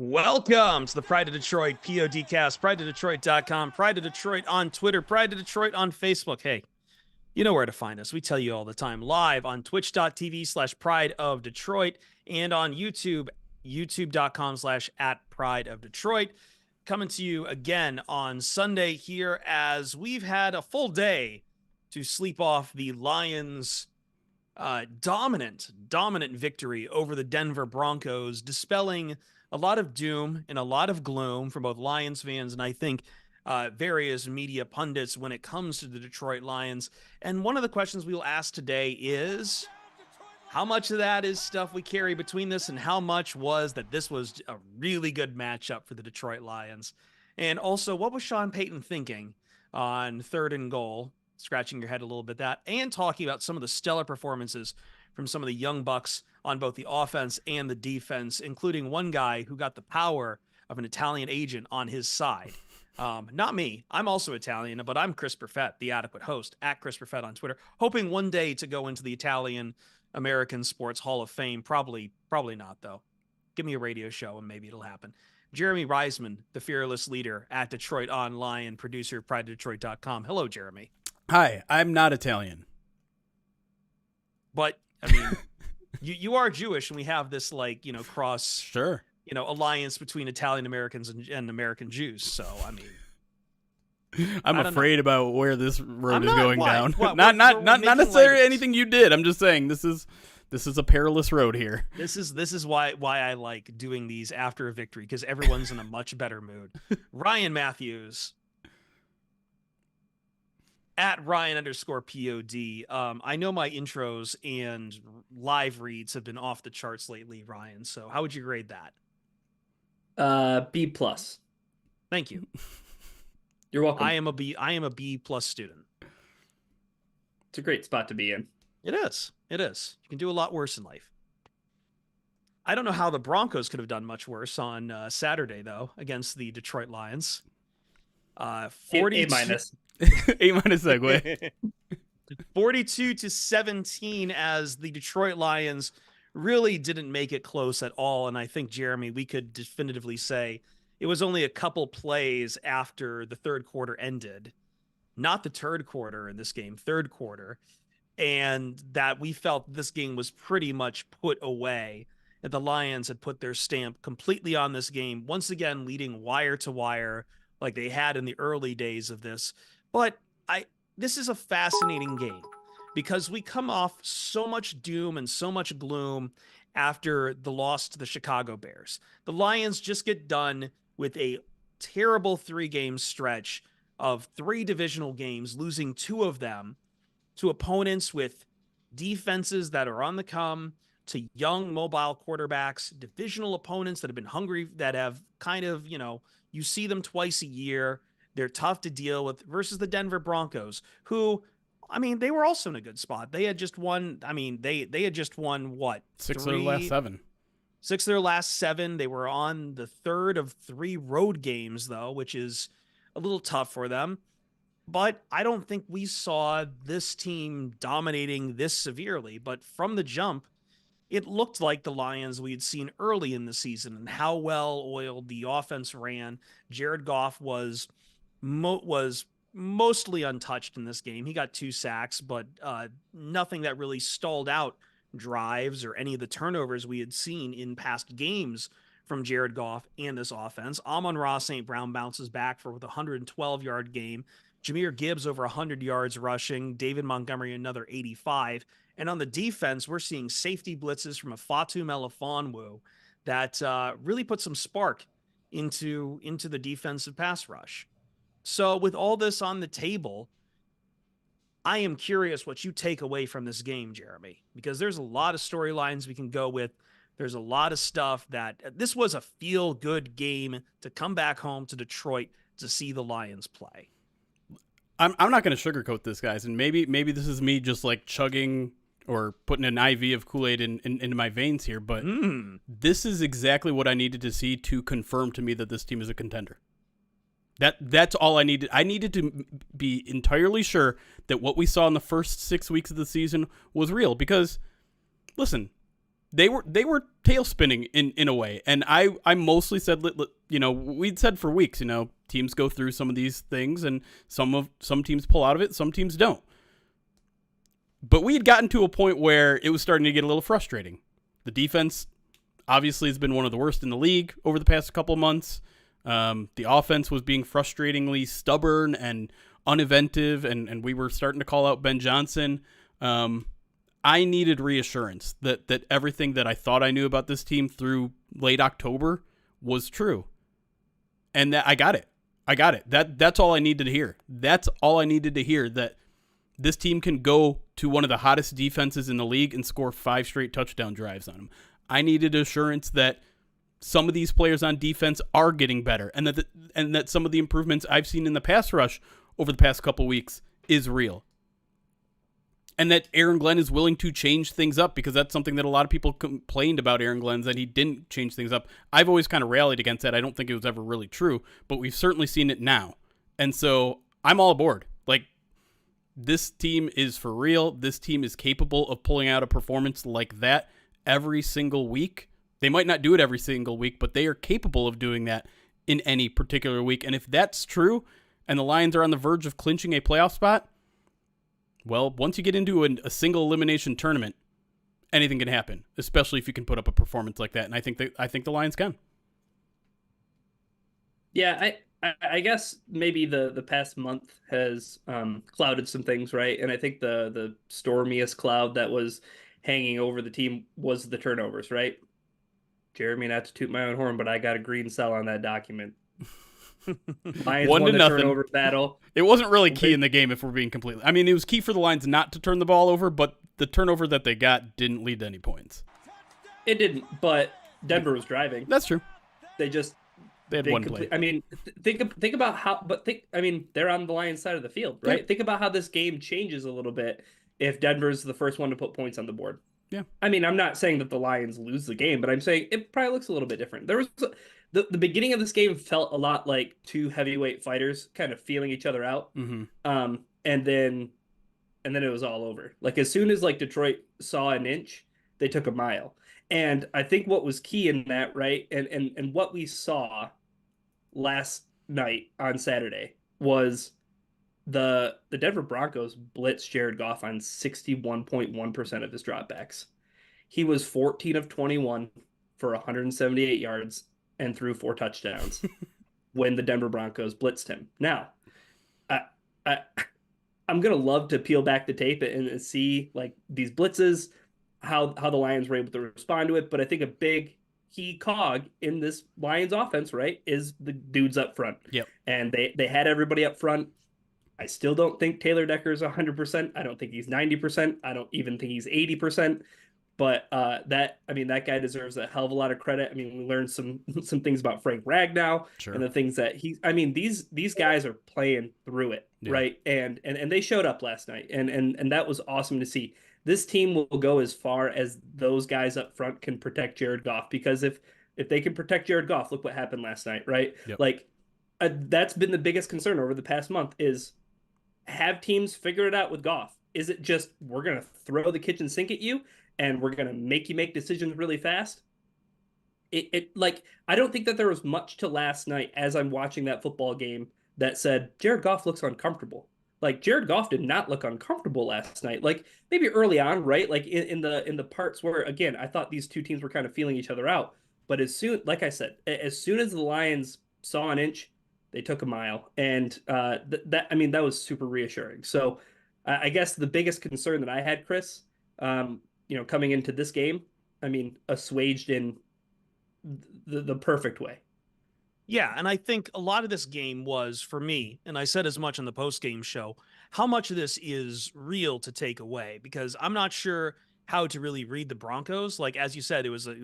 Welcome to the Pride of Detroit PODcast, prideofdetroit.com, Pride of Detroit on Twitter, Pride of Detroit on Facebook. Hey, you know where to find us. We tell you all the time, live on twitch.tv/Pride of Detroit and on YouTube, youtube.com/@Pride of Detroit. Coming to you again on Sunday here as we've had a full day to sleep off the Lions' dominant victory over the Denver Broncos, dispelling a lot of doom and a lot of gloom for both Lions fans and I think various media pundits when it comes to the Detroit Lions. And one of the questions we'll ask today is, how much of that is stuff we carry between this and how much was that this was a really good matchup for the Detroit Lions? And also, what was Sean Payton thinking on 3rd and goal? Scratching your head a little bit that, and talking about some of the stellar performances from some of the young bucks on both the offense and the defense, including one guy who got the power of an Italian agent on his side. Not me. I'm also Italian, but I'm Chris Perfett, the adequate host, at Chris Perfett on Twitter, hoping one day to go into the Italian American Sports Hall of Fame. Probably not, though. Give me a radio show and maybe it'll happen. Jeremy Reisman, the fearless leader at Detroit Online, producer of prideofdetroit.com. Hello, Jeremy. Hi, I'm not Italian. But, I mean, you are Jewish, and we have this, cross, Sure, alliance between Italian Americans and American Jews. So, I mean, I'm afraid about where this road is going down. Not Not necessarily anything you did. I'm just saying this is a perilous road here. This is why I like doing these after a victory, because everyone's in a much better mood. Ryan Matthews. At Ryan_POD. I know my intros and live reads have been off the charts lately, Ryan. So how would you grade that? B+. Thank you. You're welcome. I am a B+ student. It's a great spot to be in. It is. You can do a lot worse in life. I don't know how the Broncos could have done much worse on Saturday, though, against the Detroit Lions. 40 A-. A- segue. 42-17 as the Detroit Lions really didn't make it close at all. And I think, Jeremy, we could definitively say it was only a couple plays after the third quarter ended, not the third quarter in this game, third quarter, and that we felt this game was pretty much put away, that the Lions had put their stamp completely on this game, once again leading wire to wire like they had in the early days of this. But this is a fascinating game because we come off so much doom and so much gloom after the loss to the Chicago Bears. The Lions just get done with a terrible 3-game stretch of 3 divisional games, losing 2 of them to opponents with defenses that are on the come, to young mobile quarterbacks, divisional opponents that have been hungry, that have kind of, you see them twice a year. They're tough to deal with versus the Denver Broncos, who, I mean, they were also in a good spot. They had just won. I mean, they had just won what? 6 of their last 7. 6 of their last 7. They were on the 3rd of 3 road games, though, which is a little tough for them. But I don't think we saw this team dominating this severely. But from the jump, it looked like the Lions we had seen early in the season and how well oiled the offense ran. Jared Goff was mostly untouched in this game. He got 2 sacks, but nothing that really stalled out drives or any of the turnovers we had seen in past games from Jared Goff and this offense. Amon-Ra St. Brown bounces back with a 112-yard game. Jahmyr Gibbs over 100 yards rushing. David Montgomery another 85. And on the defense, we're seeing safety blitzes from a Fatu Melifonwu that really put some spark into the defensive pass rush. So with all this on the table, I am curious what you take away from this game, Jeremy, because there's a lot of storylines we can go with. There's a lot of stuff that this was a feel-good game to come back home to Detroit to see the Lions play. I'm not going to sugarcoat this, guys, and maybe this is me just like chugging or putting an IV of Kool-Aid into my veins here, but this is exactly what I needed to see to confirm to me that this team is a contender. That's all I needed. I needed to be entirely sure that what we saw in the first 6 weeks of the season was real. Because, listen, they were tail spinning in a way, and I mostly said, we'd said for weeks, teams go through some of these things, and some teams pull out of it, some teams don't. But we had gotten to a point where it was starting to get a little frustrating. The defense obviously has been one of the worst in the league over the past couple of months. The offense was being frustratingly stubborn and uninventive, and we were starting to call out Ben Johnson. I needed reassurance that everything that I thought I knew about this team through late October was true. And that I got it. That's all I needed to hear. That's all I needed to hear, that this team can go to one of the hottest defenses in the league and score 5 straight touchdown drives on them. I needed assurance that some of these players on defense are getting better, and that some of the improvements I've seen in the pass rush over the past couple weeks is real. And that Aaron Glenn is willing to change things up, because that's something that a lot of people complained about Aaron Glenn's, that he didn't change things up. I've always kind of rallied against that. I don't think it was ever really true, but we've certainly seen it now. And so I'm all aboard. Like, this team is for real. This team is capable of pulling out a performance like that every single week. They might not do it every single week, but they are capable of doing that in any particular week. And if that's true, and the Lions are on the verge of clinching a playoff spot, well, once you get into a single elimination tournament, anything can happen, especially if you can put up a performance like that. And I think the Lions can. Yeah, I guess maybe the past month has clouded some things, right? And I think the stormiest cloud that was hanging over the team was the turnovers, right? Jeremy, not to toot my own horn, but I got a green cell on that document. Lions won the turnover battle. It wasn't really key in the game, if we're being completely. I mean, it was key for the Lions not to turn the ball over, but the turnover that they got didn't lead to any points. It didn't, but Denver was driving. That's true. They had one play. I mean, think about how. I mean, they're on the Lions side of the field, right? Yep. Think about how this game changes a little bit if Denver's the first one to put points on the board. Yeah. I mean, I'm not saying that the Lions lose the game, but I'm saying it probably looks a little bit different. There was the beginning of this game felt a lot like two heavyweight fighters kind of feeling each other out. Mm-hmm. And then it was all over. Like, as soon as Detroit saw an inch, they took a mile. And I think what was key in that, right, and what we saw last night on Saturday was the Denver Broncos blitzed Jared Goff on 61.1% of his dropbacks. He was 14 of 21 for 178 yards and threw 4 touchdowns when the Denver Broncos blitzed him. Now, I'm going to love to peel back the tape and see these blitzes, how the Lions were able to respond to it. But I think a big key cog in this Lions offense, right, is the dudes up front. Yep. And they had everybody up front. I still don't think Taylor Decker is 100%. I don't think he's 90%. I don't even think he's 80%. But that guy deserves a hell of a lot of credit. I mean, we learned some things about Frank Ragnow, sure, and the things that these guys are playing through it, yeah, right? And they showed up last night, and that was awesome to see. This team will go as far as those guys up front can protect Jared Goff, because if they can protect Jared Goff, look what happened last night, right? Yep. That's been the biggest concern over the past month, is have teams figure it out with Goff. Is it just, we're going to throw the kitchen sink at you and we're going to make you make decisions really fast? I don't think that there was much to last night as I'm watching that football game that said Jared Goff looks uncomfortable. Jared Goff did not look uncomfortable last night. Maybe early on, right? In the parts where, again, I thought these two teams were kind of feeling each other out. But as soon as the Lions saw an inch, they took a mile, and that was super reassuring. So I guess the biggest concern that I had, Chris, coming into this game, assuaged in the perfect way. Yeah, and I think a lot of this game was, for me, and I said as much on the post-game show, how much of this is real to take away, because I'm not sure how to really read the Broncos. As you said, it was a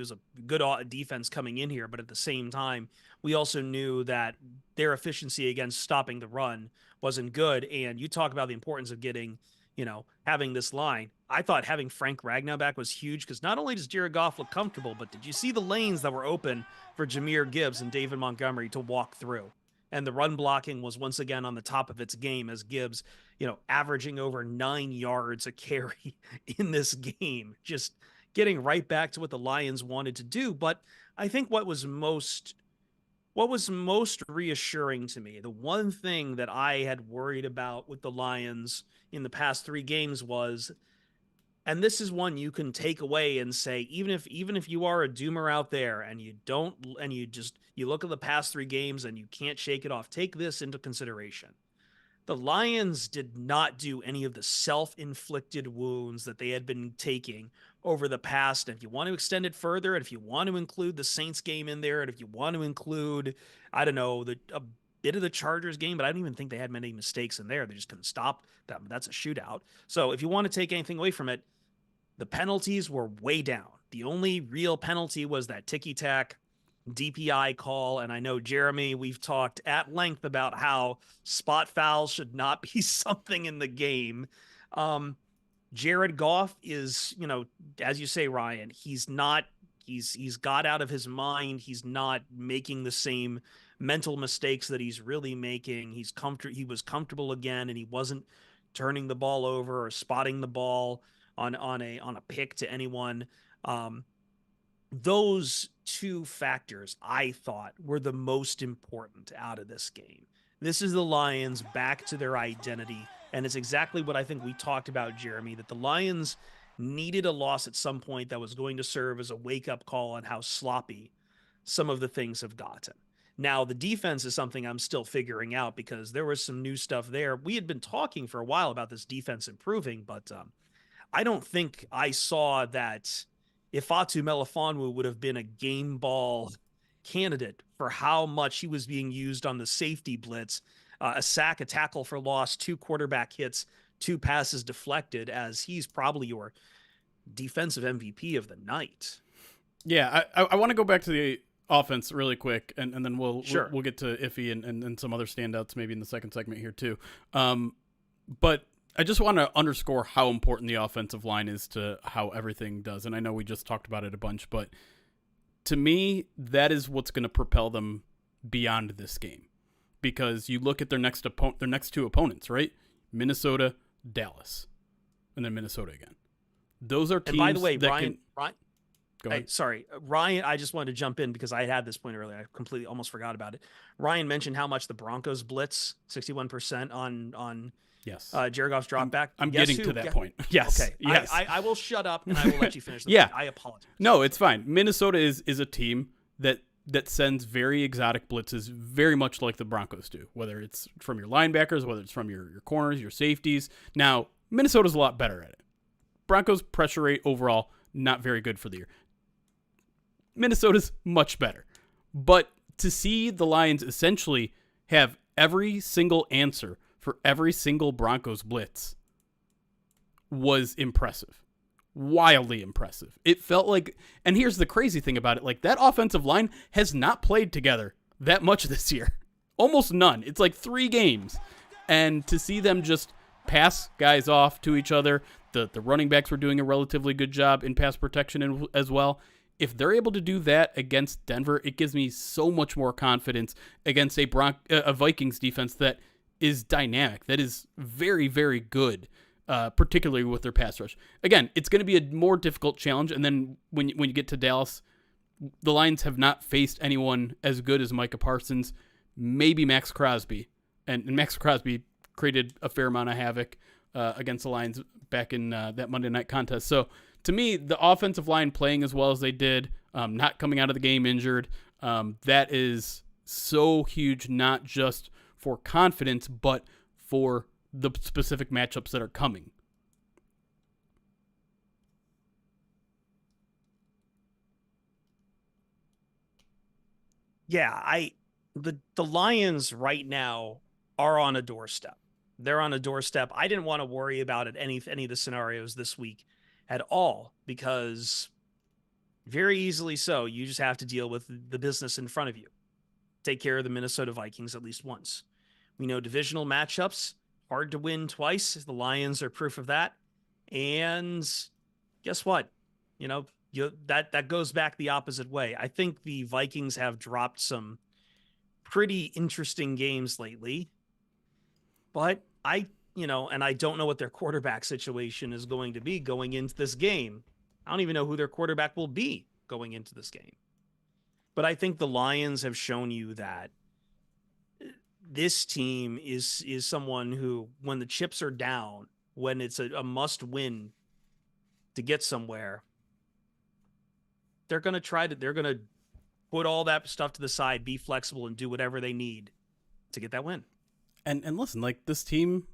good defense coming in here, but at the same time, we also knew that their efficiency against stopping the run wasn't good. And you talk about the importance of getting, having this line. I thought having Frank Ragnow back was huge, because not only does Jared Goff look comfortable, but did you see the lanes that were open for Jahmyr Gibbs and David Montgomery to walk through? And the run blocking was once again on the top of its game, as Gibbs, averaging over 9 yards a carry in this game, just getting right back to what the Lions wanted to do. But I think what was most reassuring to me, the one thing that I had worried about with the Lions in the past 3 games was, and this is one you can take away and say, even if you are a doomer out there and you don't, and you look at the past 3 games and you can't shake it off, take this into consideration. The Lions did not do any of the self-inflicted wounds that they had been taking over the past. And if you want to extend it further, and if you want to include the Saints game in there, and if you want to include, I don't know, a bit of the Chargers game, but I don't even think they had many mistakes in there. They just couldn't stop them. That's a shootout. So if you want to take anything away from it, the penalties were way down. The only real penalty was that ticky-tack DPI call. And I know, Jeremy, we've talked at length about how spot fouls should not be something in the game. Jared Goff is, as you say, Ryan, he's got out of his mind. He's not making the same mental mistakes that he's really making. He was comfortable again, and he wasn't turning the ball over or spotting the ball on a pick to anyone. Those 2 factors, I thought, were the most important out of this game. This is the Lions back to their identity, and it's exactly what I think we talked about, Jeremy, that the Lions needed a loss at some point that was going to serve as a wake-up call on how sloppy some of the things have gotten. Now, the defense is something I'm still figuring out, because there was some new stuff there. We had been talking for a while about this defense improving, but I don't think I saw that Ifeatu Melifonwu would have been a game ball candidate for how much he was being used on the safety blitz, a sack, a tackle for loss, 2 quarterback hits, 2 passes deflected, as he's probably your defensive MVP of the night. Yeah, I want to go back to the offense really quick, and then we'll get to Iffy and some other standouts maybe in the second segment here too. But I just want to underscore how important the offensive line is to how everything does. And I know we just talked about it a bunch, but to me, that is what's going to propel them beyond this game. Because you look at their next 2 opponents, right? Minnesota, Dallas, and then Minnesota again. Those are teams. And by the way, that Ryan, go ahead. Sorry, Ryan, I just wanted to jump in because I had this point earlier. I completely almost forgot about it. Ryan mentioned how much the Broncos blitz, 61% on Yes. Jared Goff's drop back. I'm getting to that point. Yes. Okay. Yes. I will shut up and I will let you finish the Yeah. point. I apologize. No, it's fine. Minnesota is a team that sends very exotic blitzes, very much like the Broncos do, whether it's from your linebackers, whether it's from your corners, your safeties. Now, Minnesota's a lot better at it. Broncos pressure rate overall, not very good for the year. Minnesota's much better. But to see the Lions essentially have every single answer for every single Broncos blitz was impressive. Wildly impressive. It felt like, and here's the crazy thing about it, like that offensive line has not played together that much this year. Almost none. It's like 3 games. And to see them just pass guys off to each other, the running backs were doing a relatively good job in pass protection as well. If they're able to do that against Denver, it gives me so much more confidence against a Vikings defense that is dynamic, that is very, very good, particularly with their pass rush. Again, it's going to be a more difficult challenge, and then when you get to Dallas, the Lions have not faced anyone as good as Micah Parsons, maybe Max Crosby, and Max Crosby created a fair amount of havoc against the Lions back in that Monday night contest. So to me, the offensive line playing as well as they did, not coming out of the game injured, that is so huge, not just for confidence, but for the specific matchups that are coming. Yeah, the Lions right now are on a doorstep. They're on a doorstep. I didn't want to worry about it any of the scenarios this week at all, because very easily so, you just have to deal with the business in front of you. Take care of the Minnesota Vikings at least once. We know divisional matchups, hard to win twice. The Lions are proof of that. And guess what? That goes back the opposite way. I think the Vikings have dropped some pretty interesting games lately, but and I don't know what their quarterback situation is going to be going into this game. I don't even know who their quarterback will be going into this game. But I think the Lions have shown you that this team is someone who, when the chips are down, when it's a must win to get somewhere, they're going to put all that stuff to the side, be flexible, and do whatever they need to get that win. And listen, like, this team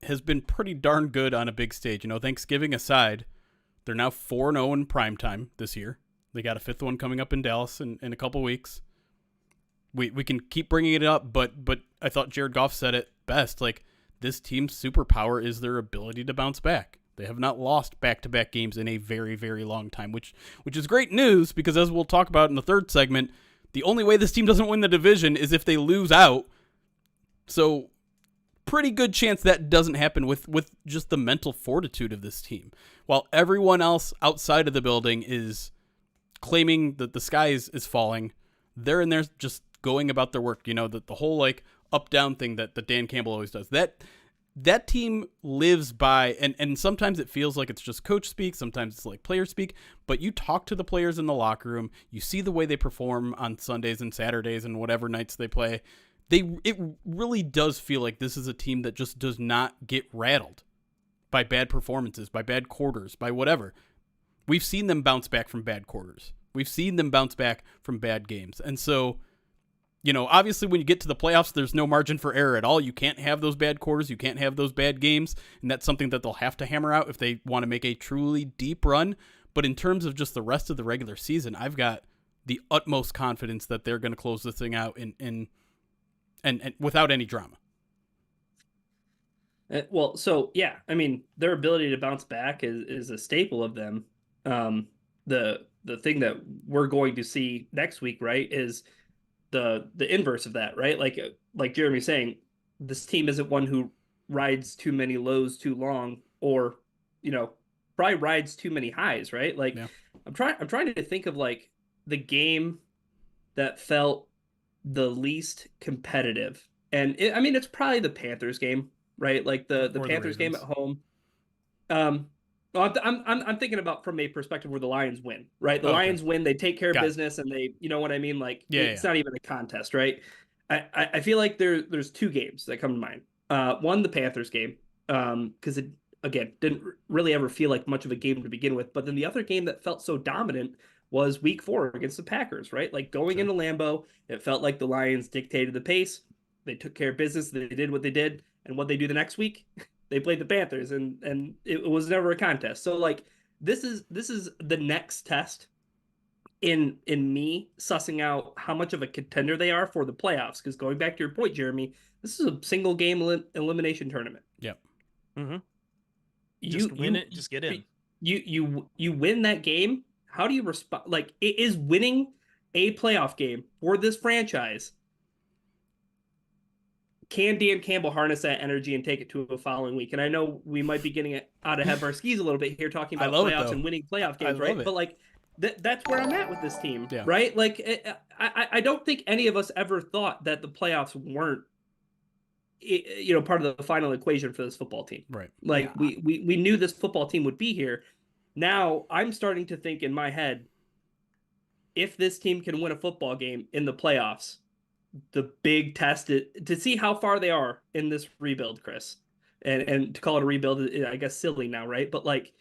has been pretty darn good on a big stage. You know, Thanksgiving aside, they're now 4-0 in primetime this year. They got a 5th one coming up in Dallas in a couple weeks. We can keep bringing it up, but I thought Jared Goff said it best. Like, this team's superpower is their ability to bounce back. They have not lost back-to-back games in a very, very long time, which is great news, because as we'll talk about in the third segment, the only way this team doesn't win the division is if they lose out. So pretty good chance that doesn't happen with just the mental fortitude of this team. While everyone else outside of the building is claiming that the sky is falling, they're in there just going about their work. You know, the whole like up-down thing that Dan Campbell always does. That team lives by, and sometimes it feels like it's just coach speak, sometimes it's like player speak, but you talk to the players in the locker room, you see the way they perform on Sundays and Saturdays and whatever nights they play. It really does feel like this is a team that just does not get rattled by bad performances, by bad quarters, by whatever. We've seen them bounce back from bad quarters. We've seen them bounce back from bad games. And so, you know, obviously when you get to the playoffs, there's no margin for error at all. You can't have those bad quarters. You can't have those bad games. And that's something that they'll have to hammer out if they want to make a truly deep run. But in terms of just the rest of the regular season, I've got the utmost confidence that they're going to close this thing out and without any drama. Well, so yeah, I mean, their ability to bounce back is a staple of them. The thing that we're going to see next week, right, is the inverse of that, right? Like Jeremy's saying, this team isn't one who rides too many lows too long, or, you know, probably rides too many highs, right? Like, yeah. I'm trying to think of like the game that felt the least competitive, and I mean, it's probably the Panthers game, right? Like the Panthers game at home. Well, I'm thinking about from a perspective where the Lions win, right? The Lions win, they take care of business, and they, you know what I mean? Like, it's not even a contest, right? I feel like there's 2 games that come to mind. One, the Panthers game, because it, again, didn't really ever feel like much of a game to begin with. But then the other game that felt so dominant was week 4 against the Packers, right? Like, going into Lambeau, it felt like the Lions dictated the pace. They took care of business. They did what they did. And what they do the next week, they played the Panthers, and it was never a contest. So like, this is the next test in me sussing out how much of a contender they are for the playoffs. Because going back to your point, Jeremy, this is a single game elimination tournament. Yep. Mm-hmm. Just win it. Just get in. You win that game. How do you respond? Like, it is winning a playoff game for this franchise. Can Dan Campbell harness that energy and take it to a following week? And I know we might be getting out ahead of our skis a little bit here, talking about playoffs and winning playoff games, right? But like, that's where I'm at with this team, right? Like, I don't think any of us ever thought that the playoffs weren't, you know, part of the final equation for this football team, right? Like, we knew this football team would be here. Now I'm starting to think in my head, if this team can win a football game in the playoffs, the big test to see how far they are in this rebuild, Chris, and to call it a rebuild is, I guess, silly now, right? But like,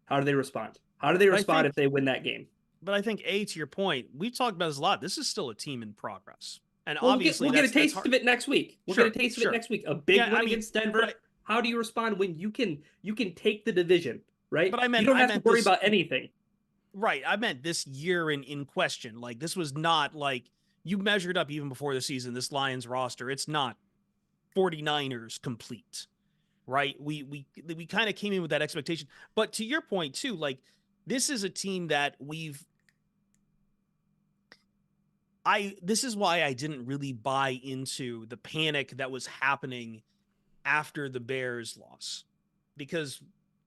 how do they respond? How do they respond if they win that game? But I think, to your point, we've talked about this a lot. This is still a team in progress, and well, obviously we'll get a taste of it next week. We'll get a taste of it next week. A big win against Denver. How do you respond when you can take the division, right? But you don't have to worry about anything. Right. I meant this year in question. Like, this was not like, you measured up even before the season, this Lions roster. It's not 49ers complete, right? We kind of came in with that expectation. But to your point too, like, this is a team that this is why I didn't really buy into the panic that was happening after the Bears loss, because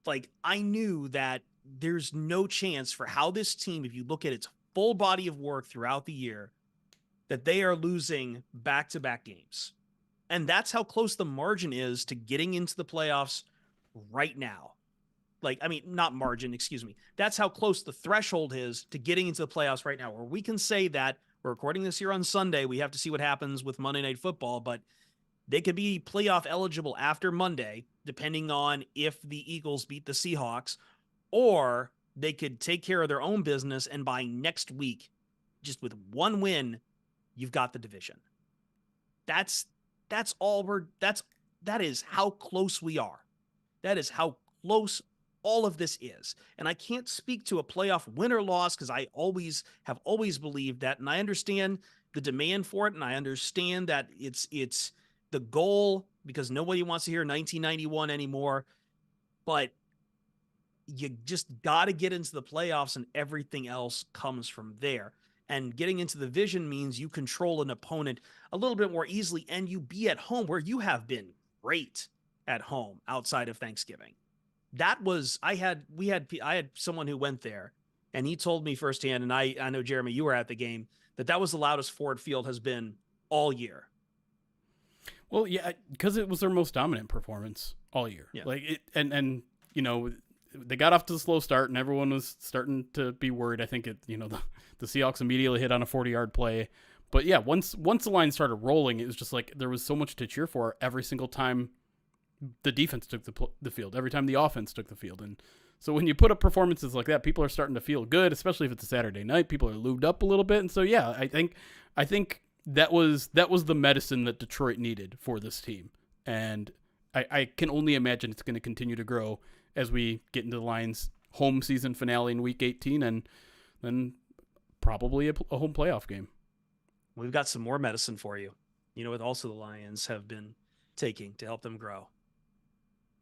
like, I knew that there's no chance for how this team, if you look at its full body of work throughout the year, that they are losing back-to-back games. And that's how close the margin is to getting into the playoffs right now. like, I mean, not margin, excuse me. That's how close the threshold is to getting into the playoffs right now, where we can say that we're recording this here on Sunday. We have to see what happens with Monday Night Football, but they could be playoff eligible after Monday, depending on if the Eagles beat the Seahawks, or they could take care of their own business, and by next week, just with one win, you've got the division. That is how close we are. That is how close all of this is. And I can't speak to a playoff win or loss because I have always believed that, and I understand the demand for it, and I understand that it's the goal because nobody wants to hear 1991 anymore. But you just got to get into the playoffs, and everything else comes from there. And getting into the division means you control an opponent a little bit more easily, and you be at home where you have been great at home outside of Thanksgiving. I had someone who went there, and he told me firsthand, and I know, Jeremy, you were at the game, that was the loudest Ford Field has been all year. Well, yeah, because it was their most dominant performance all year. Yeah. Like it, and you know, they got off to a slow start, and everyone was starting to be worried. I think the Seahawks immediately hit on a 40-yard play, but yeah, once the line started rolling, it was just like there was so much to cheer for every single time the defense took the field, every time the offense took the field. And so when you put up performances like that, people are starting to feel good, especially if it's a Saturday night. People are lubed up a little bit. And so, yeah, I think that was the medicine that Detroit needed for this team. And I can only imagine it's going to continue to grow as we get into the Lions' home season finale in Week 18 and then probably a home playoff game. We've got some more medicine for you. You know what also the Lions have been taking to help them grow?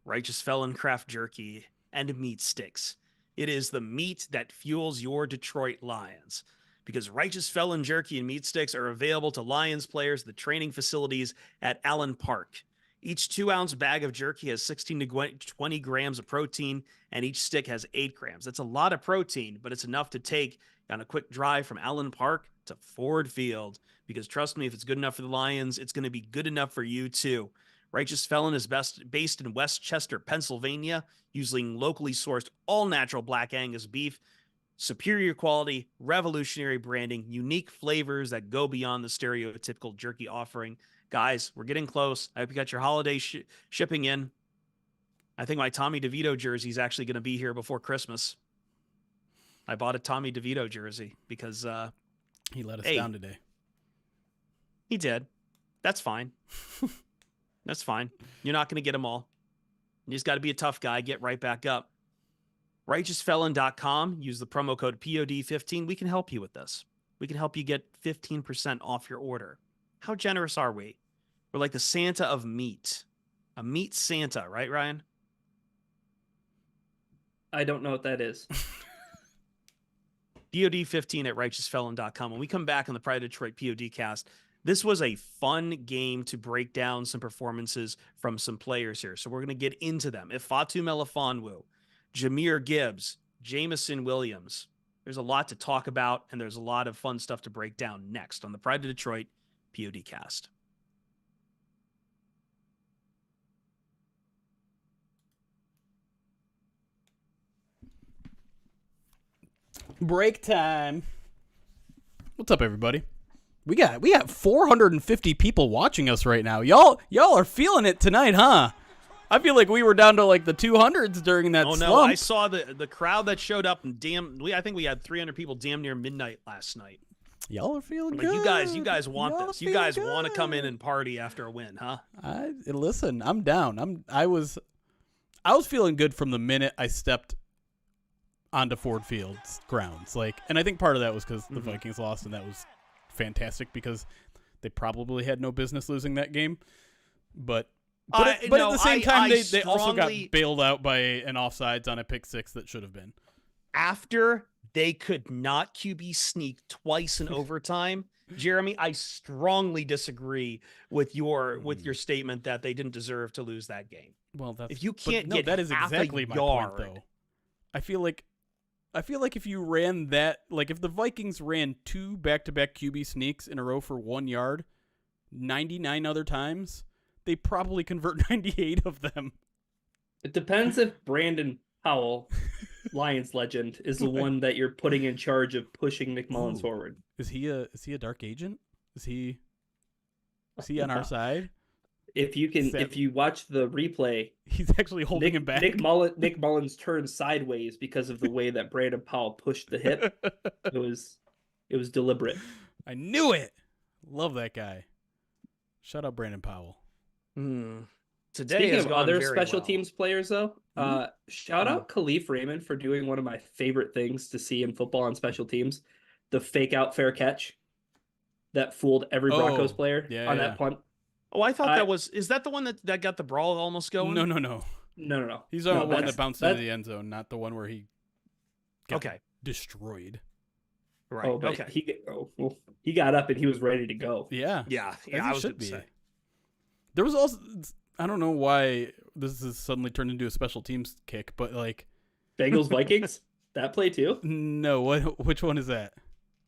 Righteous Felon Craft Jerky and Meat Sticks. It is the meat that fuels your Detroit Lions, because Righteous Felon Jerky and Meat Sticks are available to Lions players at the training facilities at Allen Park. Each 2-ounce bag of jerky has 16 to 20 grams of protein, and each stick has 8 grams. That's a lot of protein, but it's enough to take on a quick drive from Allen Park to Ford Field, because trust me, if it's good enough for the Lions, it's going to be good enough for you too. Righteous Felon is based in Westchester, Pennsylvania, using locally sourced all-natural Black Angus beef, superior quality, revolutionary branding, unique flavors that go beyond the stereotypical jerky offering. Guys, we're getting close. I hope you got your holiday shipping in. I think my Tommy DeVito jersey is actually going to be here before Christmas. I bought a Tommy DeVito jersey because he let us down today. He did. That's fine. That's fine. You're not going to get them all. You just got to be a tough guy. Get right back up. RighteousFelon.com. Use the promo code POD15. We can help you with this. We can help you get 15% off your order. How generous are we? We're like the Santa of meat. A meat Santa, right, Ryan? I don't know what that is. POD15 at RighteousFelon.com. When we come back on the Pride of Detroit POD cast, this was a fun game to break down some performances from some players here. So we're going to get into them. Ifeatu Melifonwu, Jahmyr Gibbs, Jameson Williams. There's a lot to talk about, and there's a lot of fun stuff to break down next on the Pride of Detroit POD cast. Break time. What's up, everybody? We got 450 people watching us right now. Y'all are feeling it tonight, huh? I feel like we were down to like the 200s during that slump. Oh no, I saw the crowd that showed up, and I think we had 300 people damn near midnight last night. Y'all are feeling good. You guys want Y'all this. You guys want to come in and party after a win, huh? Listen, I'm down. I was feeling good from the minute I stepped onto Ford Field's grounds. And I think part of that was because the Vikings lost, and that was fantastic because they probably had no business losing that game. But at the same time, they also got bailed out by an offsides on a pick six that should have been. After they could not QB sneak twice in overtime, Jeremy, I strongly disagree with your statement that they didn't deserve to lose that game. Well, if you can't get that is exactly my point, though. I feel like if you ran that, like if the Vikings ran 2 back-to-back QB sneaks in a row for 1 yard, 99 other times, they probably convert 98 of them. It depends if Brandon Powell, Lions legend, is the one that you're putting in charge of pushing Nick Mullins Ooh. forward. Is he a dark agent? Is he on our side? If you watch the replay, he's actually holding him back. Nick Mullins turned sideways because of the way that Brandon Powell pushed the hip. It was deliberate. I knew it. Love that guy. Shout out Brandon Powell. Today Speaking has of gone other very special well. teams players, though, shout out Khalif Raymond for doing one of my favorite things to see in football on special teams: the fake out fair catch that fooled every Broncos player on that punt. Oh, I thought is that the one that got the brawl almost going? No. He's on the one that bounced into the end zone, not the one where he got destroyed. Right. Oh, okay. He got up and he was ready to go. Yeah. I was should be. There was also, I don't know why this has suddenly turned into a special teams kick, but like Bengals Vikings, that play too. No, which one is that?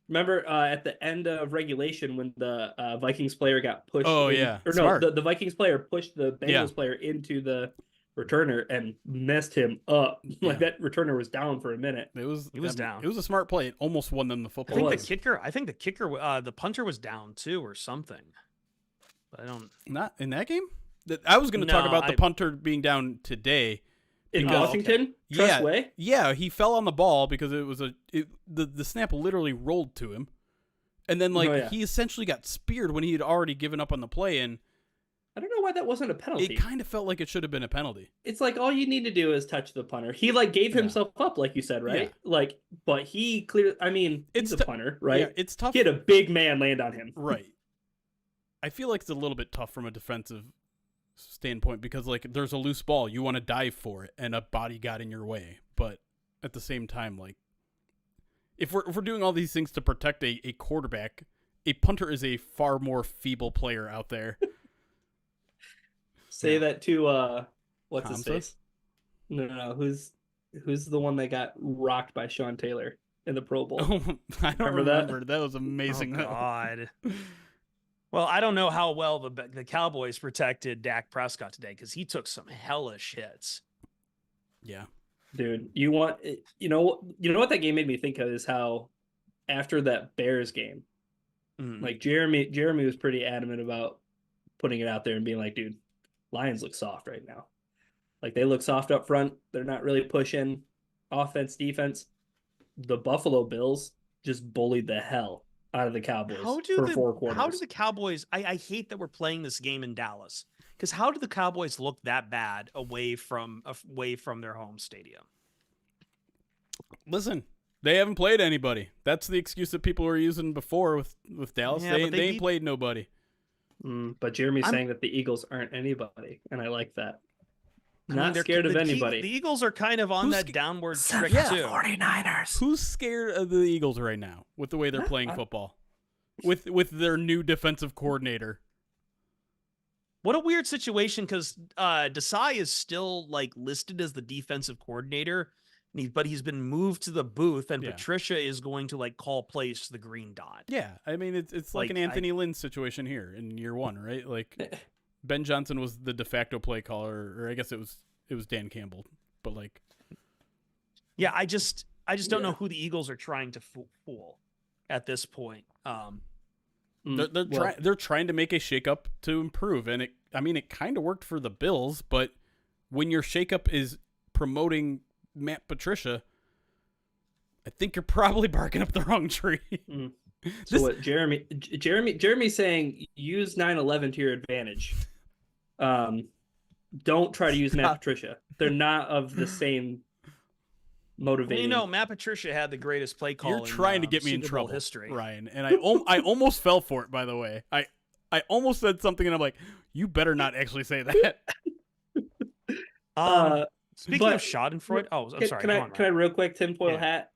Remember at the end of regulation when the Vikings player got pushed? The Vikings player pushed the Bengals player into the returner and messed him up. Like that returner was down for a minute. He was down. It was a smart play. It almost won them the football. I think the kicker, the punter was down too or something. I don't. Not in that game. I was going to talk about the punter being down today. In Washington? Trust Way? Yeah, he fell on the ball because it was the snap literally rolled to him. And then he essentially got speared when he had already given up on the play, and I don't know why that wasn't a penalty. It kind of felt like it should have been a penalty. It's like all you need to do is touch the punter. He gave himself up, like you said, right? Yeah. But he clearly, I mean, he's a punter, right? Yeah, it's tough. He had a big man land on him. Right. I feel like it's a little bit tough from a defensive standpoint because there's a loose ball, you want to dive for it, and a body got in your way. But at the same time, if we're doing all these things to protect a quarterback, a punter is a far more feeble player out there. Say that to what's his face? No. Who's the one that got rocked by Sean Taylor in the Pro Bowl? I don't remember. That was amazing. Oh, God. Well, I don't know how well the Cowboys protected Dak Prescott today because he took some hellish hits. Yeah, dude. You know what that game made me think of is how after that Bears game, Jeremy was pretty adamant about putting it out there and being like, dude, Lions look soft right now. They look soft up front. They're not really pushing offense, defense. The Buffalo Bills just bullied the hell out of the Cowboys for 4 quarters. How do the Cowboys... I hate that we're playing this game in Dallas. Because how do the Cowboys look that bad away from their home stadium? Listen, they haven't played anybody. That's the excuse that people were using before with Dallas. Yeah, they ain't played nobody. But Jeremy's saying that the Eagles aren't anybody, and I like that. Not scared of anybody. The Eagles are kind of on that downward streak, too. 49ers. Who's scared of the Eagles right now with the way they're playing football? With their new defensive coordinator. What a weird situation, because Desai is still listed as the defensive coordinator, but he's been moved to the booth, and Patricia is going to call plays to the green dot. Yeah, I mean it's like an Anthony Lynn situation here in year one, right? Ben Johnson was the de facto play caller, or I guess it was Dan Campbell, but yeah, I just don't know who the Eagles are trying to fool at this point. They're trying to make a shakeup to improve, and it kind of worked for the Bills, but when your shakeup is promoting Matt Patricia, I think you're probably barking up the wrong tree. So what Jeremy's saying, use 9/11 to your advantage. Don't try to use Matt Patricia. They're not of the same motivating. Matt Patricia had the greatest play call. You're trying to get me in trouble, history, Ryan. And I almost fell for it. By the way, I almost said something, and I'm like, you better not actually say that. Speaking of Schadenfreude, I'm sorry. Can I real quick tinfoil hat?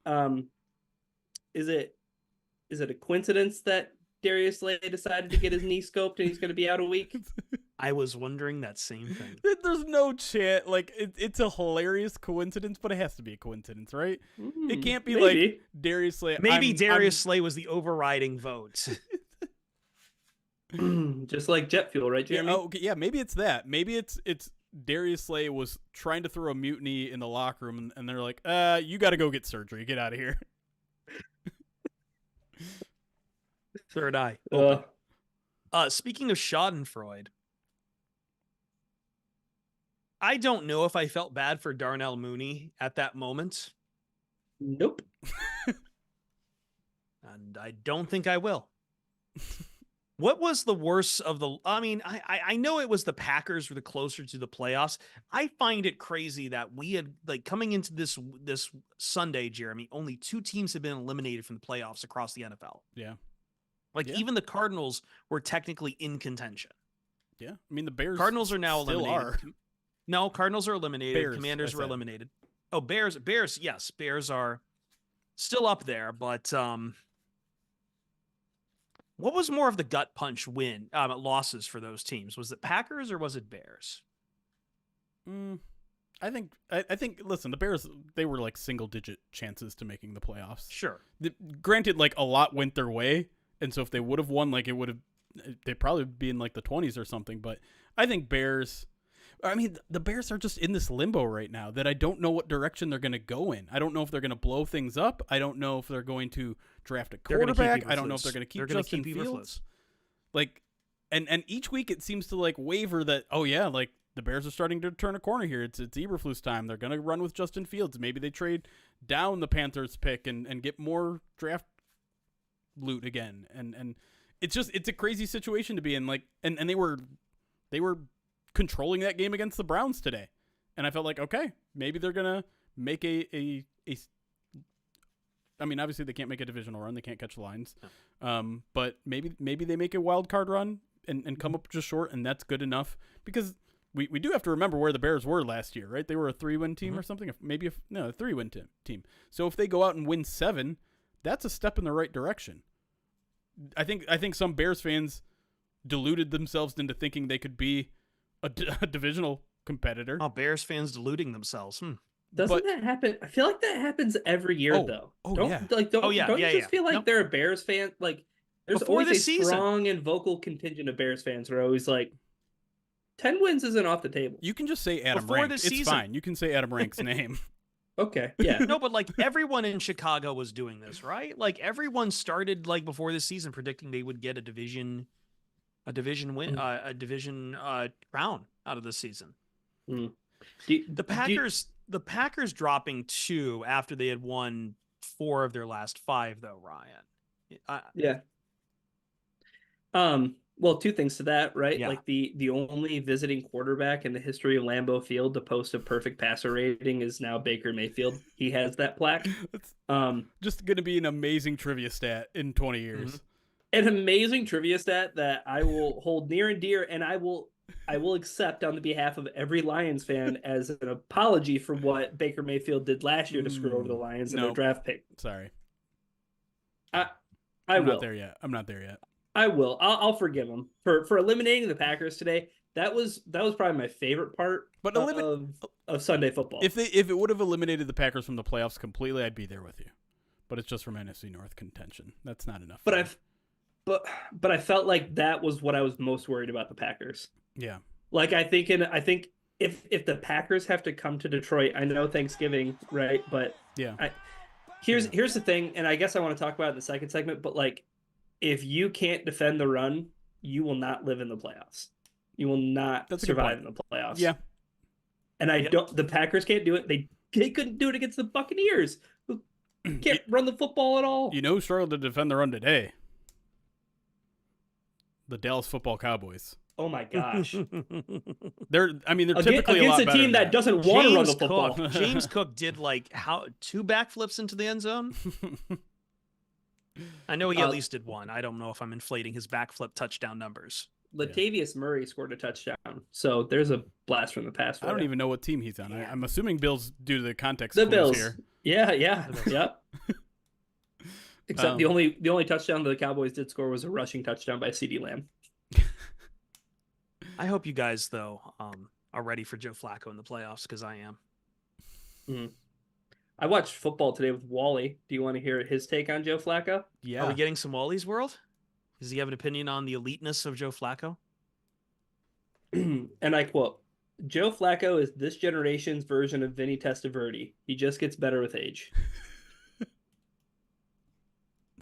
Is it a coincidence that Darius Slay decided to get his knee scoped and he's going to be out a week? I was wondering that same thing. There's no chance. It's a hilarious coincidence, but it has to be a coincidence, right? It can't be Darius Slay. Maybe Darius Slay was the overriding vote. Just like jet fuel, right, Jeremy? Yeah, okay, yeah, maybe it's that. Maybe it's Darius Slay was trying to throw a mutiny in the locker room, and they're like, you got to go get surgery. Get out of here. Third eye. Speaking of Schadenfreude, I don't know if I felt bad for Darnell Mooney at that moment. Nope. And I don't think I will. What was the worst of the... I mean, I know it was the Packers were the closer to the playoffs. I find it crazy that we had, like, coming into this Sunday, Jeremy, only 2 teams have been eliminated from the playoffs across the NFL. Yeah. Like, even the Cardinals were technically in contention. Yeah. I mean, the Bears Cardinals are now still eliminated. No, Cardinals are eliminated. Bears, Commanders were eliminated. Oh, Bears, yes. Bears are still up there, but what was more of the gut punch losses for those teams? Was it Packers or was it Bears? I think listen, the Bears, they were like single digit chances to making the playoffs. Sure. Granted, like a lot went their way, and so if they would have won, like they'd probably be in like the 20s or something, but I think the Bears are just in this limbo right now that I don't know what direction they're going to go in. I don't know if they're going to blow things up. I don't know if they're going to draft a quarterback. I don't know if they're going to keep Justin Fields. Like, and each week it seems to like waver that, oh yeah, like the Bears are starting to turn a corner here. It's Eberflus time. They're going to run with Justin Fields. Maybe they trade down the Panthers pick and get more draft loot again. And it's a crazy situation to be in. Like, and they were controlling that game against the Browns today. And I felt like, okay, maybe they're going to make I mean, obviously they can't make a divisional run. They can't catch the Lions. But maybe they make a wild card run and come up just short, and that's good enough, because we do have to remember where the Bears were last year, right? They were a 3-win team or something. A 3-win team. So if they go out and win 7, that's a step in the right direction. I think some Bears fans deluded themselves into thinking they could be a divisional competitor. Oh, Bears fans deluding themselves. Doesn't that happen? I feel like that happens every year, though. Don't you just feel like they're a Bears fan? Like, there's always a strong and vocal contingent of Bears fans who are always like, 10 wins isn't off the table. You can just say Adam Rank. It's fine. You can say Adam Rank's name. Okay, yeah. No, but like everyone in Chicago was doing this, right? Like everyone started like before this season predicting they would get a division win, a division crown out of this season. The Packers dropping 2 after they had won 4 of their last 5, though, Ryan. Yeah. Well, 2 things to that, right? Yeah. Like the only visiting quarterback in the history of Lambeau Field to post a perfect passer rating is now Baker Mayfield. He has that plaque. It's just going to be an amazing trivia stat in 20 years. Mm-hmm. An amazing trivia stat that I will hold near and dear, and I will accept on the behalf of every Lions fan as an apology for what Baker Mayfield did last year to screw over the Lions in their draft pick. Sorry. I'm not there yet. I will. I'll forgive him for eliminating the Packers today. That was probably my favorite part of Sunday football. If it would have eliminated the Packers from the playoffs completely, I'd be there with you. But it's just from NFC North contention. That's not enough. But I felt like that was what I was most worried about the Packers. Yeah. Like I think if the Packers have to come to Detroit, I know Thanksgiving, right? But yeah. Here's the thing, and I guess I want to talk about it in the second segment, but like if you can't defend the run, you will not live in the playoffs. You will not survive in the playoffs. Yeah. And the Packers can't do it. They couldn't do it against the Buccaneers, who can't run the football at all. You know who struggled to defend the run today? The Dallas Football Cowboys. Oh my gosh. They're typically against a lot a team that doesn't want to run the football. James Cook did like 2 backflips into the end zone. I know he at least did one. I don't know if I'm inflating his backflip touchdown numbers. Latavius Murray scored a touchdown, so there's a blast from the past. I don't even know what team he's on. Yeah. I'm assuming Bills due to the context. The Bills here. Yeah. Yep. Except the only touchdown that the Cowboys did score was a rushing touchdown by CeeDee Lamb. I hope you guys though are ready for Joe Flacco in the playoffs, because I am. Mm-hmm. I watched football today with Wally. Do you want to hear his take on Joe Flacco? Yeah. Are we getting some Wally's World? Does he have an opinion on the eliteness of Joe Flacco? And I quote, Joe Flacco is this generation's version of Vinny Testaverde. He just gets better with age.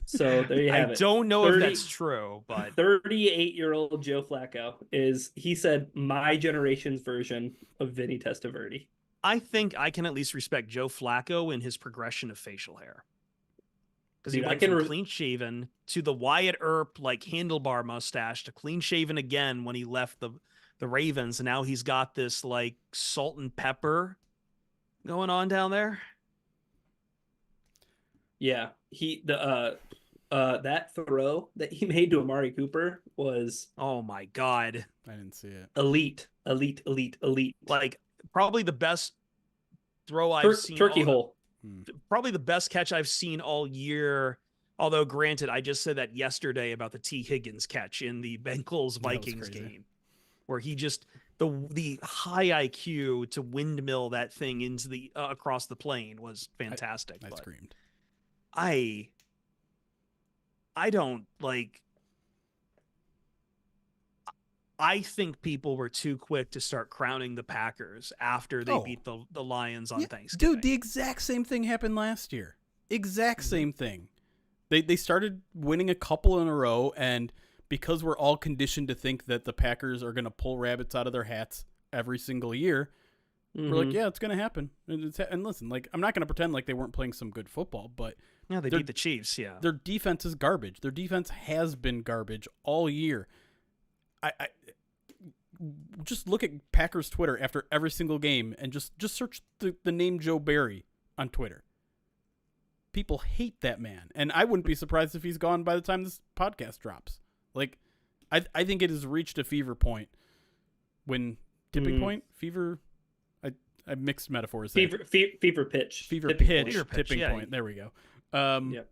So there you I have it. don't know if that's true, but 38-year-old Joe Flacco he said, my generation's version of Vinny Testaverde. I think I can at least respect Joe Flacco in his progression of facial hair. Because he went from clean shaven to the Wyatt Earp like handlebar mustache to clean shaven again when he left the Ravens, and now he's got this like salt and pepper going on down there. Yeah, that throw that he made to Amari Cooper was, oh my god, I didn't see it. Elite. Like probably the best throw I've seen. Turkey hole. Probably the best catch I've seen all year. Although, granted, I just said that yesterday about the T. Higgins catch in the Bengals-Vikings game, where he just the high IQ to windmill that thing into the across the plane was fantastic. I screamed. I don't like. I think people were too quick to start crowning the Packers after they beat the Lions on Thanksgiving. Dude, the exact same thing happened last year. Exact same thing. They started winning a couple in a row, and because we're all conditioned to think that the Packers are going to pull rabbits out of their hats every single year, we're like, yeah, it's going to happen. And listen, like, I'm not going to pretend like they weren't playing some good football, but yeah, they beat the Chiefs. Yeah, their defense is garbage. Their defense has been garbage all year. I just look at Packers Twitter after every single game and just search the name Joe Barry on Twitter. People hate that man, and I wouldn't be surprised if he's gone by the time this podcast drops. Like, I think it has reached a fever point when tipping point fever. I mixed metaphors there. Fever pitch. Tipping point. There we go. Yep.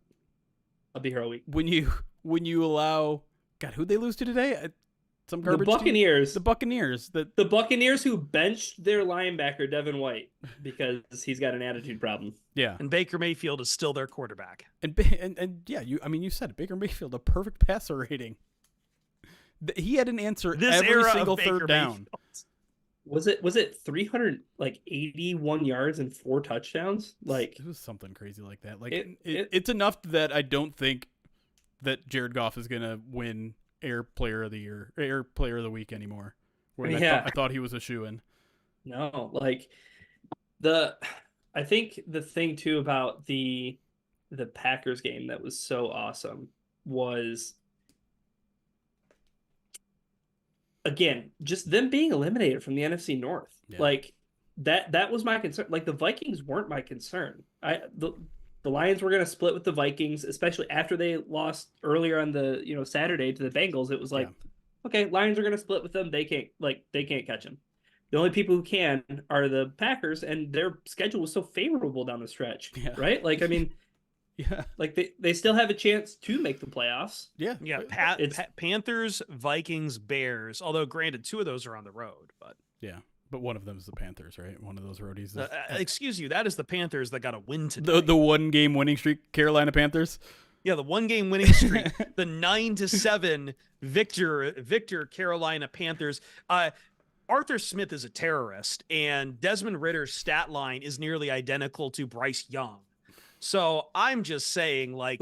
I'll be here all week. When you allow, God, who'd they lose to today? Some garbage. The Buccaneers. The Buccaneers. The Buccaneers who benched their linebacker Devin White because he's got an attitude problem. Yeah. And Baker Mayfield is still their quarterback. And yeah, you said it. Baker Mayfield, a perfect passer rating. He had an answer every single third down. Was it 381 yards and 4 touchdowns? Like, it was something crazy like that. Like it's enough that I don't think that Jared Goff is gonna win Air Player of the Week anymore. I thought he was a shoo-in. No, like I think the thing too about the Packers game that was so awesome was, again, just them being eliminated from the NFC North. Yeah. Like that was my concern. Like, the Vikings weren't my concern. The Lions were going to split with the Vikings, especially after they lost earlier on the Saturday to the Bengals. It was like, okay, Lions are going to split with them. They can't catch them. The only people who can are the Packers, and their schedule was so favorable down the stretch, right? Like, I mean, like they still have a chance to make the playoffs. Yeah. Panthers, Vikings, Bears. Although, granted, 2 of those are on the road, but but one of them is the Panthers, right? One of those roadies. Excuse you, that is the Panthers that got a win today. The 1-game winning streak, Carolina Panthers. Yeah, the 1-game winning streak, the 9-7 victor Carolina Panthers. Arthur Smith is a terrorist, and Desmond Ritter's stat line is nearly identical to Bryce Young. So I'm just saying, like,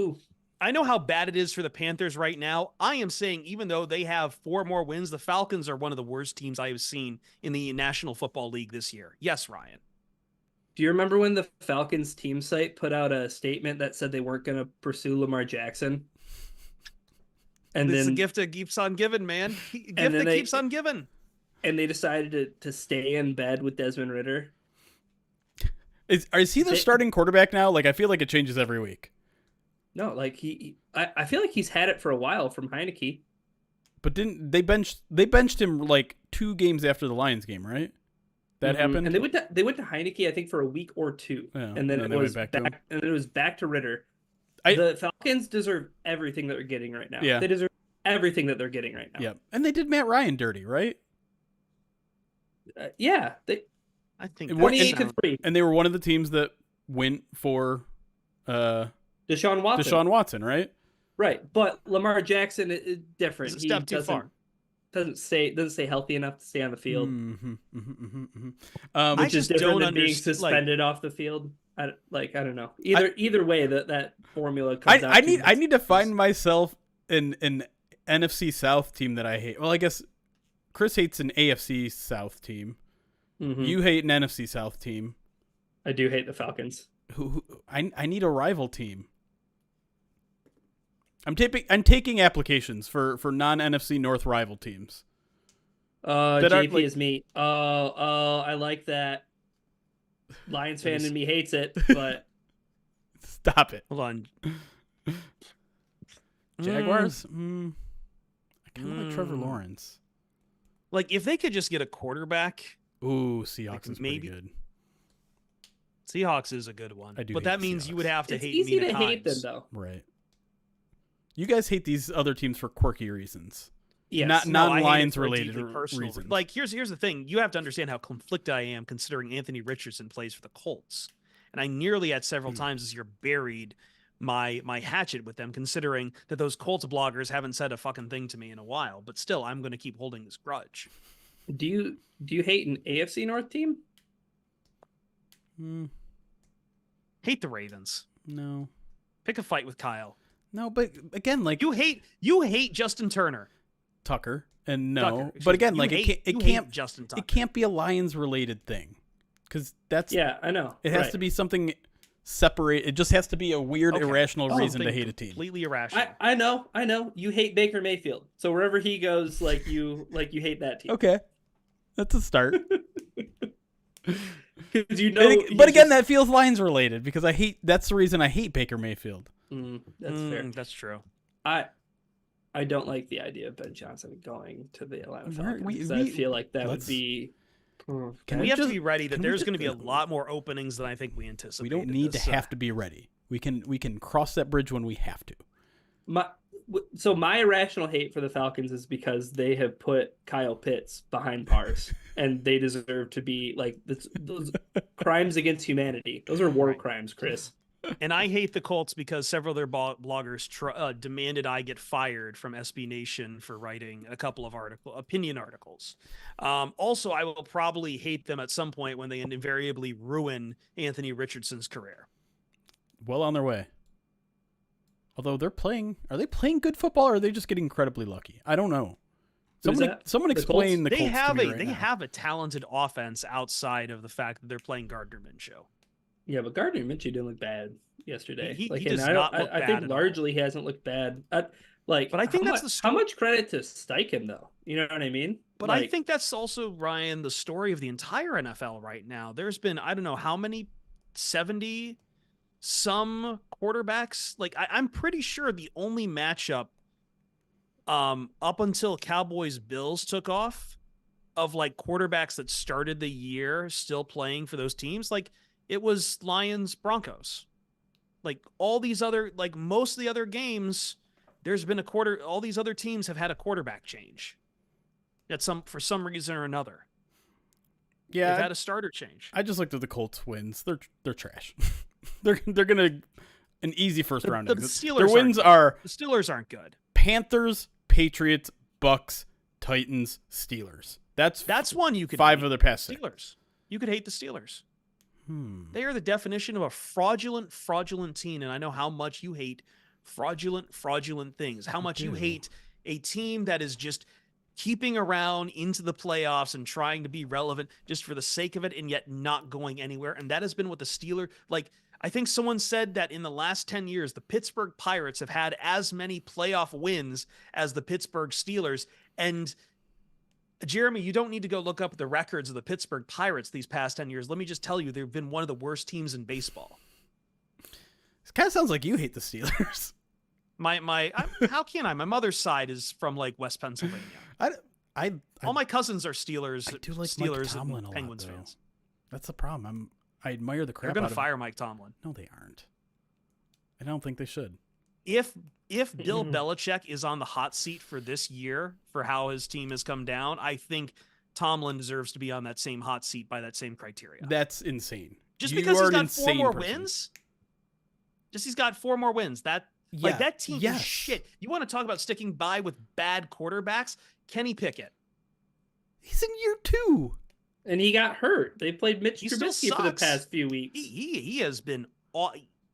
I know how bad it is for the Panthers right now. I am saying, even though they have 4 more wins, the Falcons are one of the worst teams I have seen in the National Football League this year. Yes, Ryan. Do you remember when the Falcons team site put out a statement that said they weren't going to pursue Lamar Jackson? And it's a gift that keeps on giving, man. Gift that keeps on giving. And they decided to stay in bed with Desmond Ridder. Is he the starting quarterback now? Like, I feel like it changes every week. No, like I feel like he's had it for a while from Heineke. But didn't they benched him like 2 games after the Lions game, right? That happened. And they went to Heineke, I think, for a week or 2, and then it was back to Ridder. The Falcons deserve everything that they're getting right now. Yeah. They deserve everything that they're getting right now. Yeah, and they did Matt Ryan dirty, right? I think 28-3, and they were one of the teams that went for Deshaun Watson. Deshaun Watson, right? Right, but Lamar Jackson is different. He's a step too far. doesn't stay healthy enough to stay on the field, I which is just different don't than being understand. Like, suspended off the field. I don't know. I, Either way, that formula comes out to I need to find myself an NFC South team that I hate. Well, I guess Chris hates an AFC South team. Mm-hmm. You hate an NFC South team. I do hate the Falcons. I need a rival team. I'm taking applications for non-NFC North rival teams. JP is me. I like that. Lions fan in me hates it, but stop it. Hold on. Jaguars? I kind of like Trevor Lawrence. Like, if they could just get a quarterback. Ooh, Seahawks like, is maybe pretty good. Seahawks is a good one. I do but hate that the means Seahawks. you would have to it's hate easy me to hate them, though. Right. You guys hate these other teams for quirky reasons. Yes. Not non-Lions related personal reasons. Like, here's the thing. You have to understand how conflicted I am considering Anthony Richardson plays for the Colts. And I nearly at several times this year buried my hatchet with them, considering that those Colts bloggers haven't said a fucking thing to me in a while. But still, I'm going to keep holding this grudge. Do you hate an AFC North team? Hate the Ravens. No. Pick a fight with Kyle. No, but again, like you hate Justin Turner. Tucker. And no. Tucker, but again, like it can't Justin Tucker. It can't be a Lions related thing. Cuz that's I know. It has to be something separate. It just has to be a weird irrational reason to hate a team. Completely irrational. I know. You hate Baker Mayfield. So wherever he goes, like you hate that team. Okay. That's a start. Because but again, that feels Lions related because that's the reason I hate Baker Mayfield. That's fair. That's true. I don't like the idea of Ben Johnson going to the Atlanta Falcons. I feel like that would be. We have to be ready that there's going to be a lot more openings than I think we anticipate. We don't need to have to be ready. We can cross that bridge when we have to. My irrational hate for the Falcons is because they have put Kyle Pitts behind bars, and they deserve to be like those crimes against humanity. Those are war crimes, Chris. And I hate the Colts because several of their bloggers demanded I get fired from SB Nation for writing a couple of opinion articles. Also, I will probably hate them at some point when they invariably ruin Anthony Richardson's career. Well on their way. Although are they playing good football or are they just getting incredibly lucky? I don't know. Someone explain the Colts to me right now. They have a talented offense outside of the fact that they're playing Gardner Minshew. Yeah, but Gardner Minshew didn't look bad yesterday. He does not look bad. I think largely he hasn't looked bad. But I think how much credit to Steichen though. You know what I mean? But I think that's also, Ryan, the story of the entire NFL right now. There's been I don't know how many 70 some quarterbacks. Like I'm pretty sure the only matchup up until Cowboys Bills took off of like quarterbacks that started the year still playing for those teams, like it was Lions Broncos. Like all these other, like most of the other games, there's been all these other teams have had a quarterback change for some reason or another. Yeah, they've had a starter change. I just looked at the Colts wins. They're trash. they're gonna an easy first round. The Steelers their wins are the Steelers aren't good. Panthers, Patriots, Bucks, Titans, Steelers. That's one you could 5 of their past 6. Steelers. You could hate the Steelers. They are the definition of a fraudulent team, and I know how much you hate fraudulent things. How much you hate a team that is just keeping around into the playoffs and trying to be relevant just for the sake of it and yet not going anywhere. And that has been what the Steelers, like, I think someone said that in the last 10 years, the Pittsburgh Pirates have had as many playoff wins as the Pittsburgh Steelers. And Jeremy, you don't need to go look up the records of the Pittsburgh Pirates these past 10 years. Let me just tell you, they've been one of the worst teams in baseball. This kind of sounds like you hate the Steelers. How can I? My mother's side is from like West Pennsylvania. All my cousins are Steelers. I do like Steelers Mike Tomlin and Penguins fans. That's the problem. I admire the crap. They're going to fire Mike Tomlin. No, they aren't. I don't think they should. If Bill Belichick is on the hot seat for this year for how his team has come down, I think Tomlin deserves to be on that same hot seat by that same criteria. That's insane. Just because he's got 4 more wins? Just he's got 4 more wins. Like, Yeah. that team is Yes. shit. You want to talk about sticking by with bad quarterbacks? Kenny Pickett. He's in year 2. And he got hurt. They played Mitch He still Trubisky for the sucks. past few weeks. He has been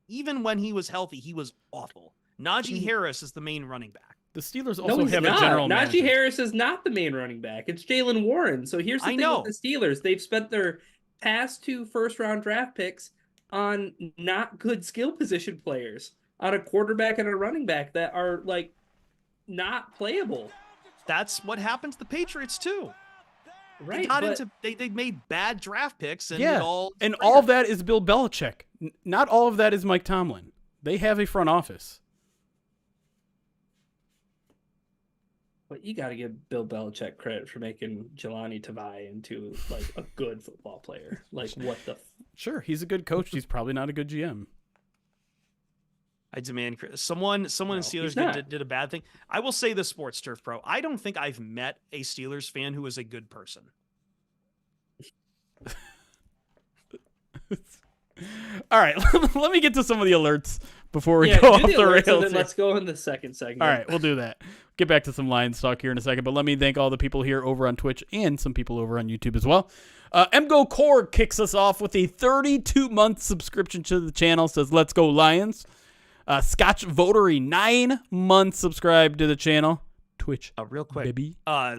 even when he was healthy, he was awful. Najee Harris is the main running back. The Steelers No, also he's have not. a general Najee manager. Harris is not the main running back. It's Jalen Warren. So here's the thing with the Steelers. They've spent their past 2 first-round draft picks on not good skill position players, on a quarterback and a running back that are, like, not playable. That's what happened to the Patriots, too. Right, they made bad draft picks, and all of that is Bill Belichick. Not all of that is Mike Tomlin. They have a front office. But you got to give Bill Belichick credit for making Jelani Tavai into, like, a good football player. Like, what the? Sure, he's a good coach. He's probably not a good GM. I demand someone in Steelers did a bad thing. I will say this, Sports Turf Pro. I don't think I've met a Steelers fan who is a good person. All right, let me get to some of the alerts before we go off the rails. And then let's go in the second segment. All right, we'll do that. Get back to some Lions talk here in a second, but let me thank all the people here over on Twitch and some people over on YouTube as well. MGO Core kicks us off with a 32-month subscription to the channel, says, let's go Lions. Scotch Votery, 9 months subscribed to the channel. Twitch, real quick, baby. I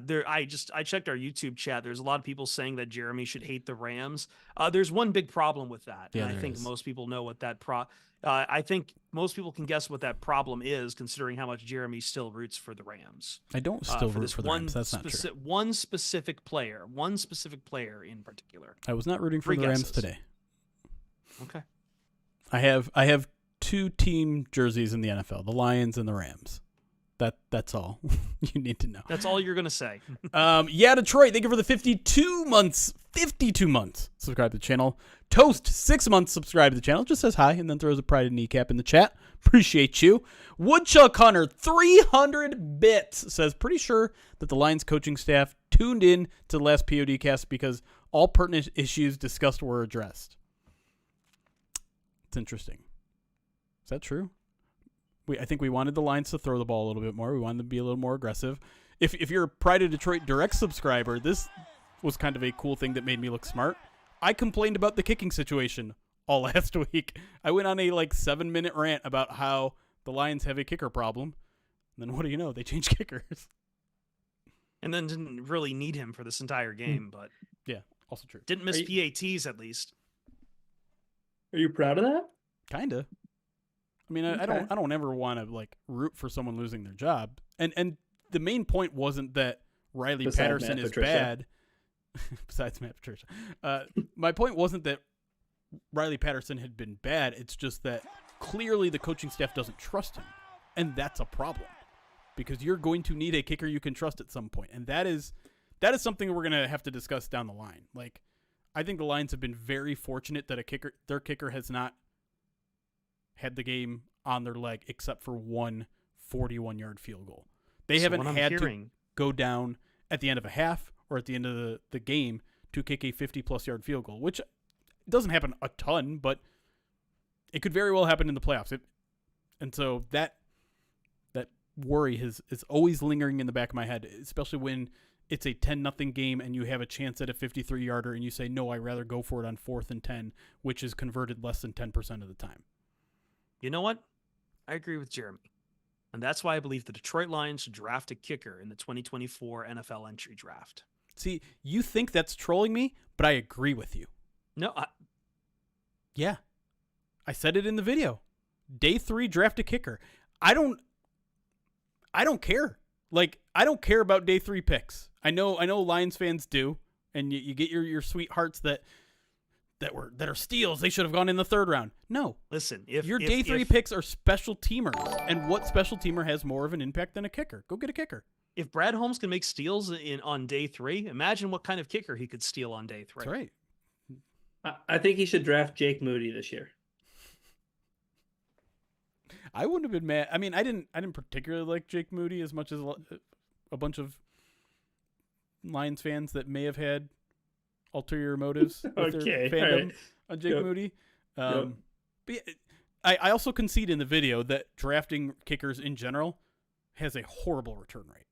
checked our YouTube chat. There's a lot of people saying that Jeremy should hate the Rams. There's one big problem with that. Yeah, and I think most people know what that I think most people can guess what that problem is, considering how much Jeremy still roots for the Rams. I don't still root for the Rams. That's not true. One specific player in particular. I was not rooting for the Rams today. Okay. I have 2 team jerseys in the NFL, the Lions and the Rams. That's all you need to know. That's all you're going to say. Yeah, Detroit, thank you for the 52 months. 52 months. Subscribe to the channel. Toast, 6 months subscribe to the channel. Just says hi and then throws a pride kneecap in the chat. Appreciate you. Woodchuck Hunter, 300 bits, says, pretty sure that the Lions coaching staff tuned in to the last POD cast because all pertinent issues discussed were addressed. It's interesting. Is that true? I think we wanted the Lions to throw the ball a little bit more. We wanted them to be a little more aggressive. If you're a Pride of Detroit Direct subscriber, this was kind of a cool thing that made me look smart. I complained about the kicking situation all last week. I went on a 7-minute rant about how the Lions have a kicker problem. And then what do you know? They changed kickers. And then didn't really need him for this entire game, but yeah, also true. Didn't miss PATs at least. Are you proud of that? Kinda. I mean, I don't ever want to root for someone losing their job. And the main point wasn't that Riley Patterson is bad. Besides Matt Patricia. My point wasn't that Riley Patterson had been bad. It's just that clearly the coaching staff doesn't trust him. And that's a problem. Because you're going to need a kicker you can trust at some point. And that is something we're going to have to discuss down the line. I think the Lions have been very fortunate that their kicker has not had the game on their leg except for one 41-yard field goal. They haven't had to go down at the end of a half or at the end of the game to kick a 50-plus yard field goal, which doesn't happen a ton, but it could very well happen in the playoffs. And so that worry is always lingering in the back of my head, especially when it's a 10-0 game and you have a chance at a 53-yarder and you say, no, I'd rather go for it on 4th and 10, which is converted less than 10% of the time. You know what? I agree with Jeremy. And that's why I believe the Detroit Lions should draft a kicker in the 2024 NFL entry draft. See, you think that's trolling me, but I agree with you. No, yeah. I said it in the video. Day 3, draft a kicker. I don't care. I don't care about day 3 picks. I know Lions fans do, and you get your sweethearts that are steals. They should have gone in the 3rd round. No. Listen, if day 3 picks are special teamers, and what special teamer has more of an impact than a kicker? Go get a kicker. If Brad Holmes can make steals on day 3, imagine what kind of kicker he could steal on day 3. That's right. I think he should draft Jake Moody this year. I wouldn't have been mad. I mean, I didn't particularly like Jake Moody as much as a bunch of Lions fans that may have had ulterior motives with their fandom on Jake Moody. But yeah, I also concede in the video that drafting kickers in general has a horrible return rate.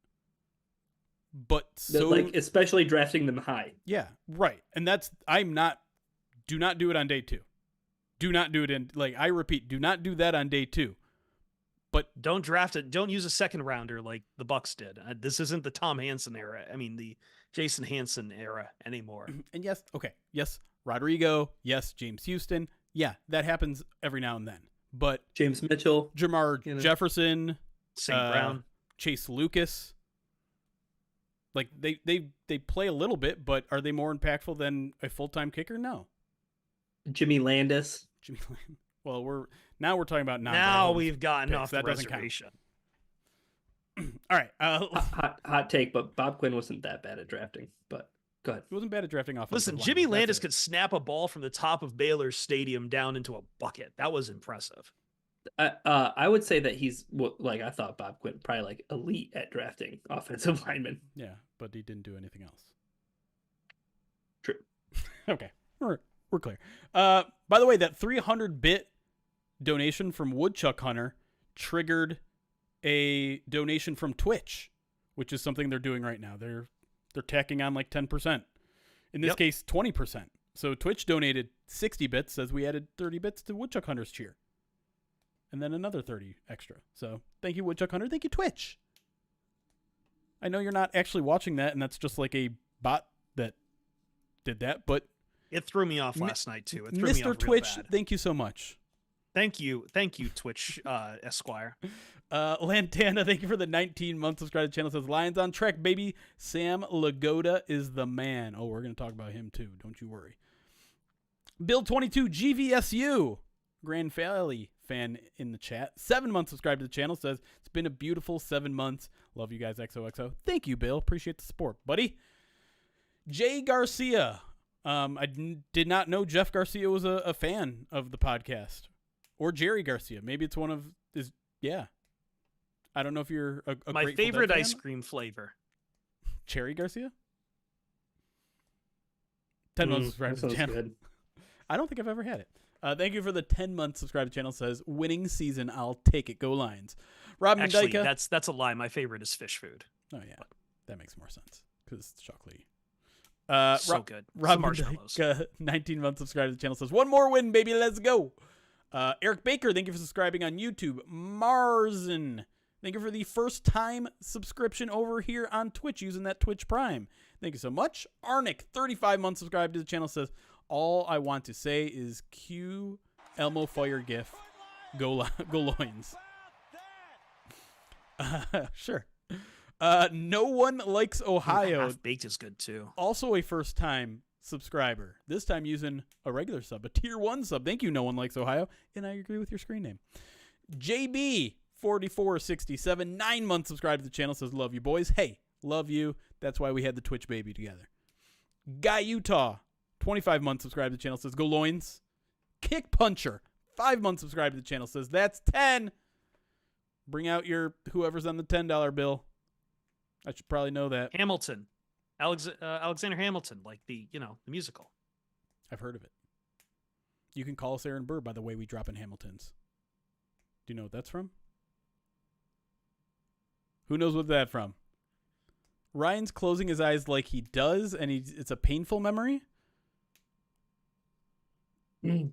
But so like especially drafting them high. Yeah, right. And do not do it on day 2. Do not do it I repeat, do not do that on day 2. But don't draft it. Don't use a second rounder like the Bucks did. This isn't the Tom Hansen era. I mean, the Jason Hansen era anymore. And yes, Rodrigo, yes, James Houston. Yeah, that happens every now and then. But James Mitchell, Jamar Jefferson, St. Brown, Chase Lucas, like they play a little bit, but are they more impactful than a full-time kicker? No. Jimmy Landis. Well, we're talking about now we've gotten picks. off That the doesn't reservation. Count. All right. Hot take, but Bob Quinn wasn't that bad at drafting. But go ahead. He wasn't bad at drafting offensive Listen, line. Jimmy Landis could snap a ball from the top of Baylor Stadium down into a bucket. That was impressive. I would say that he's I thought Bob Quinn probably like elite at drafting offensive linemen. Yeah, but he didn't do anything else. True. Okay, we're clear. By the way, that 300-bit donation from Woodchuck Hunter triggered a donation from Twitch, which is something they're doing right now. They're tacking on like 10%. In this case, 20%. So Twitch donated 60 bits as we added 30 bits to Woodchuck Hunter's cheer. And then another 30 extra. So thank you, Woodchuck Hunter. Thank you, Twitch. I know you're not actually watching that, and that's just like a bot that did that, but it threw me off last night too. It threw me Mr. off Twitch, real bad. Thank you so much. Thank you, Twitch Esquire. Lantana, thank you for the 19-month subscribe to the channel. Says Lions on track, baby. Sam Lagoda is the man. Oh, we're gonna talk about him too. Don't you worry. Bill 22 GVSU Grand Valley fan in the chat. 7 months subscribed to the channel. Says it's been a beautiful 7 months. Love you guys. XOXO. Thank you, Bill. Appreciate the support, buddy. Jay Garcia. I did not know Jeff Garcia was a fan of the podcast. Or Jerry Garcia. Maybe it's one of his. Yeah. I don't know if you're a my Grateful favorite Dead ice fan. cream flavor. Cherry Garcia? 10 months subscribed to the channel. Good. I don't think I've ever had it. Thank you for the 10 months subscribe to the channel. Says winning season. I'll take it. Go Lions. Robin Actually, Dyka. that's a lie. My favorite is fish food. Oh yeah, that makes more sense because it's chocolatey. So good. Robin Marshmallows. Dyke, 19 months subscribe to the channel. Says one more win, baby. Let's go. Eric Baker, thank you for subscribing on YouTube. Marzen, thank you for the first time subscription over here on Twitch using that Twitch Prime. Thank you so much. Arnick, 35 months subscribed to the channel. Says all I want to say is cue Elmo Fire GIF. Go Loins. Sure. No one likes Ohio. Half baked is good too. Also a first time subscriber. This time using a regular sub, a tier 1 sub. Thank you, No One Likes Ohio. And I agree with your screen name. JB4467, 9 months subscribed to the channel. Says love you boys. Hey, love you. That's why we had the Twitch baby together. Guy Utah, 25 months subscribed to the channel. Says go Loins. Kick Puncher, 5 months subscribed to the channel. Says that's 10. Bring out your whoever's on the $10 bill. I should probably know that. Hamilton. Alexander Hamilton, like the musical. I've heard of it. You can call us Aaron Burr by the way we drop in Hamiltons. Do you know what that's from? Who knows what that's from? Ryan's closing his eyes like he does, and it's a painful memory?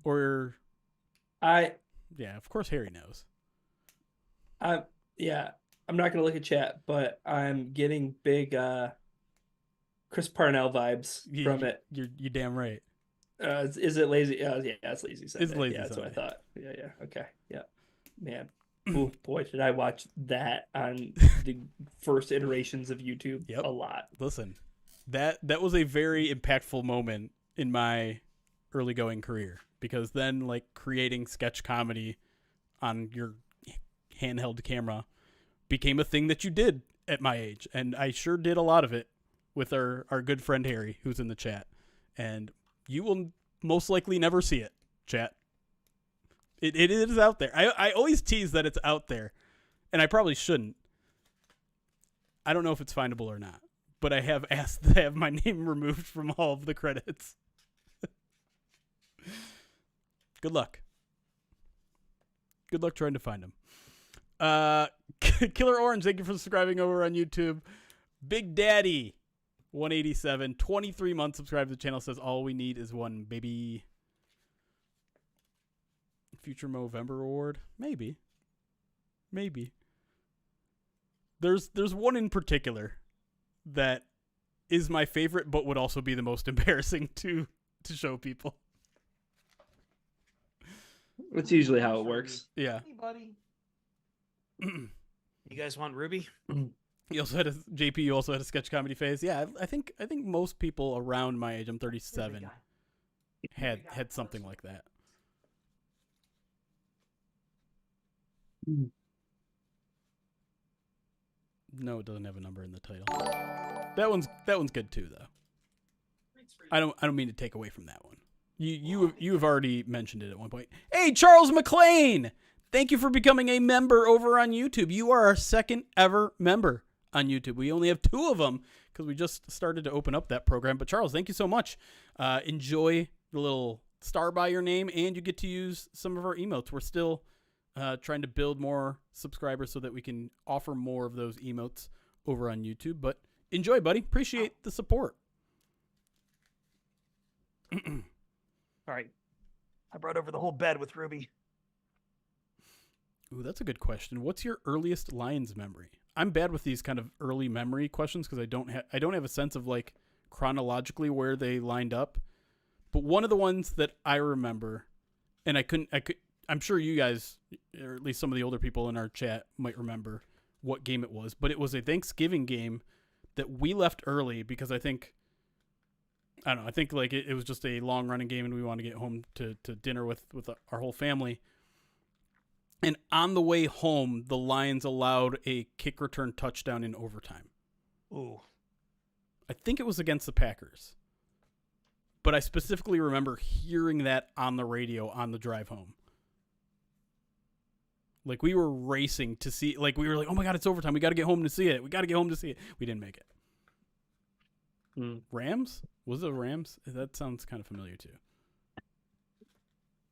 Or... Yeah, of course Harry knows. Yeah, I'm not going to look at chat, but I'm getting big Chris Parnell vibes from it. You're damn right. Is it lazy? Yeah, it's lazy Sunday. It's lazy yeah, that's Sunday. what I thought. Yeah. Okay. Yeah. Man. Ooh, boy, did I watch that on the first iterations of YouTube a lot. Listen, that was a very impactful moment in my early going career because then like creating sketch comedy on your handheld camera became a thing that you did at my age. And I sure did a lot of it with our good friend Harry, who's in the chat. And you will most likely never see it, chat. It is out there. I always tease that it's out there, and I probably shouldn't. I don't know if it's findable or not, but I have asked to have my name removed from all of the credits. Good luck. Good luck trying to find him. Killer Orange, thank you for subscribing over on YouTube. Big Daddy 187, 23 months subscribed to the channel, says all we need is one, baby. Future Movember award? Maybe. There's one in particular that is my favorite, but would also be the most embarrassing to show people. That's usually how it works. Yeah. Hey, buddy. You guys want Ruby? You also had JP. You also had a sketch comedy phase. Yeah, I think most people around my age, I'm 37, had something like that. No, it doesn't have a number in the title. That one's good too, though. I don't mean to take away from that one. You have already mentioned it at one point. Hey, Charles McLean! Thank you for becoming a member over on YouTube. You are our second ever member on YouTube. We only have 2 of them because we just started to open up that program. But Charles, thank you so much. Enjoy the little star by your name, and you get to use some of our emotes. We're still trying to build more subscribers so that we can offer more of those emotes over on YouTube. But enjoy, buddy. Appreciate the support. All right. I brought over the whole bed with Ruby. Ooh, that's a good question. What's your earliest Lions memory? I'm bad with these kind of early memory questions because I don't have a sense of like chronologically where they lined up. But one of the ones that I remember, and I'm sure you guys, or at least some of the older people in our chat, might remember what game it was. But it was a Thanksgiving game that we left early because I think like it was just a long running game and we wanted to get home to dinner with our whole family. And on the way home, the Lions allowed a kick return touchdown in overtime. Ooh. I think it was against the Packers. But I specifically remember hearing that on the radio on the drive home. Like, we were racing to see, like, we were like, oh my God, it's overtime. We got to get home to see it. We didn't make it. Rams? Was it Rams? That sounds kind of familiar too.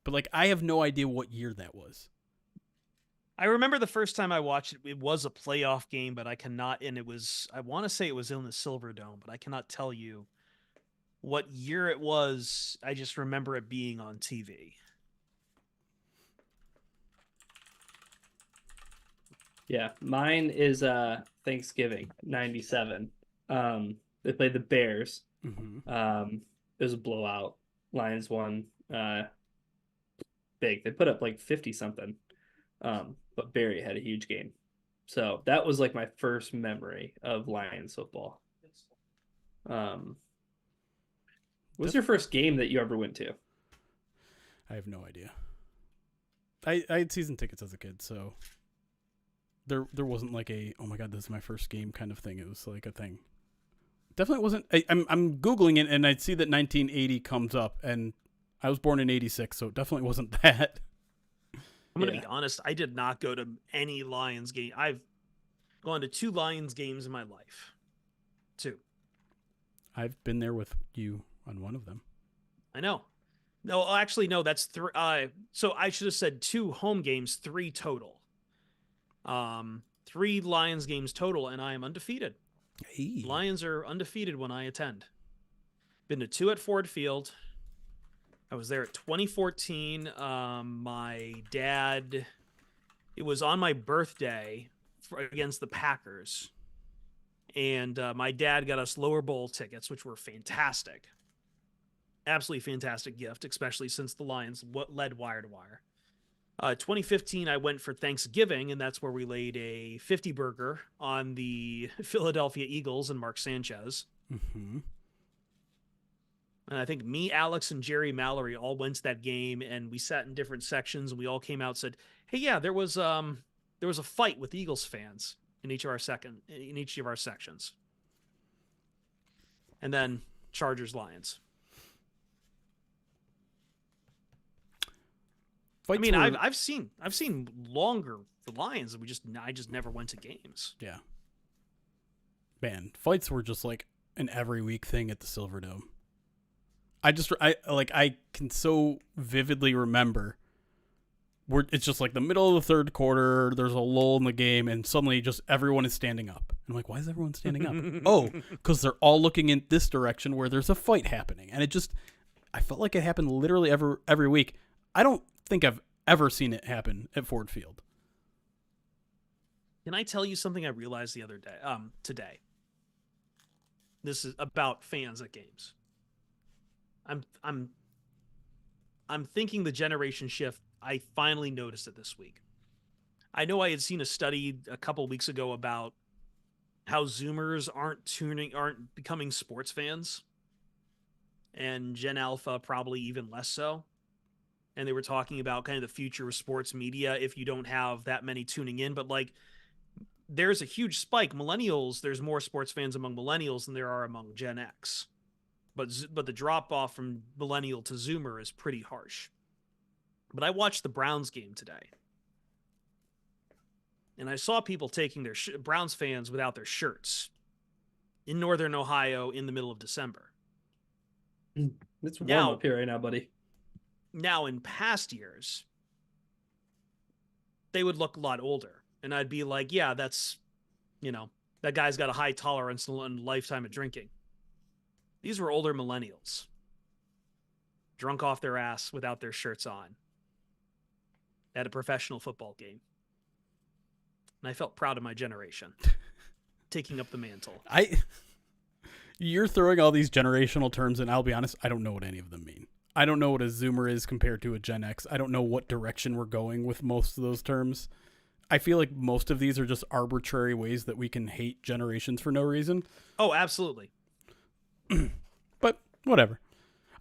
But, like, I have no idea what year that was. I remember the first time I watched it, it was a playoff game, but I want to say it was in the Silver Dome, but I cannot tell you what year it was. I just remember it being on TV. Yeah, mine is Thanksgiving, 97. They played the Bears. Mm-hmm. It was a blowout. Lions won big. They put up like 50 something. But Barry had a huge game. So that was like my first memory of Lions football. What was your first game that you ever went to? I have no idea. I had season tickets as a kid, so there wasn't like a, oh my God, this is my first game kind of thing. It was like a thing. Definitely wasn't. I'm Googling it and I see that 1980 comes up, and I was born in 86, so it definitely wasn't that. I'm going to be honest. I did not go to any Lions game. I've gone to 2 Lions games in my life. 2. I've been there with you on one of them. I know. No, actually, no, that's 3. So I should have said 2 home games, 3 total. 3 Lions games total, and I am undefeated. Hey. Lions are undefeated when I attend. Been to 2 at Ford Field. I was there at 2014. My dad, it was on my birthday against the Packers. And my dad got us lower bowl tickets, which were fantastic. Absolutely fantastic gift, especially since the Lions led wire to wire. 2015, I went for Thanksgiving, and that's where we laid a 50 burger on the Philadelphia Eagles and Mark Sanchez. Mm-hmm. And I think me, Alex, and Jerry Mallory all went to that game, and we sat in different sections, and we all came out and said, hey, yeah, there was a fight with Eagles fans in each of our sections. And then Chargers Lions. Fights I've seen longer for Lions, and I just never went to games. Yeah. Man, fights were just like an every week thing at the Silverdome. I can so vividly remember it's just like the middle of the third quarter. There's a lull in the game, and suddenly just everyone is standing up. I'm like, why is everyone standing up? Oh, because they're all looking in this direction where there's a fight happening. And I felt like it happened literally every week. I don't think I've ever seen it happen at Ford Field. Can I tell you something I realized the other day? Today. This is about fans at games. I'm thinking the generation shift. I finally noticed it this week. I know I had seen a study a couple weeks ago about how Zoomers aren't becoming sports fans, and Gen Alpha probably even less so. And they were talking about kind of the future of sports media if you don't have that many tuning in. But like, there's a huge spike. Millennials, there's more sports fans among millennials than there are among Gen X. But the drop off from millennial to Zoomer is pretty harsh. But I watched the Browns game today, and I saw people taking their Browns fans without their shirts in Northern Ohio in the middle of December. It's warm up here right now, buddy. Now, in past years, they would look a lot older, and I'd be like, yeah, that's, that guy's got a high tolerance and a lifetime of drinking. These were older millennials, drunk off their ass without their shirts on at a professional football game. And I felt proud of my generation taking up the mantle. You're throwing all these generational terms, and I'll be honest, I don't know what any of them mean. I don't know what a Zoomer is compared to a Gen X. I don't know what direction we're going with most of those terms. I feel like most of these are just arbitrary ways that we can hate generations for no reason. Oh, absolutely. But whatever.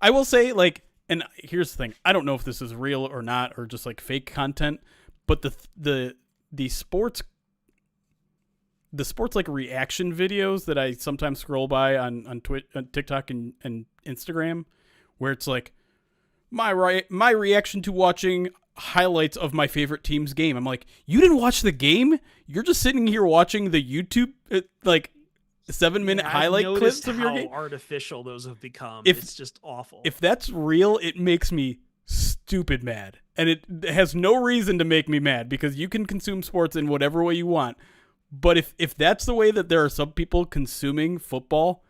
I will say, like, and here's the thing. I don't know if this is real or not, or just like fake content, but the sports like reaction videos that I sometimes scroll by on TikTok and Instagram, where it's like my reaction to watching highlights of my favorite team's game. I'm like, you didn't watch the game? You're just sitting here watching the YouTube 7-minute highlight clips of your game. How artificial those have become. It's just awful. If that's real, it makes me stupid mad. And it has no reason to make me mad because you can consume sports in whatever way you want. But if that's the way that there are some people consuming football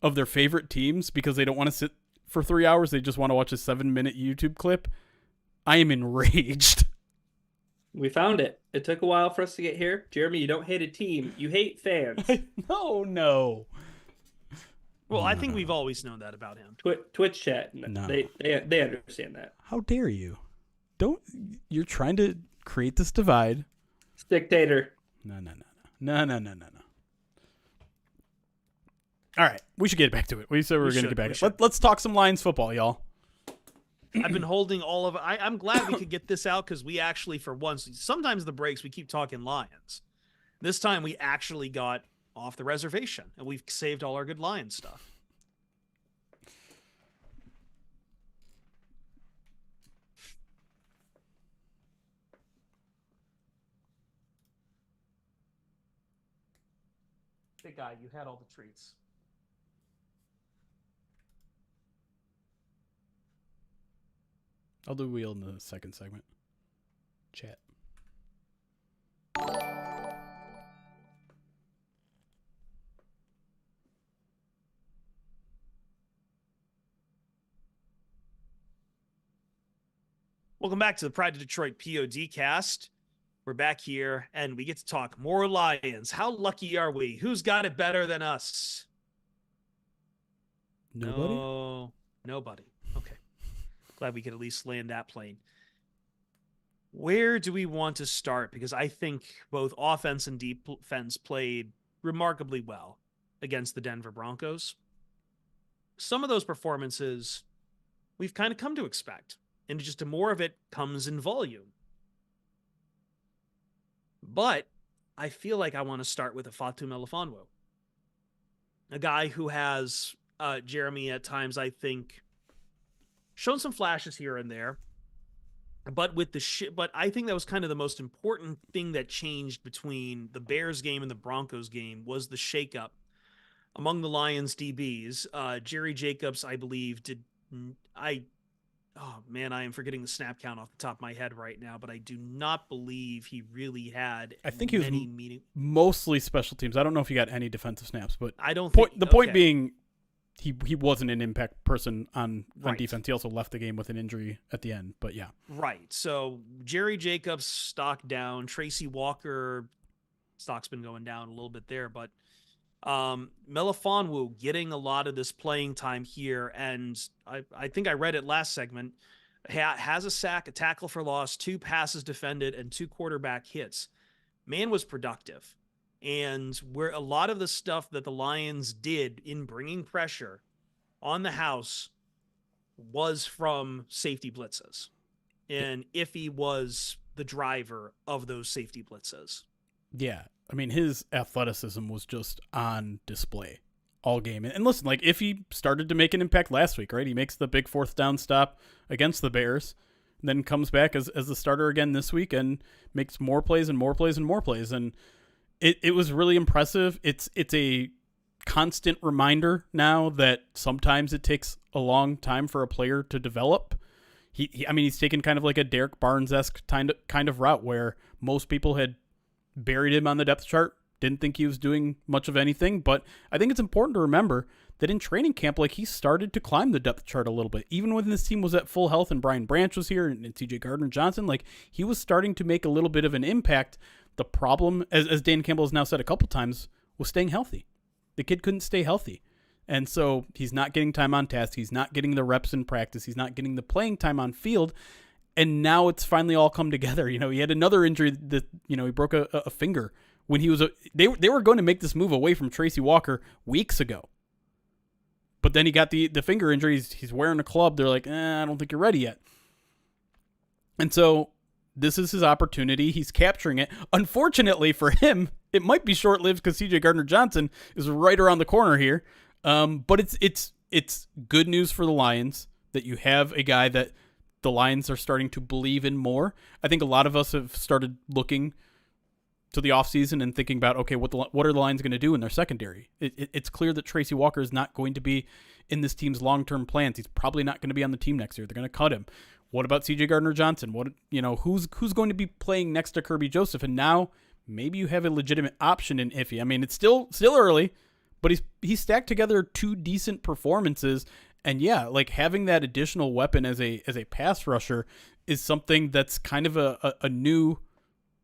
of their favorite teams because they don't want to sit for 3 hours, they just want to watch a 7-minute YouTube clip, I am enraged. We found it. It took a while for us to get here. Jeremy, you don't hate a team. You hate fans. No. Well, I think we've always known that about him. Twitch chat. No. They understand that. How dare you? You're trying to create this divide. Dictator. No. All right. We should get back to it. We said we were going to get back to it. Let's talk some Lions football, y'all. I've been holding all of it. I'm glad we could get this out because we actually, for once, sometimes the breaks we keep talking Lions. This time we actually got off the reservation and we've saved all our good Lions stuff. Big guy, you had all the treats. I'll do wheel in the second segment. Chat. Welcome back to the Pride of Detroit POD cast. We're back here and we get to talk more Lions. How lucky are we? Who's got it better than us? Nobody? No, nobody. Okay. Glad we could at least land that plane. Where do we want to start? Because I think both offense and defense played remarkably well against the Denver Broncos. Some of those performances we've kind of come to expect, and just more of it comes in volume. But I feel like I want to start with a Fatou Melifonwu, a guy who has, Jeremy, at times, I think, shown some flashes here and there, but but I think that was kind of the most important thing that changed between the Bears game and the Broncos game was the shakeup among the Lions DBs. Jerry Jacobs, I believe, oh man, I am forgetting the snap count off the top of my head right now, but I do not believe he really had I think he was many meeting. mostly special teams. I don't know if he got any defensive snaps, but I don't think the point okay. being, he wasn't an impact person on Right. defense. He also left the game with an injury at the end. But yeah, Right. So Jerry Jacobs stock down. Tracy Walker stock's been going down a little bit there, but Melifonwu getting a lot of this playing time here, and I think I read it last segment. Has a sack, a tackle for loss, 2 passes defended, and 2 quarterback hits. Man was productive. And where a lot of the stuff that the Lions did in bringing pressure on the house was from safety blitzes. And Iffy was the driver of those safety blitzes. yeah. I mean, his athleticism was just on display all game. And listen, like if he started to make an impact last week, right? He makes the big 4th down stop against the Bears, then comes back as the starter again this week and makes more plays and more plays and more plays. And it was really impressive. It's a constant reminder now that sometimes it takes a long time for a player to develop. I mean, he's taken kind of like a Derek Barnes-esque kind of route where most people had buried him on the depth chart, didn't think he was doing much of anything. But I think it's important to remember that in training camp, like he started to climb the depth chart a little bit. Even when this team was at full health and Brian Branch was here and CJ Gardner-Johnson, like he was starting to make a little bit of an impact. The problem, as Dan Campbell has now said a couple times, was staying healthy. The kid couldn't stay healthy. And so he's not getting time on task. He's not getting the reps in practice. He's not getting the playing time on field. And now it's finally all come together. You know, he had another injury that, you know, he broke a finger when he was they were going to make this move away from Tracy Walker weeks ago. But then he got the finger injury. He's wearing a club. They're like, I don't think you're ready yet. And so this is his opportunity. He's capturing it. Unfortunately for him, it might be short-lived because CJ Gardner-Johnson is right around the corner here. But it's good news for the Lions that you have a guy that the Lions are starting to believe in more. I think a lot of us have started looking to the offseason and thinking about, okay, what are the Lions going to do in their secondary? It's clear that Tracy Walker is not going to be in this team's long-term plans. He's probably not going to be on the team next year. They're going to cut him. What about CJ Gardner-Johnson? Who's going to be playing next to Kirby Joseph? And now maybe you have a legitimate option in Iffy. I mean, it's still early, but he's stacked together 2 decent performances. And yeah, like having that additional weapon as a pass rusher is something that's kind of a new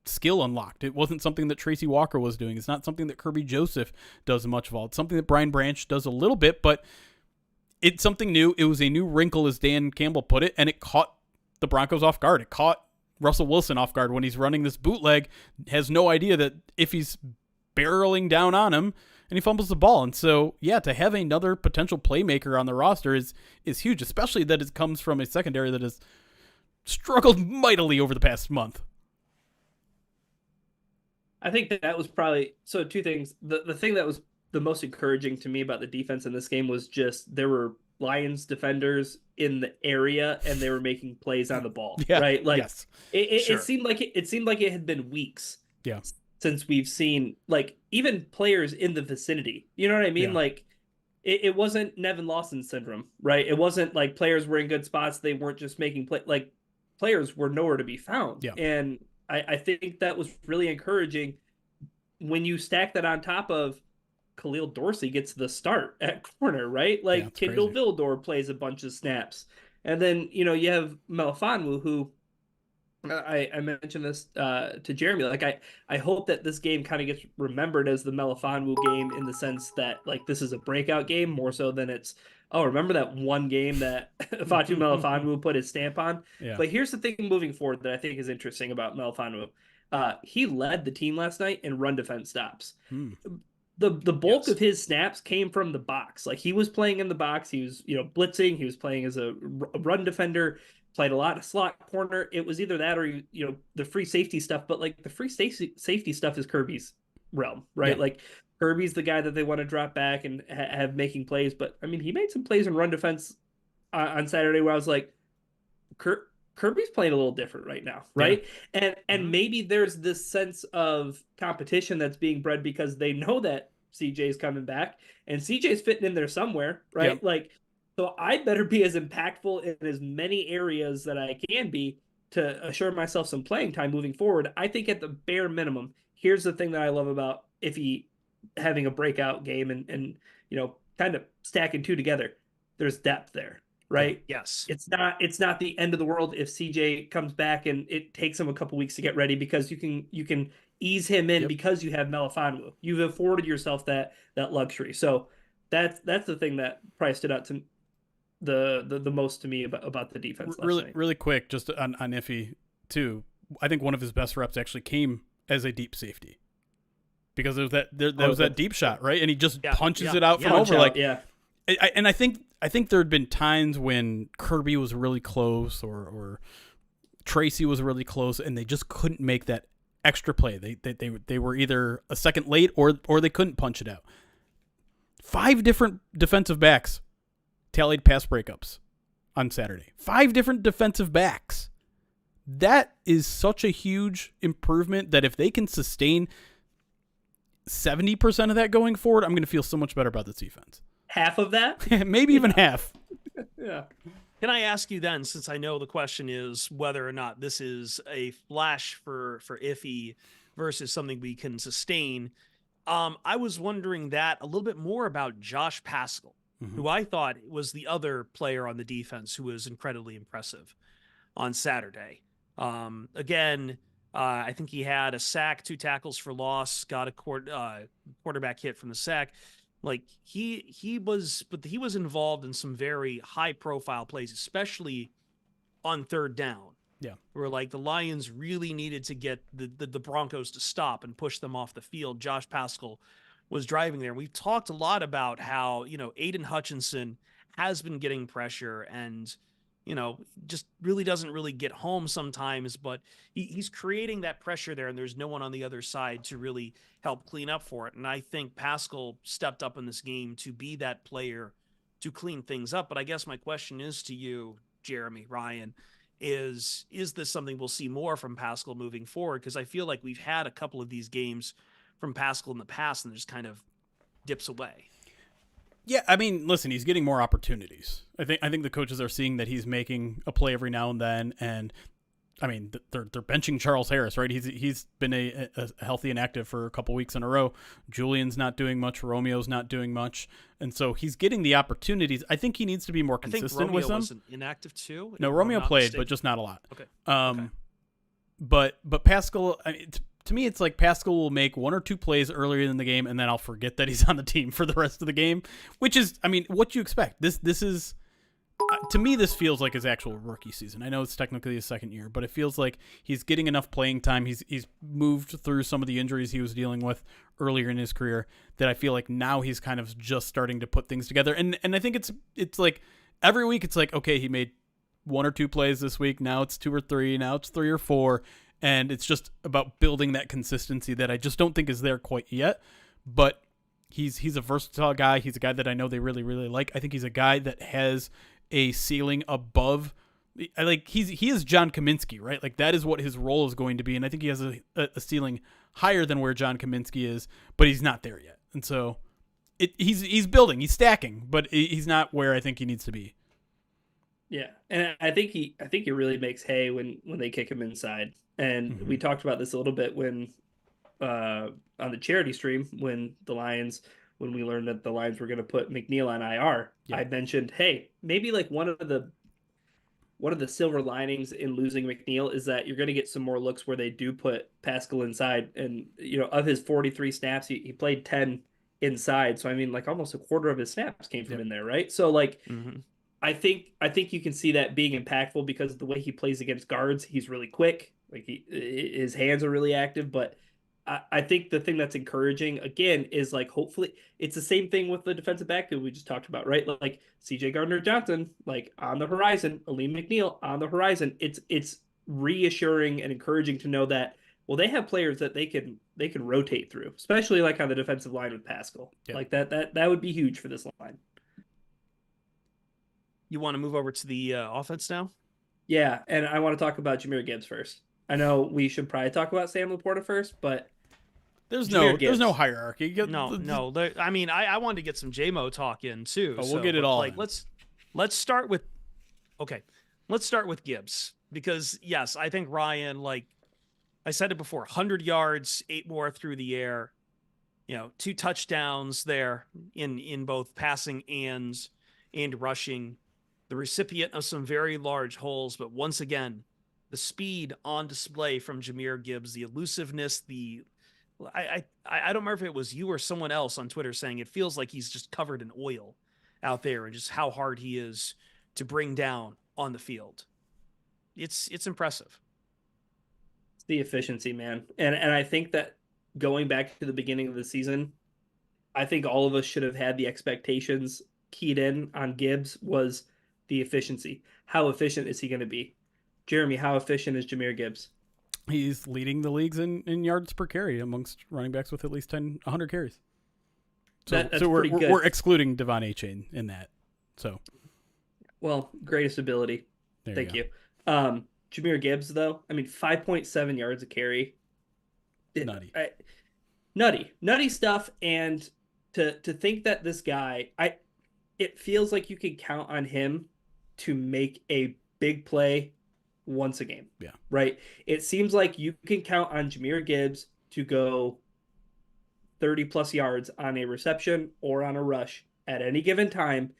skill unlocked. It wasn't something that Tracy Walker was doing. It's not something that Kirby Joseph does much of all. It's something that Brian Branch does a little bit, but it's something new. It was a new wrinkle, as Dan Campbell put it, and it caught the Broncos off guard. It caught Russell Wilson off guard when he's running this bootleg, has no idea that if he's barreling down on him, and he fumbles the ball. And so, yeah, to have another potential playmaker on the roster is huge, especially that it comes from a secondary that has struggled mightily over the past month. I think that was probably, so 2 things. The thing that was the most encouraging to me about the defense in this game was just there were Lions defenders in the area and they were making plays on the ball, right? Like yes. it seemed like it had been weeks. Yeah. Since we've seen like even players in the vicinity. You know what I mean? Yeah. Like it wasn't Nevin Lawson syndrome, right? It wasn't like players were in good spots. They weren't just making play. Like players were nowhere to be found. Yeah. And I think that was really encouraging when you stack that on top of Khalil Dorsey gets the start at corner, right? Like Kendall Vildor plays a bunch of snaps. And then, you know, you have Melifonwu, who I mentioned this to Jeremy. Like I hope that this game kind of gets remembered as the Melifonwu game in the sense that like this is a breakout game more so than it's remember that one game that Fatu Melifonwu put his stamp on. Yeah. But here's the thing moving forward that I think is interesting about Melifonwu. He led the team last night in run defense stops. The bulk of his snaps came from the box. Like he was playing in the box. He was, blitzing. He was playing as a run defender, played a lot of slot corner. It was either that or, the free safety stuff. But like the free safety stuff is Kirby's realm, right? Yeah. Like Kirby's the guy that they want to drop back and have making plays. But I mean, he made some plays in run defense on Saturday where I was like, Kirby's playing a little different right now, right? Yeah. And maybe there's this sense of competition that's being bred because they know that CJ's coming back and CJ's fitting in there somewhere, right? Yep. Like, So I better be as impactful in as many areas that I can be to assure myself some playing time moving forward. I think at the bare minimum, here's the thing that I love about Iffy having a breakout game and kind of stacking two together. There's depth there, Yeah. right? Yes. It's not the end of the world if CJ comes back and it takes him a couple weeks to get ready, because you can ease him in because you have Melifonwu. You've afforded yourself that luxury. So that's the thing that probably stood out to the most to me about the defense last Really, night. really quick, just on Iffy too. I think one of his best reps actually came as a deep safety, because there was that deep shot, right? And he just punches it out from over. I think there had been times when Kirby was really close or Tracy was really close, and they just couldn't make that extra play. They were either a second late or they couldn't punch it out. 5 different defensive backs tallied pass breakups on Saturday. 5 different defensive backs. That is such a huge improvement that if they can sustain 70% of that going forward, I'm going to feel so much better about this defense. Half of that? Maybe even half. Yeah. Can I ask you then, since I know the question is whether or not this is a flash for Iffy versus something we can sustain, I was wondering that a little bit more about Josh Paschal, who I thought was the other player on the defense who was incredibly impressive on Saturday. Again, I think he had a sack, 2 tackles for loss, got a quarterback hit from the sack. Like he was involved in some very high profile plays, especially on 3rd down. Yeah. Where like the Lions really needed to get the Broncos to stop and push them off the field. Josh Paschal was driving there. We've talked a lot about how, Aiden Hutchinson has been getting pressure and, just really doesn't really get home sometimes, but he's creating that pressure there, and there's no one on the other side to really help clean up for it. And I think Paschal stepped up in this game to be that player to clean things up. But I guess my question is to you, Jeremy, Ryan, is this something we'll see more from Paschal moving forward? Because I feel like we've had a couple of these games from Paschal in the past, and just kind of dips away. Yeah, I mean, listen, he's getting more opportunities. I think the coaches are seeing that he's making a play every now and then, and I mean, they're benching Charles Harris, right? He's been a healthy and active for a couple weeks in a row. Julian's not doing much. Romeo's not doing much, and so he's getting the opportunities. I think he needs to be more consistent with them. Was inactive too. No, Romeo played, but just not a lot. Okay. Okay. But Paschal, I mean, to me, it's like Paschal will make 1 or 2 plays earlier in the game, and then I'll forget that he's on the team for the rest of the game, which is, I mean, what you expect. This is, to me, this feels like his actual rookie season. I know it's technically his 2nd year, but it feels like he's getting enough playing time. He's moved through some of the injuries he was dealing with earlier in his career that I feel like now he's kind of just starting to put things together. And I think it's like every week it's like, okay, he made 1 or 2 plays this week. Now it's 2 or 3. Now it's 3 or 4. And it's just about building that consistency that I just don't think is there quite yet. But he's a versatile guy. He's a guy that I know they really, really like. I think he's a guy that has a ceiling above. Like he is John Kaminsky, right? Like that is what his role is going to be. And I think he has a ceiling higher than where John Kaminsky is, but he's not there yet. And so he's building, he's stacking, but he's not where I think he needs to be. Yeah, and I think he really makes hay when they kick him inside. And we talked about this a little bit when on the charity stream when we learned that the Lions were going to put McNeil on IR. Yeah. I mentioned, hey, maybe like one of the silver linings in losing McNeil is that you're going to get some more looks where they do put Paschal inside. And of his 43 snaps, he played 10 inside. So I mean, like almost a quarter of his snaps came from in there, right? So like. I think you can see that being impactful because of the way he plays against guards. He's really quick. Like his hands are really active. But I think the thing that's encouraging again is like hopefully it's the same thing with the defensive backfield we just talked about, right? Like CJ Gardner-Johnson, like on the horizon, Aleem McNeil on the horizon. It's reassuring and encouraging to know that they have players that they can rotate through, especially like on the defensive line with Paschal. Yeah. Like that would be huge for this line. You want to move over to the offense now? Yeah, and I want to talk about Jahmyr Gibbs first. I know we should probably talk about Sam Laporta first, but there's no hierarchy. No. I mean, I wanted to get some JMO talk in too. We'll get it all. Like, let's let's start with okay. Let's start with Gibbs because yes, I think Ryan, like I said it before, 100 yards, 8 more through the air, 2 touchdowns there in both passing and rushing. The recipient of some very large holes, but once again, the speed on display from Jahmyr Gibbs, the elusiveness, the I don't remember if it was you or someone else on Twitter saying it feels like he's just covered in oil out there and just how hard he is to bring down on the field. It's impressive. It's the efficiency, man. And I think that going back to the beginning of the season, I think all of us should have had the expectations keyed in on Gibbs was the efficiency. How efficient is he going to be? Jeremy, how efficient is Jahmyr Gibbs? He's leading the leagues in yards per carry amongst running backs with at least 100 carries. So, That's so we're, pretty good. we're excluding Devon Achane in that. So, well, greatest ability. Thank you. Jahmyr Gibbs, though, I mean, 5.7 yards a carry. Nutty stuff. And to think that this guy, it feels like you can count on him to make a big play once a game. Yeah. Right. It seems like you can count on Jahmyr Gibbs to go 30 plus yards on a reception or on a rush at any given time.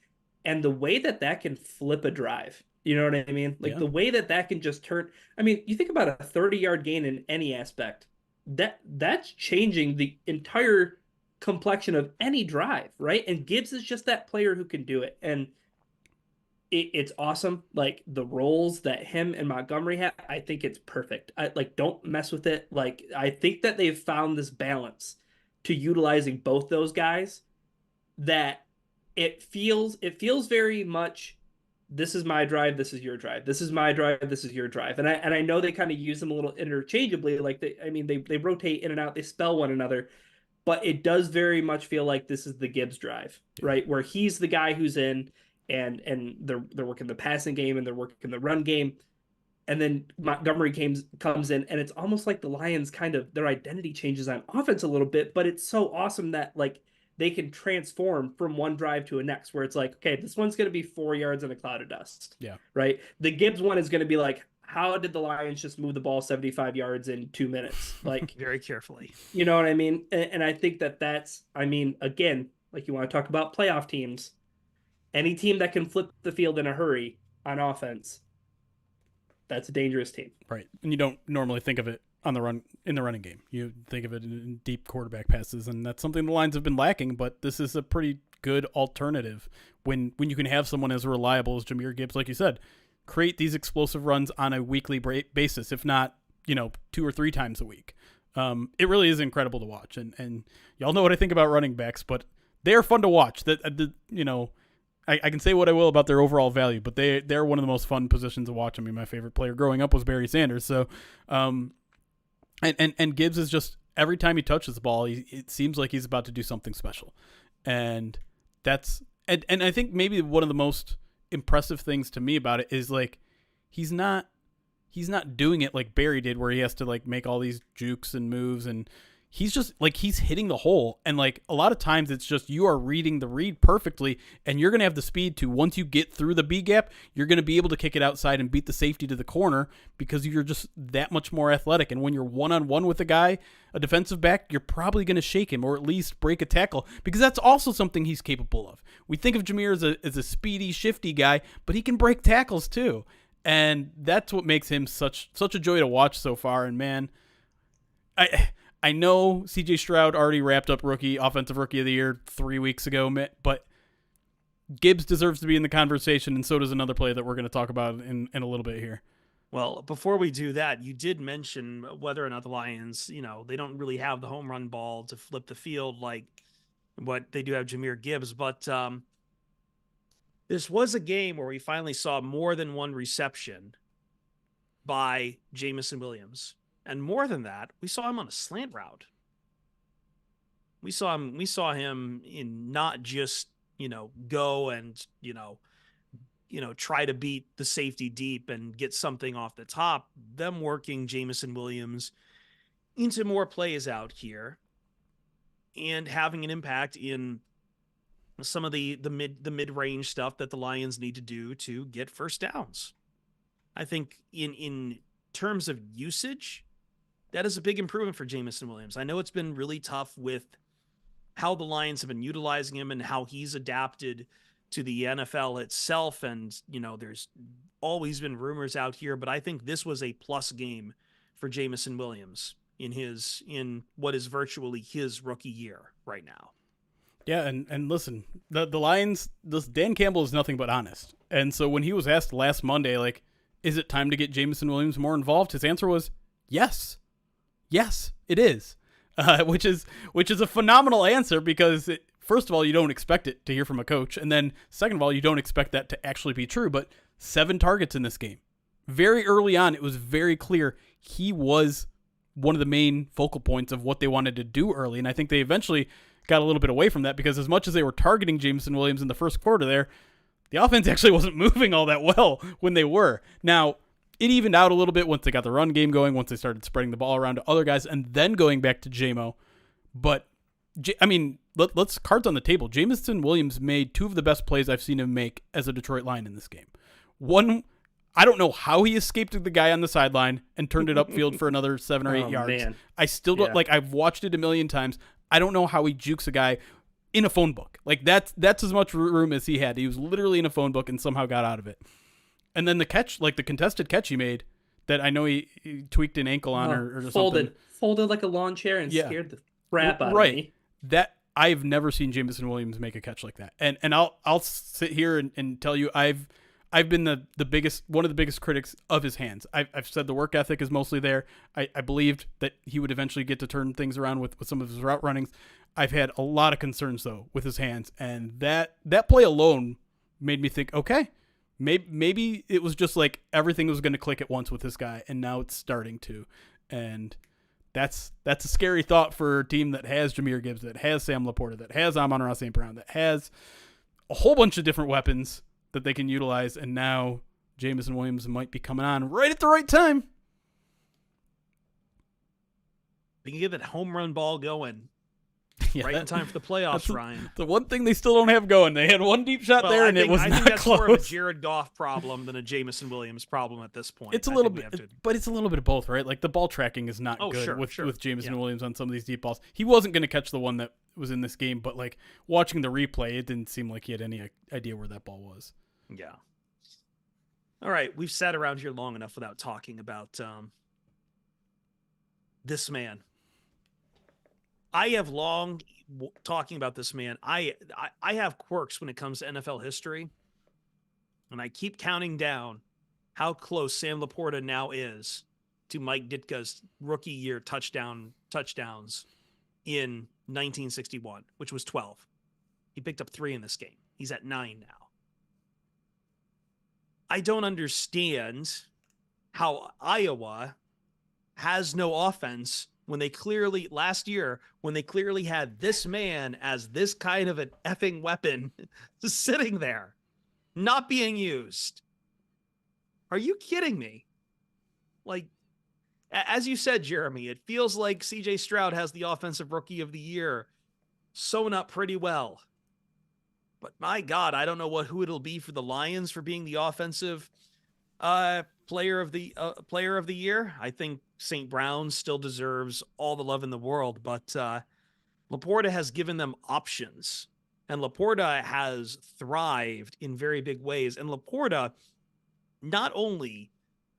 And the way that can flip a drive, you know what I mean? Like the way that can just turn. I mean, you think about a 30-yard gain in any aspect. That's changing the entire complexion of any drive, right? And Gibbs is just that player who can do it. And it's awesome. Like the roles that him and Montgomery have, I think it's perfect. Don't mess with it. Like I think that they've found this balance to utilizing both those guys that it feels very much this is my drive, this is your drive. This is my drive, this is your drive. And I know they kind of use them a little interchangeably. Like they rotate in and out, they spell one another, but it does very much feel like this is the Gibbs drive, right? Where he's the guy who's in and they're working the passing game and they're working the run game. And then Montgomery comes in, and it's almost like the Lions kind of their identity changes on offense a little bit, but it's so awesome that like they can transform from one drive to a next where it's like, okay, this one's going to be 4 yards in a cloud of dust. Yeah. Right. The Gibbs one is going to be like, how did the Lions just move the ball 75 yards in 2 minutes? Like very carefully. You know what I mean? And I think that's, I mean, again, like you want to talk about playoff teams, any team that can flip the field in a hurry on offense, that's a dangerous team. Right. And you don't normally think of it on the run in the running game. You think of it in deep quarterback passes, and that's something the Lions have been lacking, but this is a pretty good alternative when you can have someone as reliable as Jahmyr Gibbs, like you said, create these explosive runs on a weekly basis, if not, 2 or 3 times a week. It really is incredible to watch, and y'all know what I think about running backs, but they are fun to watch. I can say what I will about their overall value, but they're one of the most fun positions to watch. I mean, my favorite player growing up was Barry Sanders. So, and Gibbs is just every time he touches the ball, it seems like he's about to do something special, and I think maybe one of the most impressive things to me about it is like he's not doing it like Barry did, where he has to like make all these jukes and moves, and he's just like he's hitting the hole. And like a lot of times it's just you are reading the read perfectly, and you're going to have the speed to, once you get through the B gap, you're going to be able to kick it outside and beat the safety to the corner because you're just that much more athletic. And when you're one-on-one with a guy, a defensive back, you're probably going to shake him or at least break a tackle, because that's also something he's capable of. We think of Jahmyr as a speedy, shifty guy, but he can break tackles too. And that's what makes him such a joy to watch so far. And man, I know C.J. Stroud already wrapped up Offensive Rookie of the Year 3 weeks ago, but Gibbs deserves to be in the conversation, and so does another player that we're going to talk about in a little bit here. Well, before we do that, you did mention whether or not the Lions, they don't really have the home run ball to flip the field like what they do have Jahmyr Gibbs, but this was a game where we finally saw more than one reception by Jameson Williams. And more than that, we saw him on a slant route. We saw him in not just, go and, try to beat the safety deep and get something off the top. Them working Jameson Williams into more plays out here and having an impact in some of the mid-range stuff that the Lions need to do to get first downs. I think in terms of usage, that is a big improvement for Jameson Williams. I know it's been really tough with how the Lions have been utilizing him and how he's adapted to the NFL itself. And, there's always been rumors out here, but I think this was a plus game for Jameson Williams in what is virtually his rookie year right now. Yeah, and listen, the Lions, Dan Campbell is nothing but honest. And so when he was asked last Monday, like, is it time to get Jameson Williams more involved? His answer was yes. Yes, it is. Which is a phenomenal answer because, first of all, you don't expect it to hear from a coach. And then second of all, you don't expect that to actually be true. But 7 targets in this game. Very early on, it was very clear he was one of the main focal points of what they wanted to do early. And I think they eventually got a little bit away from that because as much as they were targeting Jameson Williams in the first quarter there, the offense actually wasn't moving all that well when they were. Now, it evened out a little bit once they got the run game going, once they started spreading the ball around to other guys, and then going back to JMO. But, let's cards on the table. Jameson Williams made 2 of the best plays I've seen him make as a Detroit Lion in this game. One, I don't know how he escaped the guy on the sideline and turned it upfield for another 7 or 8 yards. Man. I still don't, I've watched it a million times. I don't know how he jukes a guy in a phone book. That's as much room as he had. He was literally in a phone book and somehow got out of it. And then the catch, the contested catch he made that I know he tweaked an ankle on or something. Folded like a lawn chair and scared the crap out of me. That I've never seen Jameson Williams make a catch like that. And I'll sit here and tell you I've been one of the biggest critics of his hands. I've said the work ethic is mostly there. I believed that he would eventually get to turn things around with some of his route runnings. I've had a lot of concerns though with his hands, and that play alone made me think, okay, maybe it was just like everything was going to click at once with this guy, and now it's starting to, and that's a scary thought for a team that has Jahmyr Gibbs, that has Sam Laporta, that has Amon-Ra St. Brown, that has a whole bunch of different weapons that they can utilize, and now Jameson Williams might be coming on right at the right time. They can get that home run ball going right in time for the playoffs, Ryan. The one thing they still don't have going. They had one deep shot there, and it was not close. I think that's more of a Jared Goff problem than a Jameson Williams problem at this point. It's a little bit, but it's a little bit of both, right? Like the ball tracking is not good with Jameson Williams on some of these deep balls. He wasn't going to catch the one that was in this game, but like watching the replay, it didn't seem like he had any idea where that ball was. Yeah. All right, we've sat around here long enough without talking about this man. I have long talking about this man. I have quirks when it comes to NFL history, and I keep counting down how close Sam Laporta now is to Mike Ditka's rookie year touchdowns in 1961, which was 12. He picked up 3 in this game. He's at 9 now. I don't understand how Iowa has no offense when they clearly had this man as this kind of an effing weapon sitting there, not being used. Are you kidding me? Like, as you said, Jeremy, it feels like CJ Stroud has the offensive rookie of the year sewn up pretty well. But my God, I don't know who it'll be for the Lions for being the offensive player of the year. I think St. Brown still deserves all the love in the world, but Laporta has given them options, and Laporta has thrived in very big ways. And Laporta, not only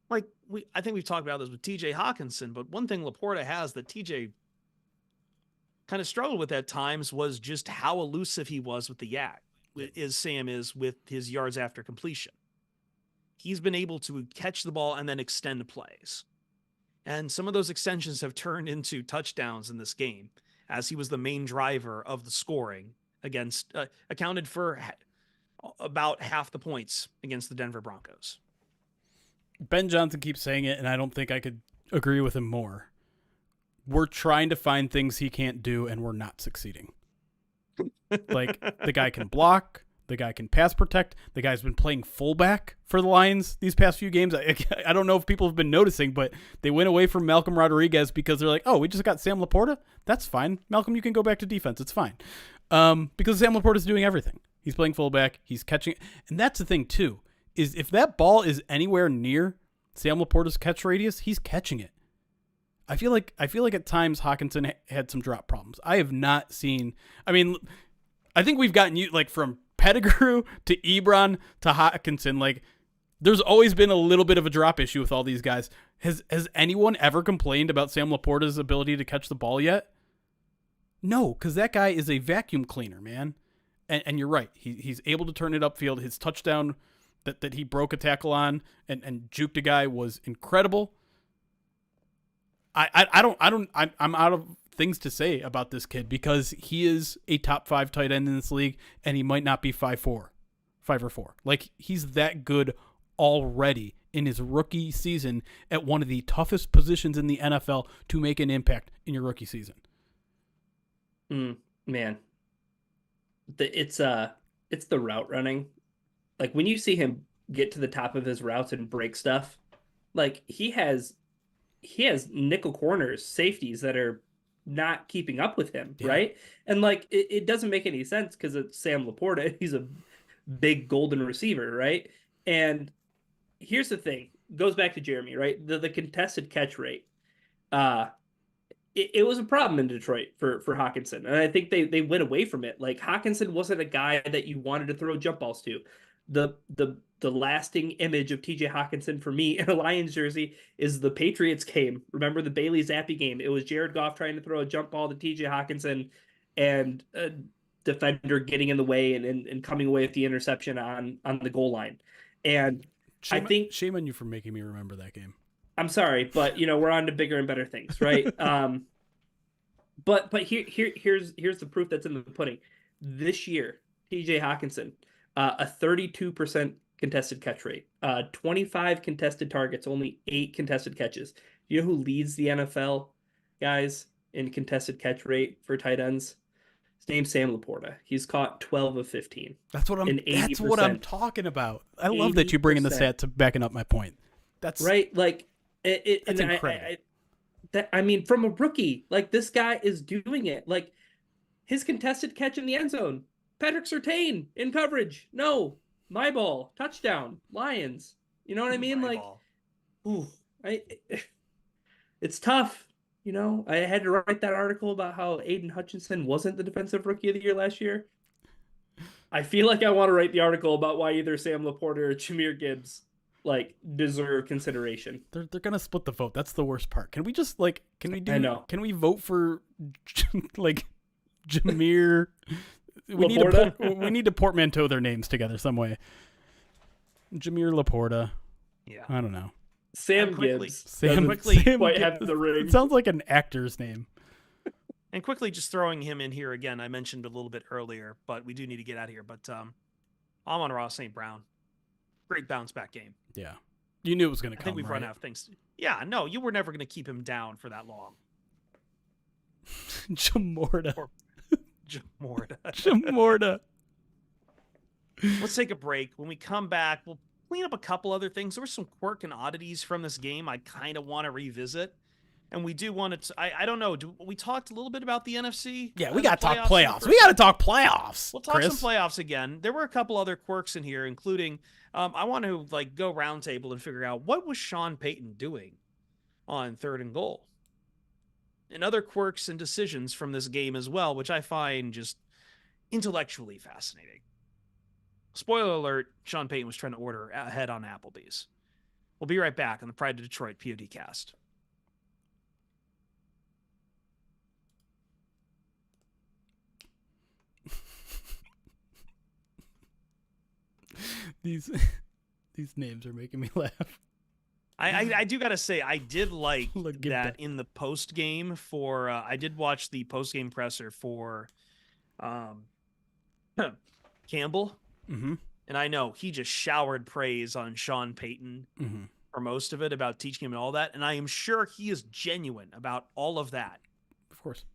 I think we've talked about this with TJ Hawkinson, but one thing Laporta has that TJ kind of struggled with at times was just how elusive he was with the yak. Sam is with his yards after completion. He's been able to catch the ball and then extend plays. And some of those extensions have turned into touchdowns in this game, as he was the main driver of the scoring against, accounted for about half the points against the Denver Broncos. Ben Johnson keeps saying it, and I don't think I could agree with him more. We're trying to find things he can't do, and we're not succeeding. Like, the guy can block, the guy can pass protect, the guy's been playing fullback for the Lions these past few games. I don't know if people have been noticing, but they went away from Malcolm Rodriguez because they're like, oh, we just got Sam Laporta? That's fine. Malcolm, you can go back to defense. It's fine. Because Sam Laporta is doing everything. He's playing fullback. He's catching, and that's the thing too. Is if that ball is anywhere near Sam Laporta's catch radius, he's catching it. I feel like at times Hawkinson had some drop problems. I have not seen. I mean, I think we've gotten you like from Pettigrew to Ebron to Hawkinson. Like, there's always been a little bit of a drop issue with all these guys. Has anyone ever complained about Sam Laporta's ability to catch the ball yet? No, because that guy is a vacuum cleaner, man. And you're right. He's able to turn it upfield. His touchdown that he broke a tackle on and juked a guy was incredible. I'm out of things to say about this kid because he is a top 5 tight end in this league and he might not be 5 or 4. Like, he's that good already in his rookie season at one of the toughest positions in the NFL to make an impact in your rookie season. Man, it's the route running. Like, when you see him get to the top of his routes and break stuff, like he has nickel corners, safeties that are not keeping up with him, right? And like it doesn't make any sense because it's Sam Laporta. He's a big golden receiver, right? And here's the thing, goes back to Jeremy, right? The contested catch rate. It was a problem in Detroit for Hawkinson. And I think they went away from it. Like, Hawkinson wasn't a guy that you wanted to throw jump balls to. The lasting image of TJ Hawkinson for me in a Lions jersey is the Patriots game. Remember the Bailey Zappi game? It was Jared Goff trying to throw a jump ball to TJ Hawkinson and a defender getting in the way and coming away with the interception on the goal line. And shame on you for making me remember that game. I'm sorry, but we're on to bigger and better things, right? But here's the proof that's in the pudding. This year, TJ Hawkinson, a 32% contested catch rate, 25 contested targets, only 8 contested catches. You know who leads the NFL, guys, in contested catch rate for tight ends? His name's Sam Laporta. He's caught 12 of 15. That's what I'm talking about. I love that you bring in the stat to backing up my point. That's right. Like that's incredible. I mean, from a rookie, like, this guy is doing it. Like, his contested catch in the end zone, Patrick Surtain in coverage. No, my ball, touchdown, Lions. You know what I mean? Like, it's tough. I had to write that article about how Aiden Hutchinson wasn't the defensive rookie of the year last year. I feel like I want to write the article about why either Sam Laporta or Jahmyr Gibbs deserve consideration. They're gonna split the vote. That's the worst part. Can we just I know. Can we vote for Jahmyr? We need to portmanteau their names together some way. Jahmyr Laporta. Yeah. I don't know. Sam Gibbs. Sam quite have the ring. It sounds like an actor's name. And quickly, just throwing him in here again. I mentioned a little bit earlier, but we do need to get out of here. But Amon-Ra St. Brown, great bounce back game. Yeah, you knew it was going to come. I think we've run out of things. Yeah, no, you were never going to keep him down for that long. Jamorda. Jamorda. Let's take a break. When we come back, we'll clean up a couple other things. There were some quirk and oddities from this game I kind of want to revisit. And we do want to, I don't know, we talked a little bit about the NFC? Yeah, we got to talk playoffs. We got to talk playoffs. We'll talk some playoffs again. There were a couple other quirks in here, including, I want to go round table and figure out what was Sean Payton doing on 3rd and goal. And other quirks and decisions from this game as well, which I find just intellectually fascinating. Spoiler alert, Sean Payton was trying to order ahead on Applebee's. We'll be right back on the Pride of Detroit PODcast. These names are making me laugh. I do gotta say, I did like that in the post game for. I did watch the post game presser for Campbell, mm-hmm. and I know he just showered praise on Sean Payton mm-hmm. for most of it about teaching him and all that, and I am sure he is genuine about all of that. Of course.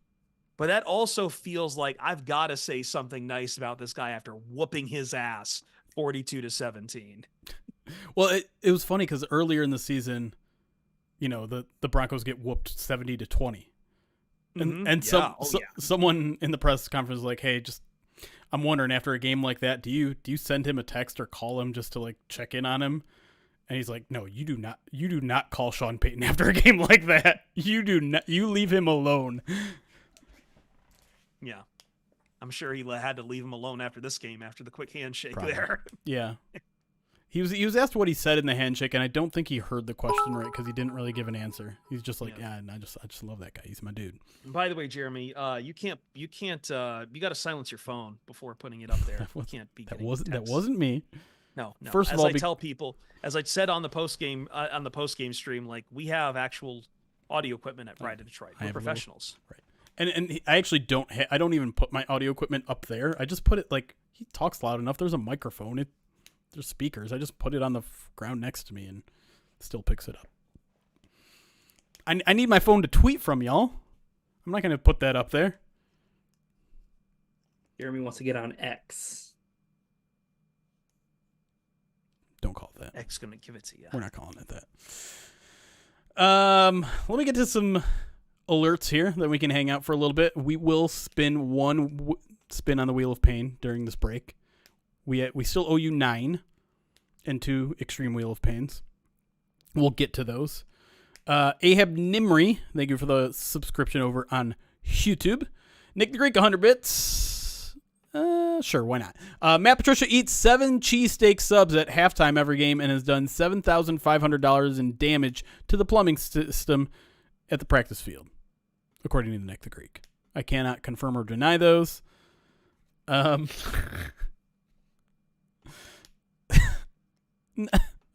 But that also feels like I've got to say something nice about this guy after whooping his ass 42-17. Well, it was funny because earlier in the season, the Broncos get whooped 70-20. And yeah. someone in the press conference was like, hey, just I'm wondering, after a game like that, do you send him a text or call him just to like check in on him? And he's like, no, you do not call Sean Payton after a game like that. You do not. You leave him alone. Yeah. I'm sure he had to leave him alone after this game, after the quick handshake Probably. there. Yeah. He was asked what he said in the handshake, and I don't think he heard the question right because he didn't really give an answer. He's just like, yeah, and I just love that guy. He's my dude. And by the way, Jeremy, you got to silence your phone before putting it up there. That wasn't me. No. First of all, tell people, as I said on the post game stream, like, we have actual audio equipment at Pride of Detroit. We're professionals, right? And I actually don't. I don't even put my audio equipment up there. I just put it like he talks loud enough. There's a microphone. There's speakers. I just put it on the ground next to me and still picks it up. I need my phone to tweet from, y'all. I'm not gonna put that up there. Jeremy wants to get on X. Don't call it that. X gonna give it to you. We're not calling it that. Let me get to some alerts here that we can hang out for a little bit. We will spin one spin on the Wheel of Pain during this break. We still owe you 9 and 2 Extreme Wheel of Pains. We'll get to those. Ahab Nimri, thank you for the subscription over on YouTube. Nick the Greek, 100 bits. Sure, why not? Matt Patricia eats 7 cheesesteak subs at halftime every game and has done $7,500 in damage to the plumbing system at the practice field, according to Nick the Greek. I cannot confirm or deny those. All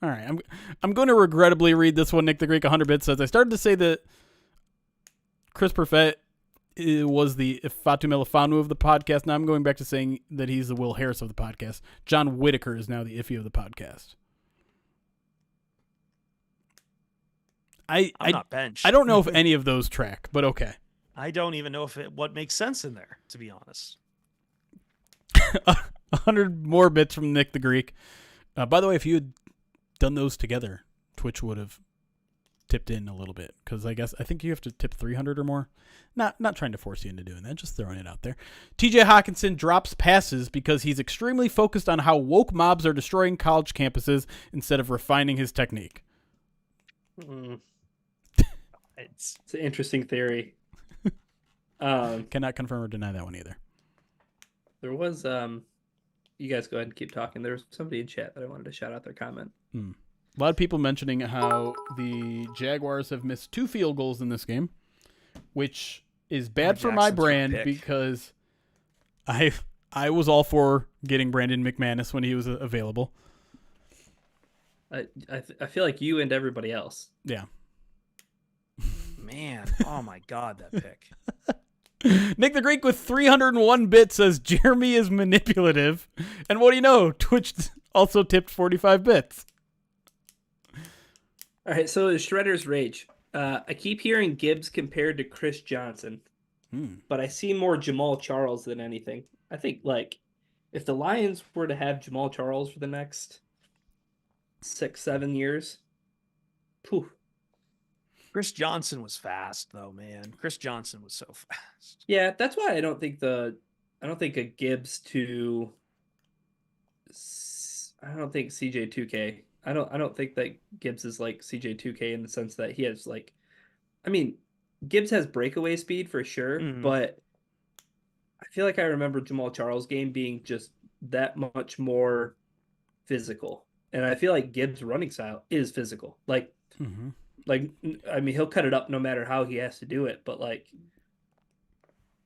right, I'm going to regrettably read this one. Nick the Greek 100 bits says, I started to say that Chris Perfett was the Fatu Melifanu of the podcast. Now I'm going back to saying that he's the Will Harris of the podcast. John Whitaker is now the Iffy of the podcast. I'm not benched. I don't know if any of those track, but okay. I don't even know what makes sense in there, to be honest. 100 more bits from Nick the Greek. By the way, if you had done those together, Twitch would have tipped in a little bit, because I think you have to tip 300 or more. Not trying to force you into doing that, just throwing it out there. TJ Hawkinson drops passes because he's extremely focused on how woke mobs are destroying college campuses instead of refining his technique. It's an interesting theory. Cannot confirm or deny that one either. There was you guys go ahead and keep talking. There was somebody in chat that I wanted to shout out their comment. A lot of people mentioning how the Jaguars have missed 2 field goals in this game, which is bad for my brand because I was all for getting Brandon McManus when he was available. I feel like you and everybody else. Yeah. Man, oh my God, that pick. Nick the Greek with 301 bits says Jeremy is manipulative. And what do you know? Twitch also tipped 45 bits. All right, so Shredder's Rage. I keep hearing Gibbs compared to Chris Johnson, but I see more Jamal Charles than anything. I think, like, if the Lions were to have Jamal Charles for the next 6-7 years, poof. Chris Johnson was fast, though, man. Chris Johnson was so fast. Yeah, that's why I don't think a Gibbs to. I don't think CJ2K. I don't think that Gibbs is like CJ2K in the sense that he has like. I mean, Gibbs has breakaway speed for sure, but I feel like I remember Jamal Charles' game being just that much more physical, and I feel like Gibbs' running style is physical. Like. Like, I mean, he'll cut it up no matter how he has to do it. But, like,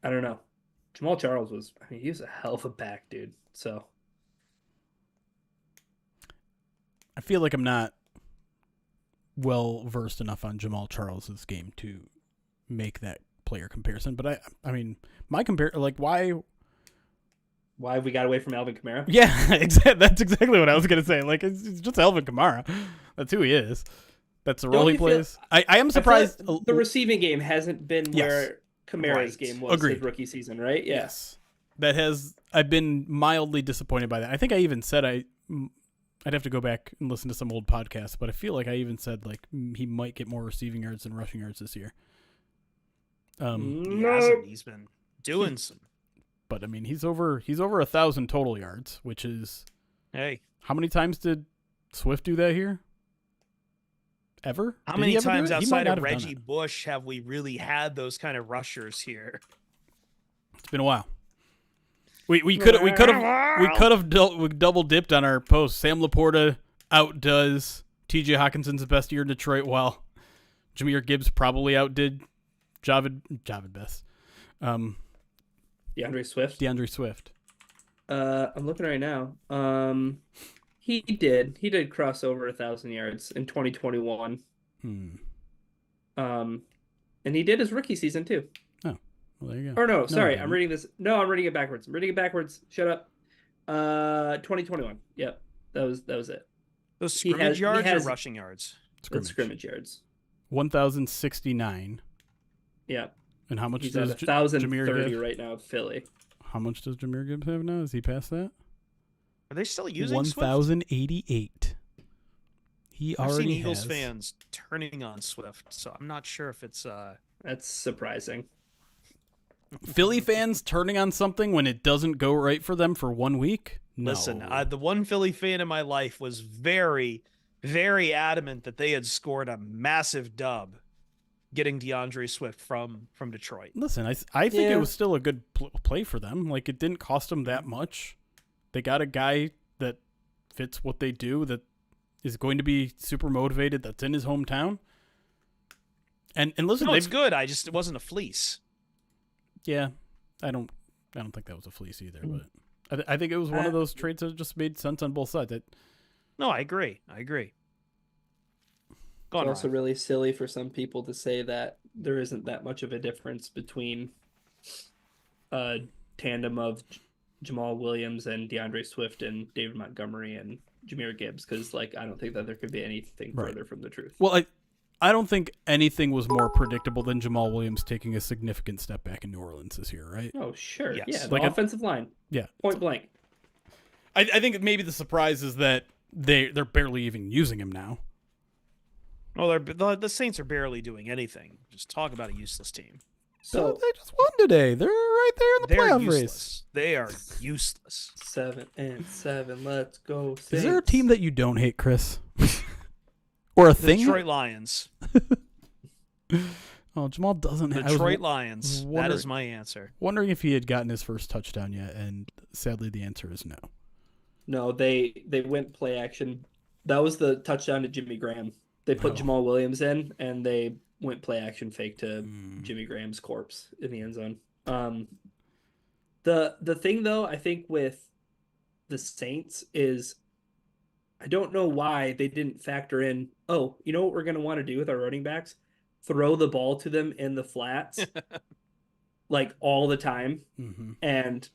I don't know. Jamal Charles he was a hell of a back, dude. So. I feel like I'm not well versed enough on Jamal Charles's game to make that player comparison. But I mean, why have we got away from Alvin Kamara? Yeah, that's exactly what I was going to say. Like, it's just Alvin Kamara. That's who he is. That's the role he plays. I am surprised. Like the receiving game hasn't been where Kamara's game was his rookie season, right? Yeah. Yes. I've been mildly disappointed by that. I think I even said I'd have to go back and listen to some old podcasts, but I feel like I even said like he might get more receiving yards than rushing yards this year. He No. hasn't. He's been doing some. But I mean, he's over 1,000 total yards, which is Hey, how many times did Swift do that here? Ever? how Did many he ever do times it? He might outside not of have done Reggie it. Bush have we really had those kind of rushers here? It's been a while. We could have double dipped on our post. Sam Laporta outdoes T.J. Hawkinson's best year in Detroit, while Jahmyr Gibbs probably outdid Javid Best. DeAndre Swift. DeAndre Swift. I'm looking right now. He did cross over 1,000 yards in 2021. And he did his rookie season too. Oh, well, there you go. Or no, sorry, he I'm reading this. No, I'm reading it backwards. Shut up. 2021. Yep, that was it. Those scrimmage yards has or rushing yards? Scrimmage yards. 1,069. Yeah. And how much He's does at 1,030 Jahmyr Gibbs? right now, Philly. How much does Jahmyr Gibbs have now? Is he past that? Are they still using 1,088. He I've already seen Eagles has. fans turning on Swift, so I'm not sure if it's That's surprising. Philly fans turning on something when it doesn't go right for them for 1 week? No. Listen, the one Philly fan in my life was very, very adamant that they had scored a massive dub getting DeAndre Swift from Detroit. Listen, I think it was still a good play for them. Like, it didn't cost them that much. They got a guy that fits what they do, that is going to be super motivated, that's in his hometown. And listen, no, it's good. It wasn't a fleece. Yeah, I don't think that was a fleece either, but I think it was one of those trades that just made sense on both sides. No, I agree. Go on, It's also Ryan. really silly for some people to say that there isn't that much of a difference between a tandem of Jamal Williams and DeAndre Swift and David Montgomery and Jahmyr Gibbs, because I don't think that there could be anything further from the truth. Well, I don't think anything was more predictable than Jamal Williams taking a significant step back in New Orleans this year, right? Oh, sure. Yes. Yeah, the offensive line. Yeah. Point blank. I think maybe the surprise is that they're barely even using him now. Well, the Saints are barely doing anything. Just talk about a useless team. So they just won today. They're right there in the They're playoff useless. race. They are useless. 7-7. Let's go. Saints. Is there a team that you don't hate, Chris? Or a The thing? Detroit Lions. Oh, Jamal doesn't have Detroit Lions. That wondering- is my answer. Wondering if he had gotten his first touchdown yet, and sadly the answer is no. No, they went play action. That was the touchdown to Jimmy Graham. They put Jamal Williams in, and they went play action fake to Jimmy Graham's corpse in the end zone. The thing though, I think with the Saints is I don't know why they didn't factor in, oh, you know what we're going to want to do with our running backs? Throw the ball to them in the flats all the time. Mm-hmm. And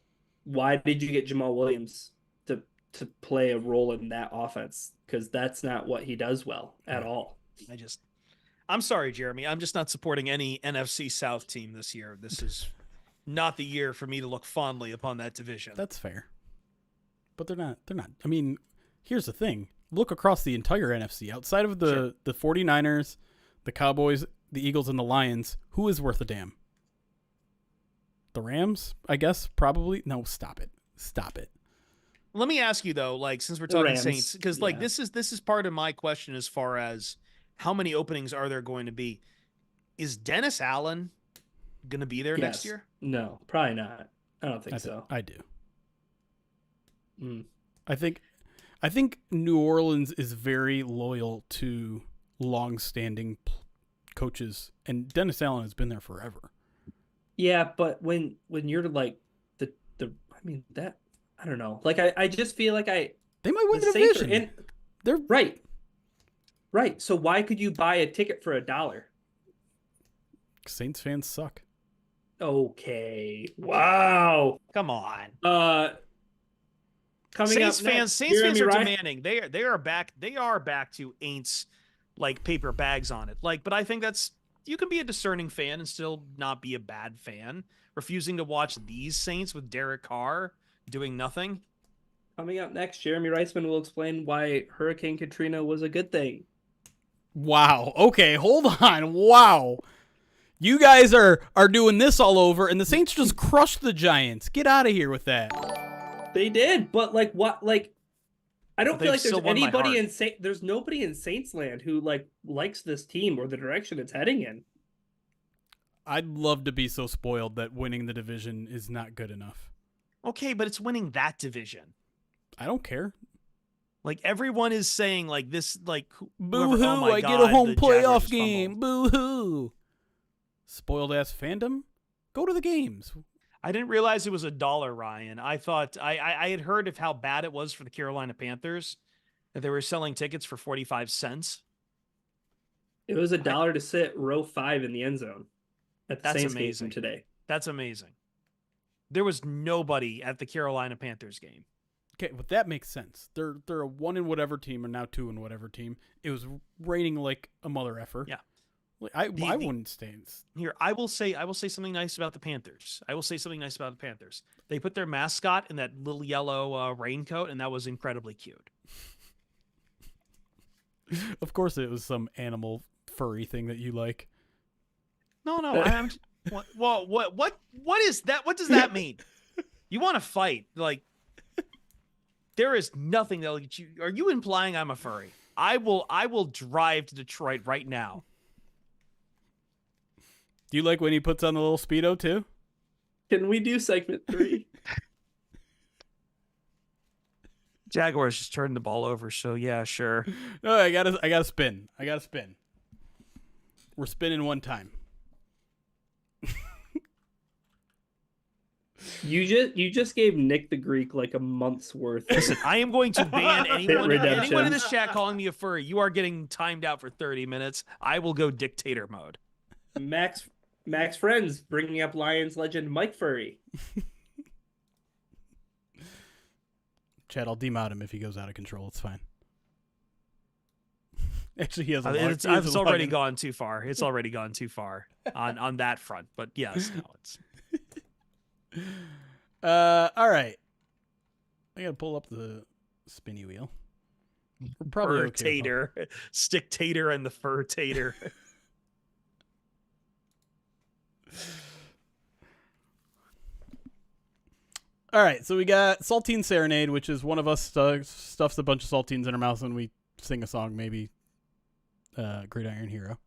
why did you get Jamal Williams to play a role in that offense? Because that's not what he does well at all. I'm sorry, Jeremy. I'm just not supporting any NFC South team this year. This is not the year for me to look fondly upon that division. That's fair. But they're not. I mean, here's the thing. Look across the entire NFC. Outside of the 49ers, the Cowboys, the Eagles, and the Lions, who is worth a damn? The Rams, I guess, probably. No, stop it. Let me ask you though, since we're talking Rams, Saints, because this is part of my question as far as how many openings are there going to be? Is Dennis Allen going to be there next year? No, probably not. I don't think so. I do. Mm. I think New Orleans is very loyal to long-standing coaches, and Dennis Allen has been there forever. Yeah, but when you're I don't know. I just feel like they might win the Saints division. They're right. So why could you buy a ticket for $1? Saints fans suck. Okay. Wow. Come on. Coming Saints up fans, next, Saints fans Jeremy are Rice. demanding. They are back. They are back to Aints paper bags on it. But I think you can be a discerning fan and still not be a bad fan. Refusing to watch these Saints with Derek Carr doing nothing. Coming up next, Jeremy Reisman will explain why Hurricane Katrina was a good thing. Wow. Okay, hold on. Wow. You guys are doing this all over, and the Saints just crushed the Giants. Get out of here with that. They did, but like what? Like I don't But feel they've like there's still won my anybody heart. in There's nobody in Saints land who like likes this team or the direction it's heading in. I'd love to be so spoiled that winning the division is not good enough. Okay, but it's winning that division. I don't care. Like everyone is saying, like this, like Boo hoo! oh my I God, get a home the Jaguars playoff just game. fumbled. Boo hoo! Spoiled ass fandom. Go to the games. I didn't realize it was $1, Ryan. I thought I had heard of how bad it was for the Carolina Panthers that they were selling tickets for 45 cents. It was $1 to sit row 5 in the end zone at the That's Saints amazing. game today. That's amazing. There was nobody at the Carolina Panthers game. Okay, but that makes sense. They're a 1 in whatever team, or now 2 in whatever team. It was raining like a mother effer. Yeah. I wouldn't stay. Here, I will say something nice about the Panthers. They put their mascot in that little yellow raincoat, and that was incredibly cute. Of course, it was some animal furry thing that you like. No, I'm. What is that? What does that mean? You want to fight? Like, there is nothing that'll get you. Are you implying I'm a furry? I will drive to Detroit right now. Do you like when he puts on the little Speedo too? Can we do segment 3? Jaguars just turned the ball over, so yeah, sure. No, I gotta spin. We're spinning one time. You just gave Nick the Greek like a month's worth. Listen, I am going to ban anyone Redemption. in this chat calling me a furry. You are getting timed out for 30 minutes. I will go dictator mode. Max Friends bringing up Lions legend Mike Furry. Chad, I'll demount him if he goes out of control. It's fine. Actually, he has a It's already gone too far. It's already gone too far on that front. But yes, no, it's. All right. I gotta pull up the spinny wheel. We're probably Fur okay. tater, stick tater, and the fur tater. All right, so we got Saltine Serenade, which is one of us stuffs a bunch of saltines in our mouth and we sing a song, maybe Gridiron Hero.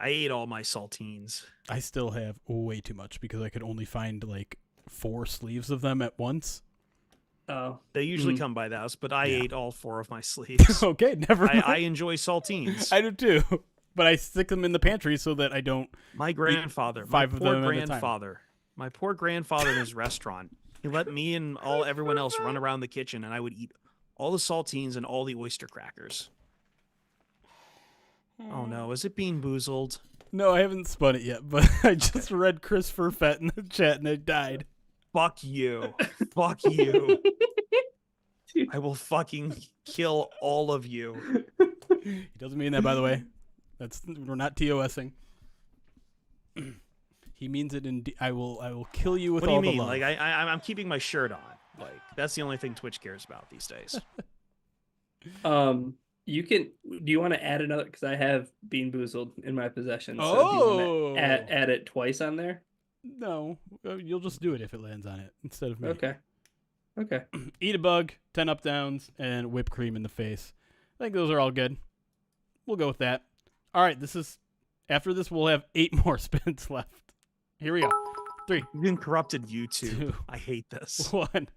I ate all my saltines. I still have way too much because I could only find like 4 sleeves of them at once. Oh, They usually come by the house, but I ate all 4 of my sleeves. Okay, never mind. I enjoy saltines. I do too, but I stick them in the pantry so that I don't. My grandfather, five my of poor them at a time. grandfather, my poor grandfather in his restaurant. He let me and everyone else run around the kitchen, and I would eat all the saltines and all the oyster crackers. Oh no, is it Bean Boozled? No, I haven't spun it yet, but I just read Chris Furfett in the chat and it died. Fuck you. Fuck you. I will fucking kill all of you. He doesn't mean that, by the way. We're not TOSing. He means it in. I will kill you with What do you all mean? the love. Like I'm keeping my shirt on. Like that's the only thing Twitch cares about these days. You can. Do you want to add another? Because I have Bean Boozled in my possession. So Oh. do you want to add it twice on there? No, you'll just do it if it lands on it instead of me. Okay. Eat a bug, 10 up downs, and whipped cream in the face. I think those are all good. We'll go with that. All right, after this, we'll have 8 more spins left. Here we go. 3, You've been corrupted YouTube. 2, I hate this. 1.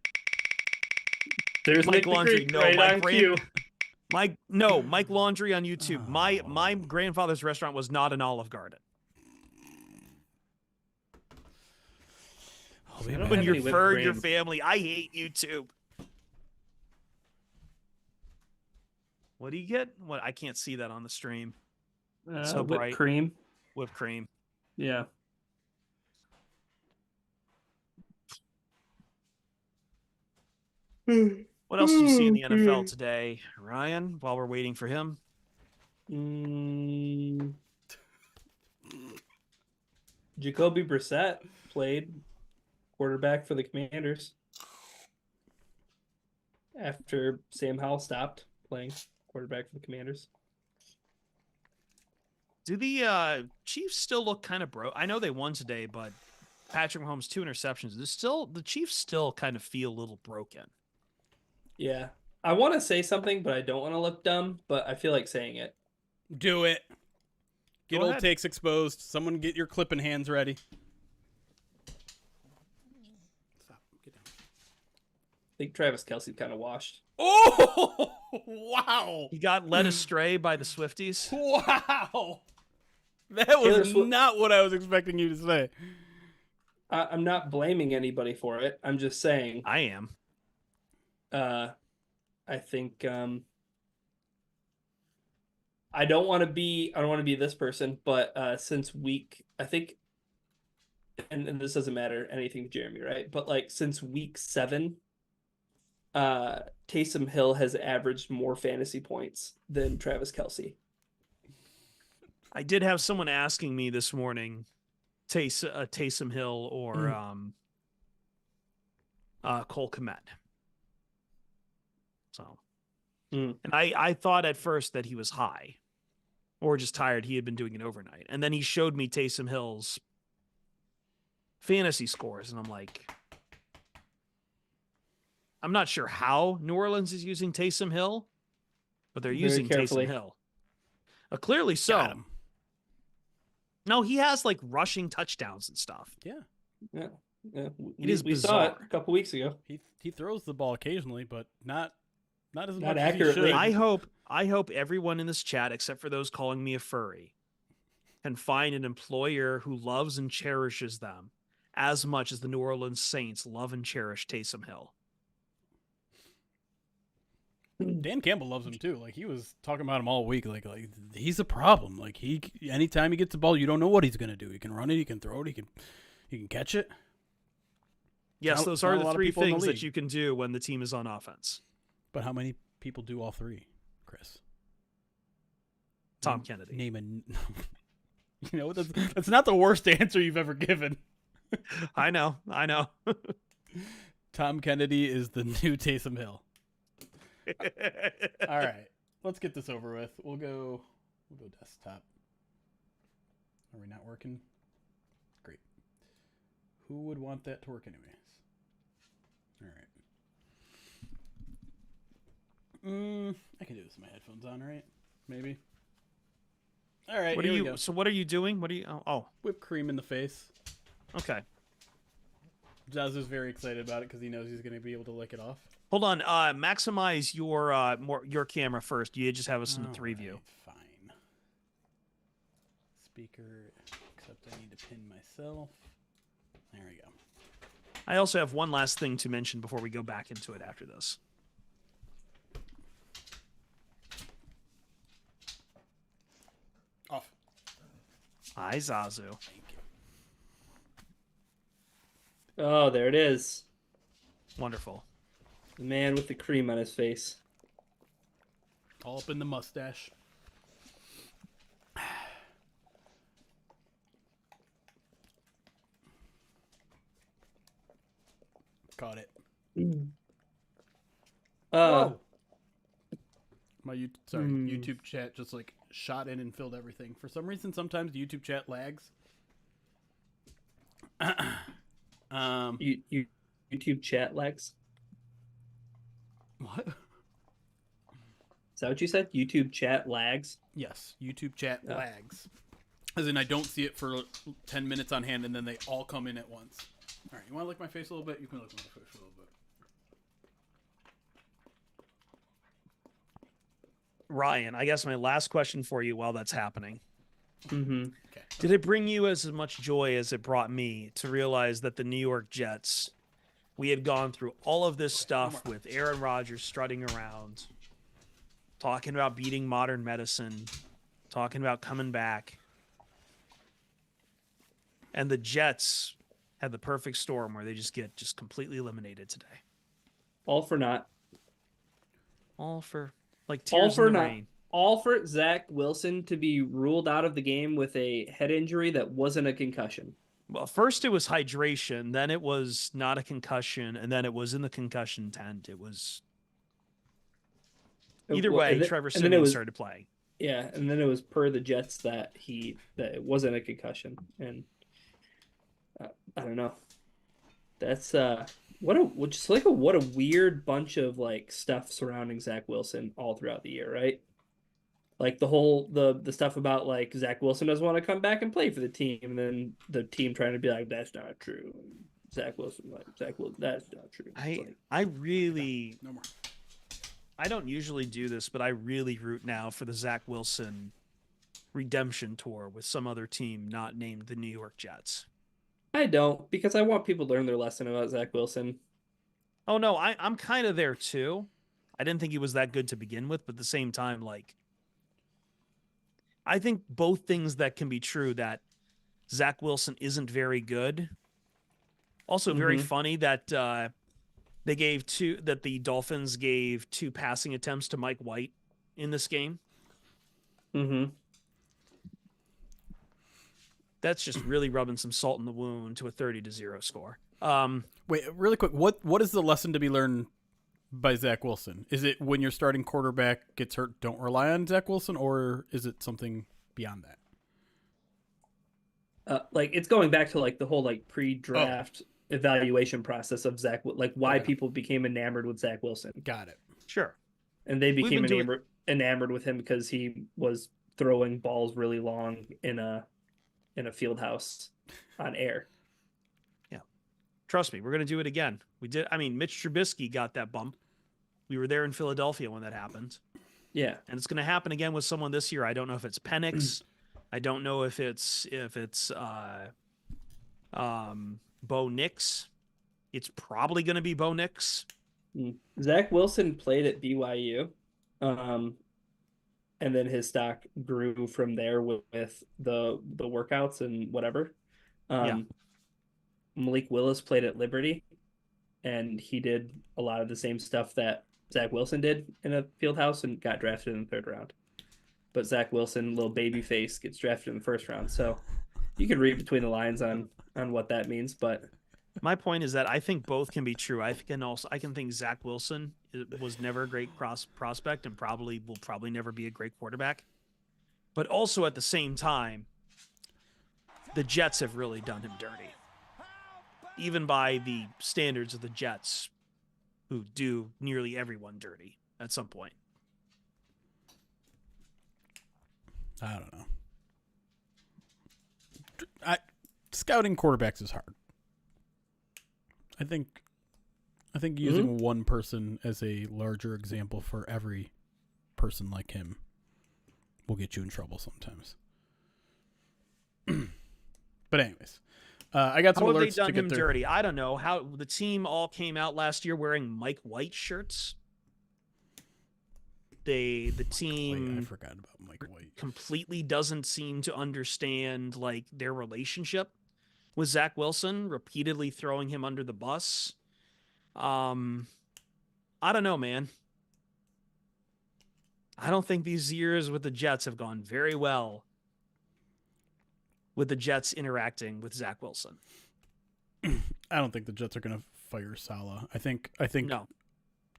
There's Mike Nick the Laundry. Greek No, right my on grand- cue. Mike Laundry on YouTube. My grandfather's restaurant was not an Olive Garden. Oh, we haven't When have you're any whipped fur, your cream. family. I hate YouTube. What do you get? What? I can't see that on the stream. So Whipped bright. cream. Whipped cream. Yeah. What else did you see in the NFL today, Ryan? While we're waiting for him, Jacoby Brissett played quarterback for the Commanders after Sam Howell stopped playing quarterback for the Commanders. Do the Chiefs still look kind of broke? I know they won today, but Patrick Mahomes 2 interceptions. The Chiefs still kind of feel a little broken. Yeah. I want to say something, but I don't want to look dumb, but I feel like saying it. Do it. Get Go old ahead. takes exposed. Someone get your clipping hands ready. Stop. Get down. I think Travis Kelce kind of washed. Oh, wow. He got led astray by the Swifties. Wow. That was not what I was expecting you to say. I'm not blaming anybody for it. I'm just saying. I am. I think I don't want to be this person, but since I think, and this doesn't matter anything to Jeremy, right? But like since week 7, Taysom Hill has averaged more fantasy points than Travis Kelce. I did have someone asking me this morning, Taysom Hill or Cole Kmet. So, and I thought at first that he was high, or just tired. He had been doing it overnight, and then he showed me Taysom Hill's fantasy scores, and I'm like, I'm not sure how New Orleans is using Taysom Hill, but they're using Taysom Hill. Clearly so. No, he has like rushing touchdowns and stuff. Yeah. We saw it a couple weeks ago. He throws the ball occasionally, but not as much accurately. As he should. I hope everyone in this chat, except for those calling me a furry, can find an employer who loves and cherishes them as much as the New Orleans Saints love and cherish Taysom Hill. Dan Campbell loves him too. Like he was talking about him all week. Like he's a problem. Like anytime he gets the ball, you don't know what he's gonna do. He can run it, he can throw it, he can catch it. Yes, those are the 3 things that you can do when the team is on offense. But how many people do all 3, Chris? Tom Kennedy. Name a. You know, that's not the worst answer you've ever given. I know. Tom Kennedy is the new Taysom Hill. All right, let's get this over with. We'll go desktop. Are we not working? Great. Who would want that to work anyways? All right. I can do this with my headphones on, right? Maybe. All right. So what are you doing? What are you? Oh, whipped cream in the face. Okay. Zazu's very excited about it because he knows he's going to be able to lick it off. Hold on. Maximize your camera first. You just have us in the 3 view. Fine. Speaker, except I need to pin myself. There we go. I also have one last thing to mention before we go back into it after this. Off. Hi, Zazu. Thank you. Oh, there it is. Wonderful. The man with the cream on his face. All up in the mustache. Caught it. My YouTube chat just like shot in and filled everything. For some reason, sometimes the YouTube chat lags. YouTube chat lags. What? Is that what you said? YouTube chat lags? Yes, YouTube chat lags. As in, I don't see it for 10 minutes on hand, and then they all come in at once. All right, you want to lick my face a little bit? You can lick my face a little bit. Ryan, I guess my last question for you while that's happening. Mm-hmm. Okay. Did it bring you as much joy as it brought me to realize that the New York Jets, we had gone through all of this stuff with Aaron Rodgers strutting around, talking about beating modern medicine, talking about coming back, and the Jets had the perfect storm where they just get completely eliminated today. All for naught. All for like tears in the rain. All for Zach Wilson to be ruled out of the game with a head injury that wasn't a concussion. Well, first it was hydration, then it was not a concussion, and then it was in the concussion tent. It was either way. Trevor Siemian started playing. Yeah, and then it was per the Jets that it wasn't a concussion, and I don't know. That's what a weird bunch of like stuff surrounding Zach Wilson all throughout the year, right? Like the stuff about like Zach Wilson doesn't want to come back and play for the team, and then the team trying to be like that's not true. Zach Wilson, that's not true. It's like I really No more. I don't usually do this, but I really root now for the Zach Wilson redemption tour with some other team not named the New York Jets. I don't because I want people to learn their lesson about Zach Wilson. Oh no, I'm kind of there too. I didn't think he was that good to begin with, but at the same time, like I think both things that can be true that Zach Wilson isn't very good. Also, very Mm-hmm. funny that the Dolphins gave 2 passing attempts to Mike White in this game. Mm-hmm. That's just really rubbing some salt in the wound to a 30-0 score. Wait, really quick. What is the lesson to be learned by Zach Wilson? Is it when your starting quarterback gets hurt, don't rely on Zach Wilson, or is it something beyond that? Like it's going back to like the whole like Oh, pre-draft evaluation process of like why okay. people became enamored with Zach Wilson, Got it. Sure. and they We've became been doing enamored with him because he was throwing balls really long in a field house on air. Yeah. Trust me, we're going to do it again. We did. I mean, Mitch Trubisky got that bump. We were there in Philadelphia when that happened. Yeah. And it's going to happen again with someone this year. I don't know if it's Penix. I don't know if it's Bo Nix. It's probably going to be Bo Nix. Zach Wilson played at BYU, um, and then his stock grew from there with the workouts and whatever. Yeah. Um, Malik Willis played at Liberty, and he did a lot of the same stuff that Zach Wilson did in a field house and got drafted in the third round. But Zach Wilson, little baby face, gets drafted in the first round. So you could read between the lines on what that means. But My point is that I think both can be true. I can think Zach Wilson was never a great prospect and will probably never be a great quarterback. But also at the same time, the Jets have really done him dirty. Even by the standards of the Jets, who do nearly everyone dirty at some point. I don't know. Scouting quarterbacks is hard. I think using one person as a larger example for every person like him will get you in trouble sometimes. But anyways, I got some How have they alerts done to get him there. dirty? I don't know. How the team all came out last year wearing Mike White shirts. The team I forgot about Mike White. completely doesn't seem to understand like their relationship with Zach Wilson, repeatedly throwing him under the bus. I don't know, man. I don't think these years with the Jets have gone very well with the Jets interacting with Zach Wilson. I don't think the Jets are going to fire Saleh. I think No.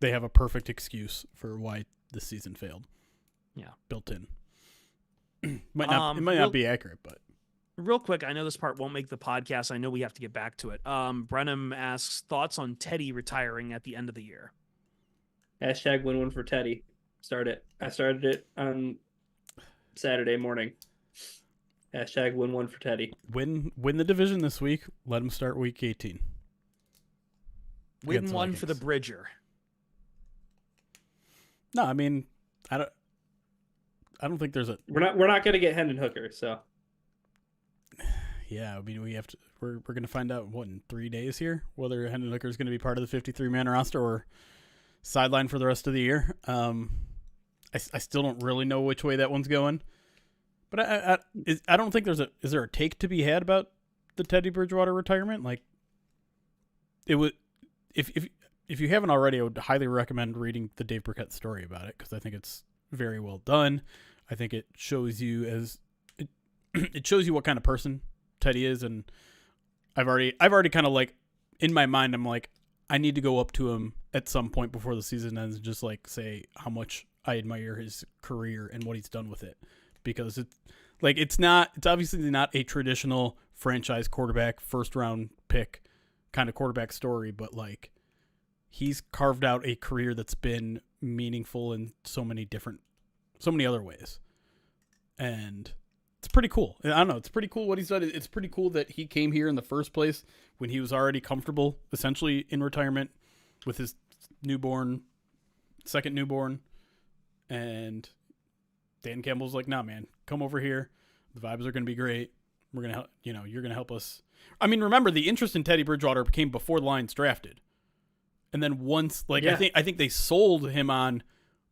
they have a perfect excuse for why this season failed. Yeah. Built in. It might not be accurate, but real quick, I know this part won't make the podcast. I know we have to get back to it. Brenham asks thoughts on Teddy retiring at the end of the year. hashtag win one for Teddy. I started it on Saturday morning. Hashtag win one for Teddy. win the division this week. Let him start week 18. Win one for the Bridger. No, I mean, I don't think there's a. We're not gonna get Hendon Hooker, so Yeah, I mean, we're gonna find out in 3 days here whether Hendon Hooker is gonna be part of the 53-man roster or sidelined for the rest of the year. I still don't really know which way that one's going, but I don't think is there a take to be had about the Teddy Bridgewater retirement? Like, it would if you haven't already, I would highly recommend reading the Dave Burkett story about it because I think it's very well done. I think it shows you it shows you what kind of person Teddy is, and I've already kind of like in my mind I'm like I need to go up to him at some point before the season ends and just like say how much I admire his career and what he's done with it, because it's obviously not a traditional franchise quarterback, first round pick kind of quarterback story, but like he's carved out a career that's been meaningful in so many other ways. And it's pretty cool. I don't know. It's pretty cool what he's done. It's pretty cool that he came here in the first place when he was already comfortable, essentially in retirement with his second newborn. And Dan Campbell's like, nah, man, come over here. The vibes are going to be great. We're going to help, you're going to help us. I mean, remember, the interest in Teddy Bridgewater came before the Lions drafted. And then once, I think they sold him on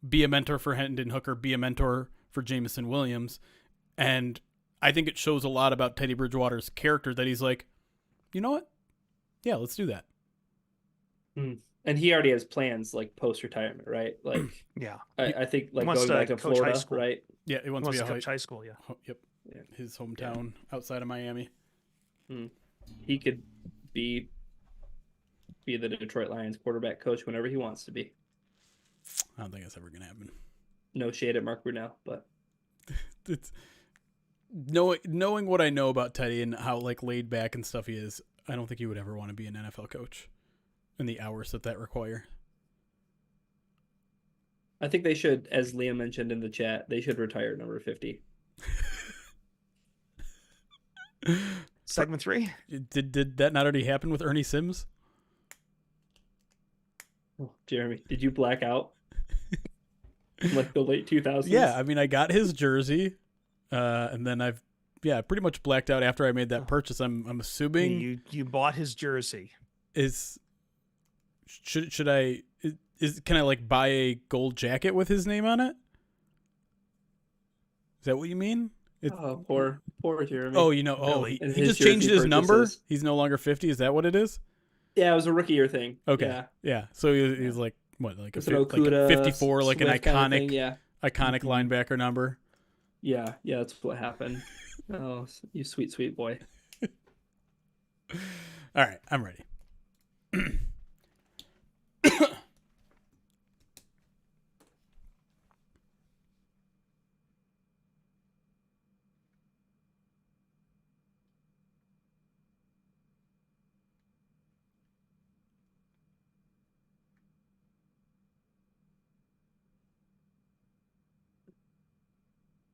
be a mentor for Hendon Hooker, be a mentor for Jameson Williams. And I think it shows a lot about Teddy Bridgewater's character that he's like, you know what? Yeah, let's do that. And he already has plans like post-retirement, right? Like, yeah, I think like going back to Florida, right? Yeah, he wants to coach high school. Yeah. Yep. Yeah. His hometown outside of Miami. He could be the Detroit Lions quarterback coach whenever he wants to be. I don't think that's ever going to happen. No shade at Mark Brunell, but it's knowing what I know about Teddy and how like laid back and stuff he is, I don't think he would ever want to be an NFL coach and the hours that require. I think they should, as Liam mentioned in the chat, they should retire number 50. Segment 3? Did that not already happen with Ernie Sims? Oh, Jeremy, did you black out? In like the late 2000s? Yeah, I mean, I got his jersey, and then I've pretty much blacked out after I made that purchase. I'm assuming you bought his jersey. Should I can I like buy a gold jacket with his name on it? Is that what you mean? Poor Jeremy. Oh, really? he just changed his number. He's no longer 50. Is that what it is? Yeah, it was a rookie year thing. Okay. Yeah. So he was like what, like a 54, like an iconic, kind of thing, iconic linebacker number. Yeah, that's what happened. Oh, you sweet boy. All right, I'm ready.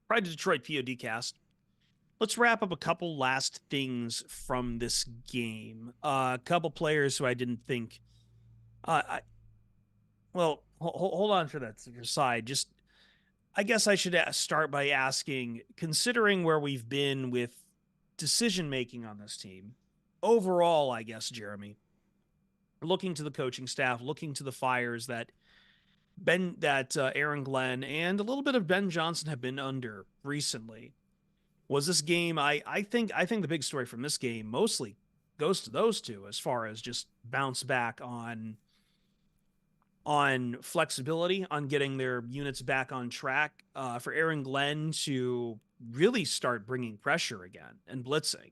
Pride to Detroit PODcast. Let's wrap up a couple last things from this game. A couple players who I didn't think. Hold on for that side. Just, I guess I should start by asking, considering where we've been with decision making on this team, overall, I guess, Jeremy, looking to the coaching staff, looking to the fires that Aaron Glenn and a little bit of Ben Johnson have been under recently. Was this game, I think the big story from this game mostly goes to those two as far as just bounce back on flexibility, on getting their units back on track, for Aaron Glenn to really start bringing pressure again and blitzing.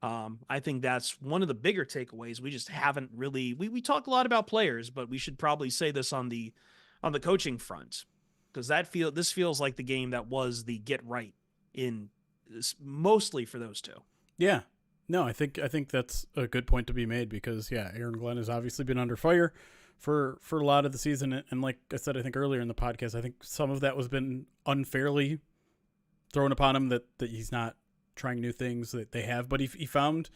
I think that's one of the bigger takeaways. We just haven't really, we talk a lot about players, but we should probably say this on the coaching front, because this feels like the game that was the get right in this, mostly for those two. Yeah, no, I think that's a good point to be made, because Aaron Glenn has obviously been under fire for a lot of the season. And like I said, I think earlier in the podcast, I think some of that was been unfairly thrown upon him, that he's not trying new things that they have, but he found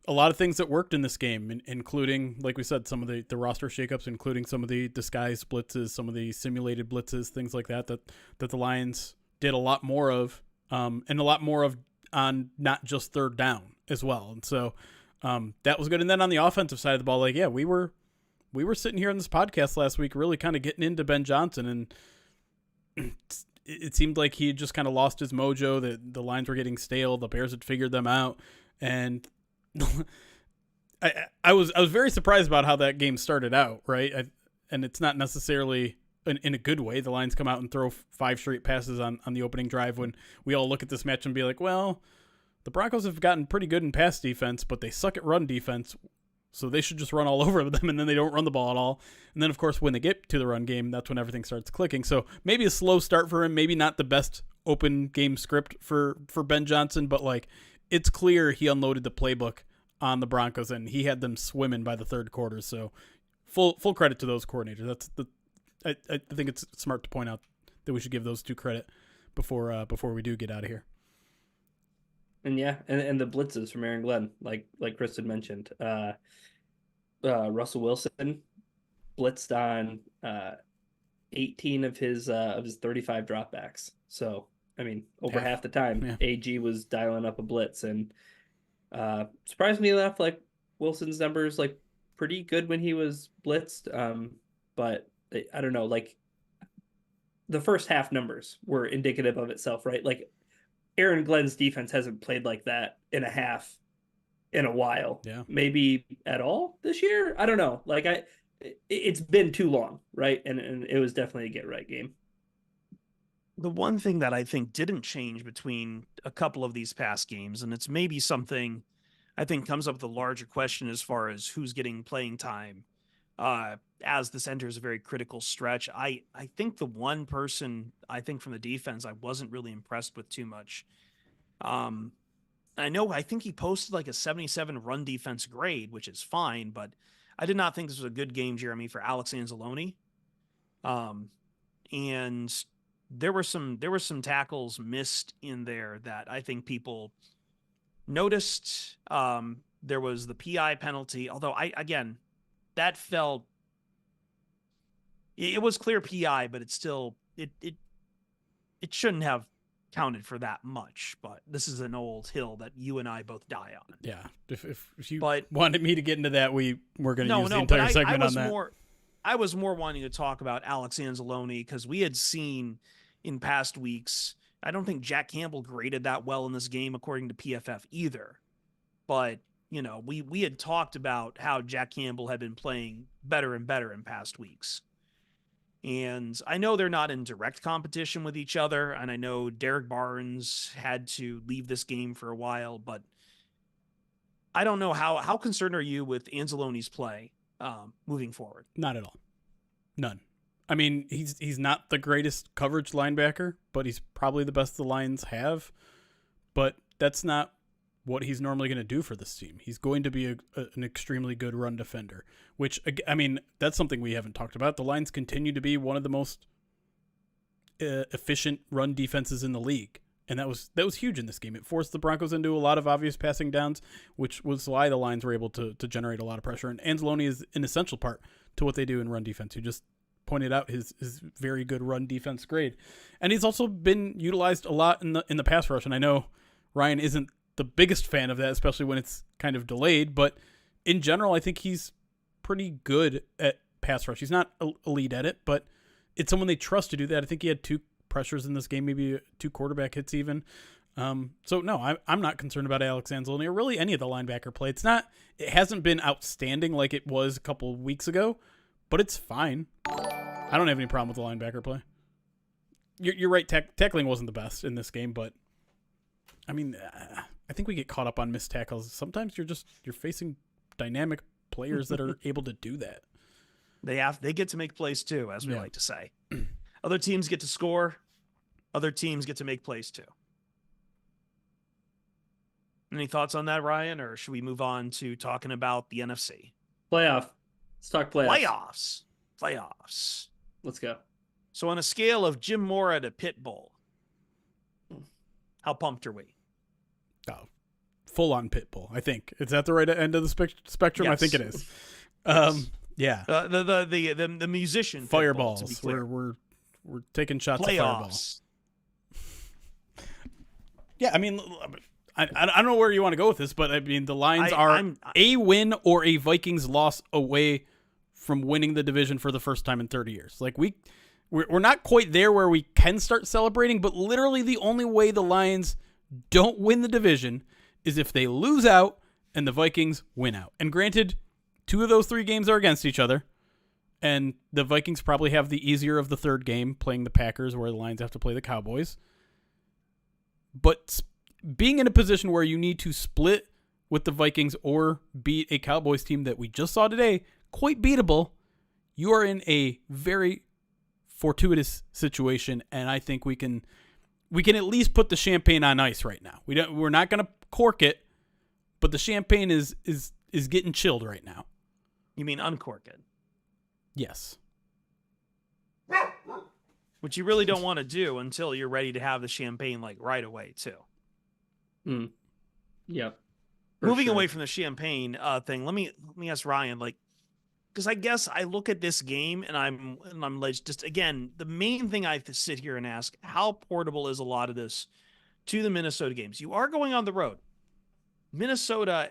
a lot of things that worked in this game, including, like we said, some of the roster shakeups, including some of the disguised blitzes, some of the simulated blitzes, things like that the Lions did a lot more of, and a lot more of on not just third down as well. And so that was good. And then on the offensive side of the ball, we were sitting here on this podcast last week really kind of getting into Ben Johnson, and it seemed like he had just kind of lost his mojo, that the lines were getting stale. The Bears had figured them out. And I was very surprised about how that game started out, right? And it's not necessarily in a good way. The Lions come out and throw 5 straight passes on the opening drive, when we all look at this match and be like, well, the Broncos have gotten pretty good in pass defense, but they suck at run defense. So they should just run all over them, and then they don't run the ball at all. And then, of course, when they get to the run game, that's when everything starts clicking. So maybe a slow start for him, maybe not the best open game script for Ben Johnson, but like it's clear he unloaded the playbook on the Broncos, and he had them swimming by the third quarter. So full credit to those coordinators. I think it's smart to point out that we should give those two credit before we do get out of here. And yeah, and the blitzes from Aaron Glenn, like Kristen mentioned. Russell Wilson blitzed on 18 of his 35 dropbacks. So I mean, over half the time, yeah. AG was dialing up a blitz, and surprisingly enough, like Wilson's numbers like pretty good when he was blitzed. But I don't know, like the first half numbers were indicative of itself, right? Like Aaron Glenn's defense hasn't played like that in a half in a while. Yeah. Maybe at all this year. I don't know. Like it's been too long, right? And it was definitely a get right game. The one thing that I think didn't change between a couple of these past games, and it's maybe something I think comes up with a larger question as far as who's getting playing time as this enters a very critical stretch. I think the one person I think from the defense I wasn't really impressed with too much. I think he posted like a 77 run defense grade, which is fine, but I did not think this was a good game, Jeremy, for Alex Anzalone. And there were some tackles missed in there that I think people noticed. There was the PI penalty, although that felt, it was clear PI, but it's still, it shouldn't have counted for that much, but this is an old hill that you and I both die on. Yeah. If you wanted me to get into that, we're going to use the entire segment on that. I was more wanting to talk about Alex Anzalone because we had seen in past weeks, I don't think Jack Campbell graded that well in this game according to PFF either. But, we had talked about how Jack Campbell had been playing better and better in past weeks. And I know they're not in direct competition with each other, and I know Derek Barnes had to leave this game for a while, but I don't know how concerned are you with Anzalone's play moving forward? Not at all. None. I mean, he's not the greatest coverage linebacker, but he's probably the best the Lions have. But that's not what he's normally going to do for this team. He's going to be an extremely good run defender, which, I mean, that's something we haven't talked about. The Lions continue to be one of the most efficient run defenses in the league. And that was huge in this game. It forced the Broncos into a lot of obvious passing downs, which was why the Lions were able to generate a lot of pressure. And Anzalone is an essential part to what they do in run defense. You just pointed out his very good run defense grade. And he's also been utilized a lot in the pass rush. And I know Ryan isn't the biggest fan of that, especially when it's kind of delayed. But in general, I think he's pretty good at pass rush. He's not elite at it, but it's someone they trust to do that. I think he had 2 pressures in this game, maybe 2 quarterback hits even. So no, I'm not concerned about Alex Anzalone or really any of the linebacker play. It hasn't been outstanding like it was a couple of weeks ago, but it's fine. I don't have any problem with the linebacker play. You're right. Tackling wasn't the best in this game, but I mean, I think we get caught up on missed tackles. Sometimes you're facing dynamic players that are able to do that. They get to make plays too, as we like to say. Other teams get to score. Other teams get to make plays too. Any thoughts on that, Ryan, or should we move on to talking about the NFC? Playoff. Let's talk playoffs. Playoffs. Let's go. So on a scale of Jim Mora to Pitbull, how pumped are we? Oh, full on Pitbull, I think. Is that the right end of the spectrum? Yes. I think it is. Yeah. The musician Fireballs. Pitbull, to be clear. We're taking shots Playoffs. at Fireballs. Yeah, I mean, I don't know where you want to go with this, but I mean, the Lions are a win or a Vikings loss away from winning the division for the first time in 30 years. Like we're not quite there where we can start celebrating, but literally the only way the Lions don't win the division is if they lose out and the Vikings win out. And granted, 2 of those 3 games are against each other, and the Vikings probably have the easier of the third game, playing the Packers, where the Lions have to play the Cowboys. But being in a position where you need to split with the Vikings or beat a Cowboys team that we just saw today, quite beatable, you are in a very fortuitous situation, and I think we can at least put the champagne on ice right now. We're not going to cork it, but the champagne is getting chilled right now. You mean uncork it? Yes. Which you really don't want to do until you're ready to have the champagne like right away too. Yep. Moving away from the champagne thing, let me ask Ryan, like, because I guess I look at this game and I'm like, just again, the main thing I have to sit here and ask, how portable is a lot of this to the Minnesota games? You are going on the road. Minnesota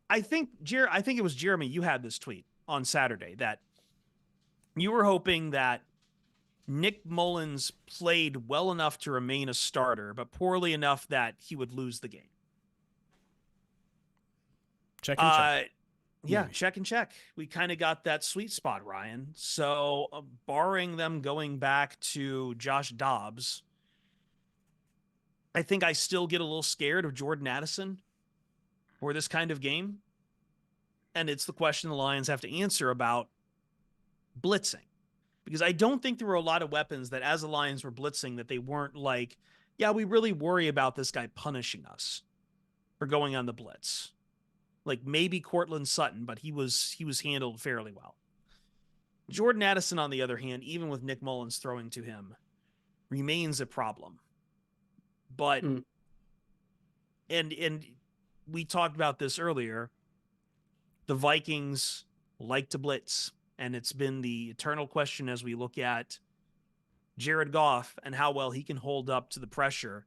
I think it was Jeremy, you had this tweet on Saturday that you were hoping that Nick Mullins played well enough to remain a starter, but poorly enough that he would lose the game. Check and check. Yeah, check and check. We kind of got that sweet spot, Ryan. So, barring them going back to Josh Dobbs, I think I still get a little scared of Jordan Addison for this kind of game. And it's the question the Lions have to answer about blitzing. Because I don't think there were a lot of weapons that as the Lions were blitzing that they weren't like, yeah, we really worry about this guy punishing us for going on the blitz. Like maybe Cortland Sutton, but he was handled fairly well. Jordan Addison, on the other hand, even with Nick Mullins throwing to him, remains a problem. But and we talked about this earlier. The Vikings like to blitz, and it's been the eternal question as we look at Jared Goff and how well he can hold up to the pressure.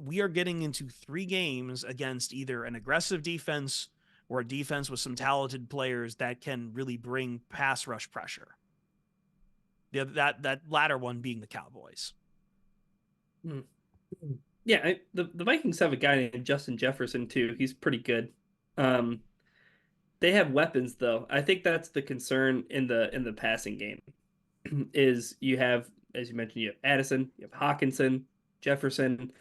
We are getting into 3 games against either an aggressive defense or a defense with some talented players that can really bring pass rush pressure. That latter one being the Cowboys. Yeah, the Vikings have a guy named Justin Jefferson too. He's pretty good. They have weapons though. I think that's the concern in the passing game. Is you have, as you mentioned, you have Addison, you have Hockenson, Jefferson.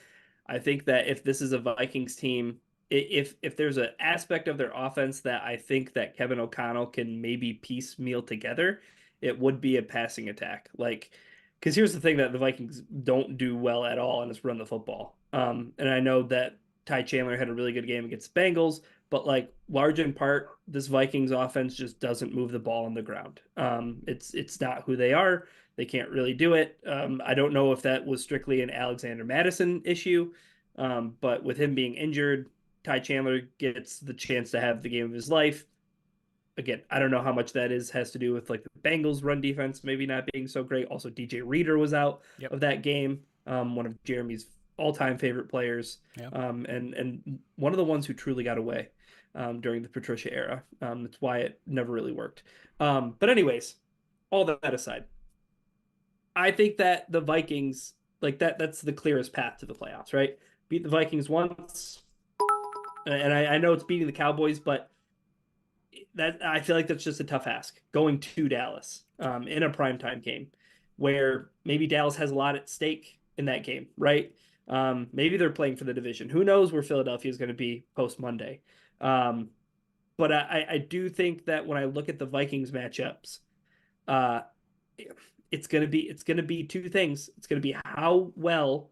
I think that if this is a Vikings team, if there's an aspect of their offense that I think that Kevin O'Connell can maybe piecemeal together, it would be a passing attack. Like, because here's the thing that the Vikings don't do well at all, and it's run the football. And I know that Ty Chandler had a really good game against the Bengals, but like large in part, this Vikings offense just doesn't move the ball on the ground. It's not who they are. They can't really do it. I don't know if that was strictly an Alexander Madison issue, but with him being injured, Ty Chandler gets the chance to have the game of his life. Again, I don't know how much that has to do with like the Bengals run defense maybe not being so great. Also, DJ Reader was out of that game. One of Jeremy's all-time favorite players, and one of the ones who truly got away during the Patricia era. That's why it never really worked. But anyways, all that aside, I think that the Vikings, like that's the clearest path to the playoffs, right? Beat the Vikings once, and I know it's beating the Cowboys, but that I feel like that's just a tough ask going to Dallas in a primetime game where maybe Dallas has a lot at stake in that game, right? Maybe they're playing for the division. Who knows where Philadelphia is going to be post Monday? But I do think that when I look at the Vikings matchups, it's going to be 2 things. It's going to be how well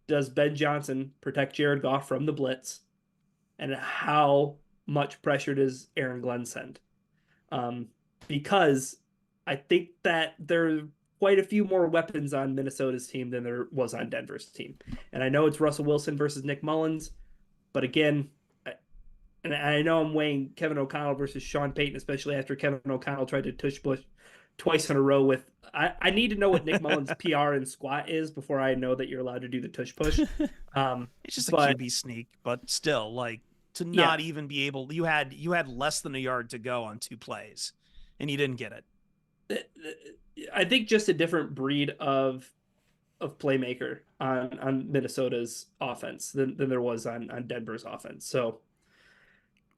does Ben Johnson protect Jared Goff from the blitz, and how much pressure does Aaron Glenn send? Because I think that there are quite a few more weapons on Minnesota's team than there was on Denver's team. And I know it's Russell Wilson versus Nick Mullins, but again, and I know I'm weighing Kevin O'Connell versus Sean Payton, especially after Kevin O'Connell tried to tush push twice in a row with, I need to know what Nick Mullins' PR and squat is before I know that you're allowed to do the tush push. It's just a QB sneak, but still, like, to not even be able, you had less than a yard to go on 2 plays, and you didn't get it. I think just a different breed of playmaker on Minnesota's offense than there was on Denver's offense. So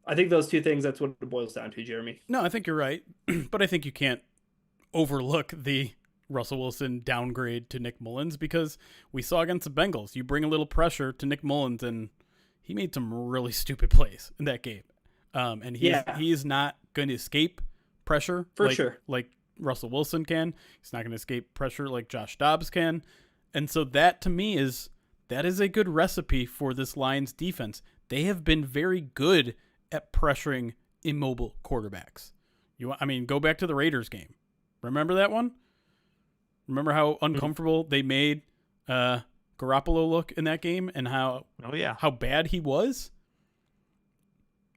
I think those 2 things, that's what it boils down to, Jeremy. No, I think you're right. But I think you can't overlook the Russell Wilson downgrade to Nick Mullins, because we saw against the Bengals, you bring a little pressure to Nick Mullins and he made some really stupid plays in that game. And he is not going to escape pressure like Russell Wilson can. He's not going to escape pressure like Josh Dobbs can. And so that to me is a good recipe for this Lions defense. They have been very good at pressuring immobile quarterbacks. Go back to the Raiders game. Remember that one? Remember how uncomfortable they made Garoppolo look in that game and how bad he was?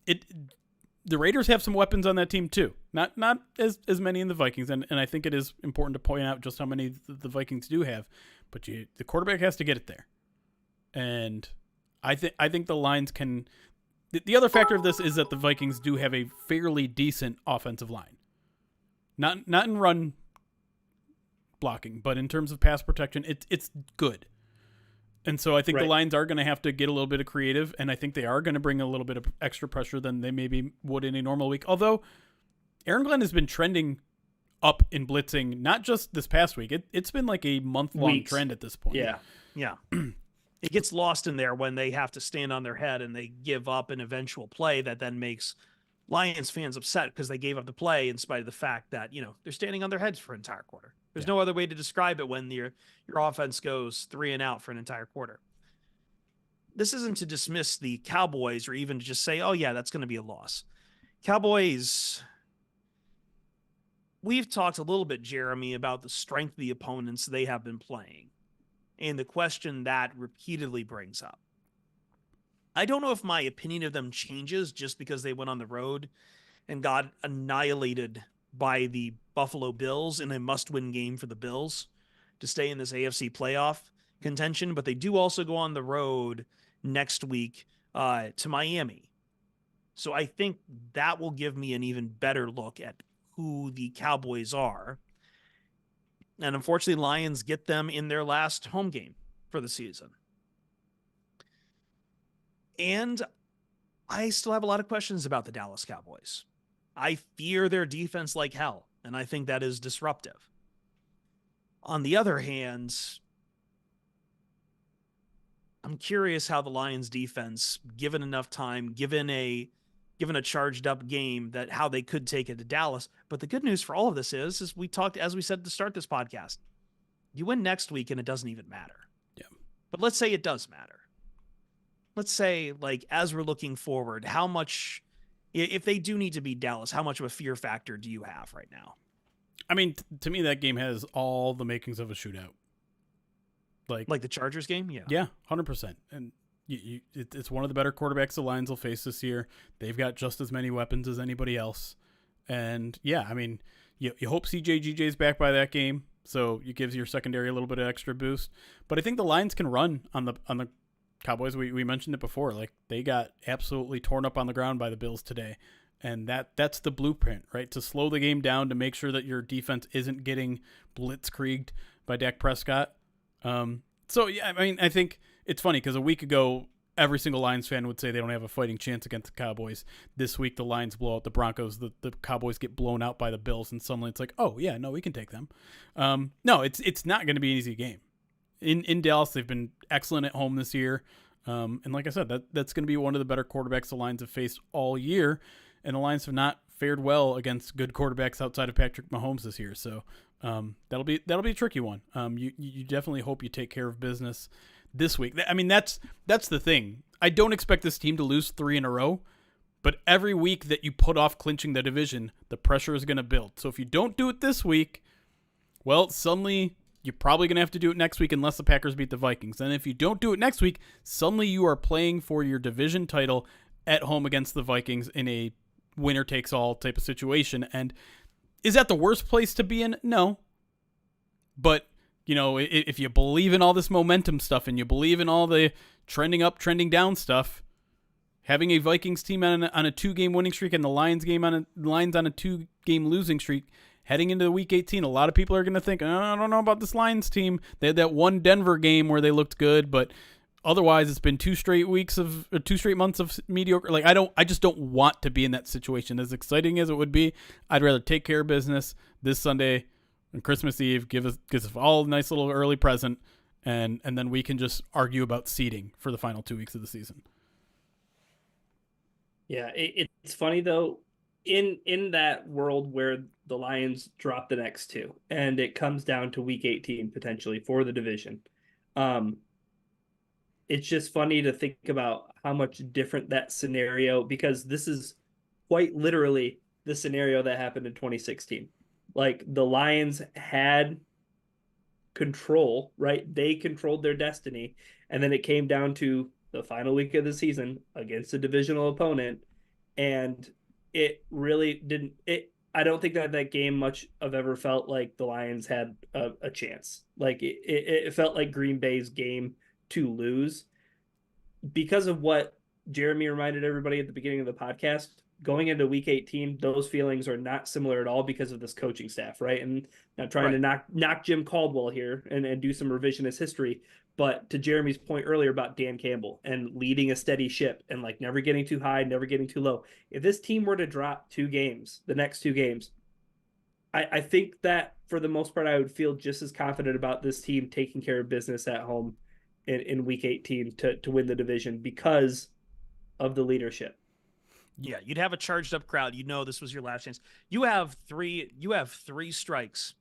The Raiders have some weapons on that team too. Not as many in the Vikings, and I think it is important to point out just how many the Vikings do have. But the quarterback has to get it there. And I think the Lions can. The other factor of this is that the Vikings do have a fairly decent offensive line. Not in run blocking, but in terms of pass protection, it's good. And so I think the Lions are going to have to get a little bit of creative, and I think they are going to bring a little bit of extra pressure than they maybe would in a normal week. Although Aaron Glenn has been trending up in blitzing, not just this past week. It's been like a month-long trend at this point. Yeah. It gets lost in there when they have to stand on their head and they give up an eventual play that then makes Lions fans upset because they gave up the play in spite of the fact that, they're standing on their heads for an entire quarter. There's no other way to describe it when your offense goes 3 and out for an entire quarter. This isn't to dismiss the Cowboys or even to just say, oh, yeah, that's going to be a loss. Cowboys, we've talked a little bit, Jeremy, about the strength of the opponents they have been playing and the question that repeatedly brings up. I don't know if my opinion of them changes just because they went on the road and got annihilated by the Buffalo Bills in a must-win game for the Bills to stay in this AFC playoff contention, but they do also go on the road next week to Miami. So I think that will give me an even better look at who the Cowboys are. And unfortunately, Lions get them in their last home game for the season. And I still have a lot of questions about the Dallas Cowboys. I fear their defense like hell, and I think that is disruptive. On the other hand, I'm curious how the Lions defense, given enough time, given a charged up game, that how they could take it to Dallas. But the good news for all of this is we talked, as we said at the start of this podcast, you win next week and it doesn't even matter. Yeah. But let's say it does matter. Let's say, as we're looking forward, how much, if they do need to beat Dallas, how much of a fear factor do you have right now? To me, that game has all the makings of a shootout. Like the Chargers game? Yeah. Yeah, 100%. And it's one of the better quarterbacks the Lions will face this year. They've got just as many weapons as anybody else. And yeah, you hope CJGJ's back by that game, so it gives your secondary a little bit of extra boost. But I think the Lions can run on the Cowboys. We mentioned it before. They got absolutely torn up on the ground by the Bills today. And that's the blueprint, right? To slow the game down, to make sure that your defense isn't getting blitzkrieged by Dak Prescott. So yeah, I think it's funny because a week ago, every single Lions fan would say they don't have a fighting chance against the Cowboys. This week, the Lions blow out the Broncos. The Cowboys get blown out by the Bills, and suddenly it's like, oh yeah, no, we can take them. No, it's not going to be an easy game. In Dallas, they've been excellent at home this year. And like I said, that's going to be one of the better quarterbacks the Lions have faced all year. And the Lions have not fared well against good quarterbacks outside of Patrick Mahomes this year. So that'll be a tricky one. You definitely hope you take care of business this week. That's the thing. I don't expect this team to lose 3 in a row, but every week that you put off clinching the division, the pressure is going to build. So if you don't do it this week, well, suddenly you're probably going to have to do it next week unless the Packers beat the Vikings. And if you don't do it next week, suddenly you are playing for your division title at home against the Vikings in a winner-takes-all type of situation. And is that the worst place to be in? No. But, if you believe in all this momentum stuff and you believe in all the trending up, trending down stuff, having a Vikings team on a 2-game winning streak and the Lions on a 2-game losing streak heading into Week 18, a lot of people are going to think, I don't know about this Lions team. They had that one Denver game where they looked good, but otherwise, it's been 2 straight months of mediocre. I just don't want to be in that situation. As exciting as it would be, I'd rather take care of business this Sunday and Christmas Eve. Give us all a nice little early present, and then we can just argue about seeding for the final 2 weeks of the season. Yeah, it's funny though, in that world where the Lions drop the next two, and it comes down to Week 18 potentially for the division. Um, it's just funny to think about how much different that scenario, because this is quite literally the scenario that happened in 2016. Like the Lions had control, right? They controlled their destiny. And then it came down to the final week of the season against a divisional opponent. And it really didn't, I don't think that game much of ever felt like the Lions had a chance. Like it felt like Green Bay's game to lose because of what Jeremy reminded everybody at the beginning of the podcast. Going into week 18, those feelings are not similar at all because of this coaching staff, right? And not trying to Right. knock Jim Caldwell here and do some revisionist history. But to Jeremy's point earlier about Dan Campbell and leading a steady ship and like never getting too high, never getting too low. If this team were to drop two games, the next two games, I think that for the most part, I would feel just as confident about this team taking care of business at home in week 18 to win the division because of the leadership. Yeah, you'd have a charged up crowd. You know this was your last chance. You have three strikes,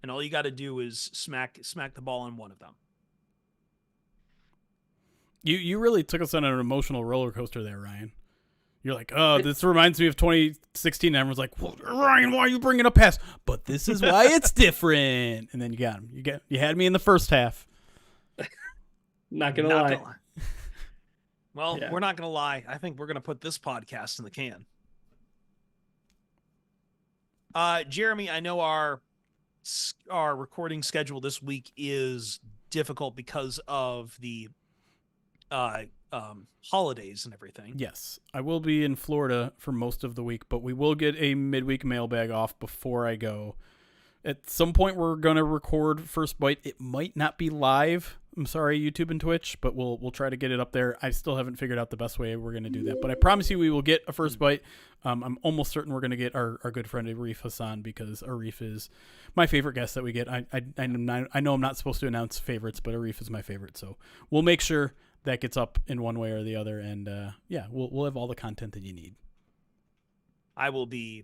and all you got to do is smack the ball on one of them. You really took us on an emotional roller coaster there, Ryan. You're like, oh, this reminds me of 2016. And everyone's like, well, Ryan, why are you bringing up pass? But this is why it's different. And then you got him. You had me in the first half. Not gonna lie. Well, yeah. We're not gonna lie. I think we're gonna put this podcast in the can. Jeremy, I know our recording schedule this week is difficult because of the holidays and everything. Yes, I will be in Florida for most of the week, but we will get a midweek mailbag off before I go. At some point, we're gonna record First Bite. It might not be live. I'm sorry, YouTube and Twitch, but we'll try to get it up there. I still haven't figured out the best way we're gonna do that, but I promise you we will get a First Bite. I'm almost certain we're gonna get our good friend Arif Hassan, because Arif is my favorite guest that we get. I know I'm not supposed to announce favorites, but Arif is my favorite, so we'll make sure that gets up in one way or the other, and yeah, we'll have all the content that you need. I will be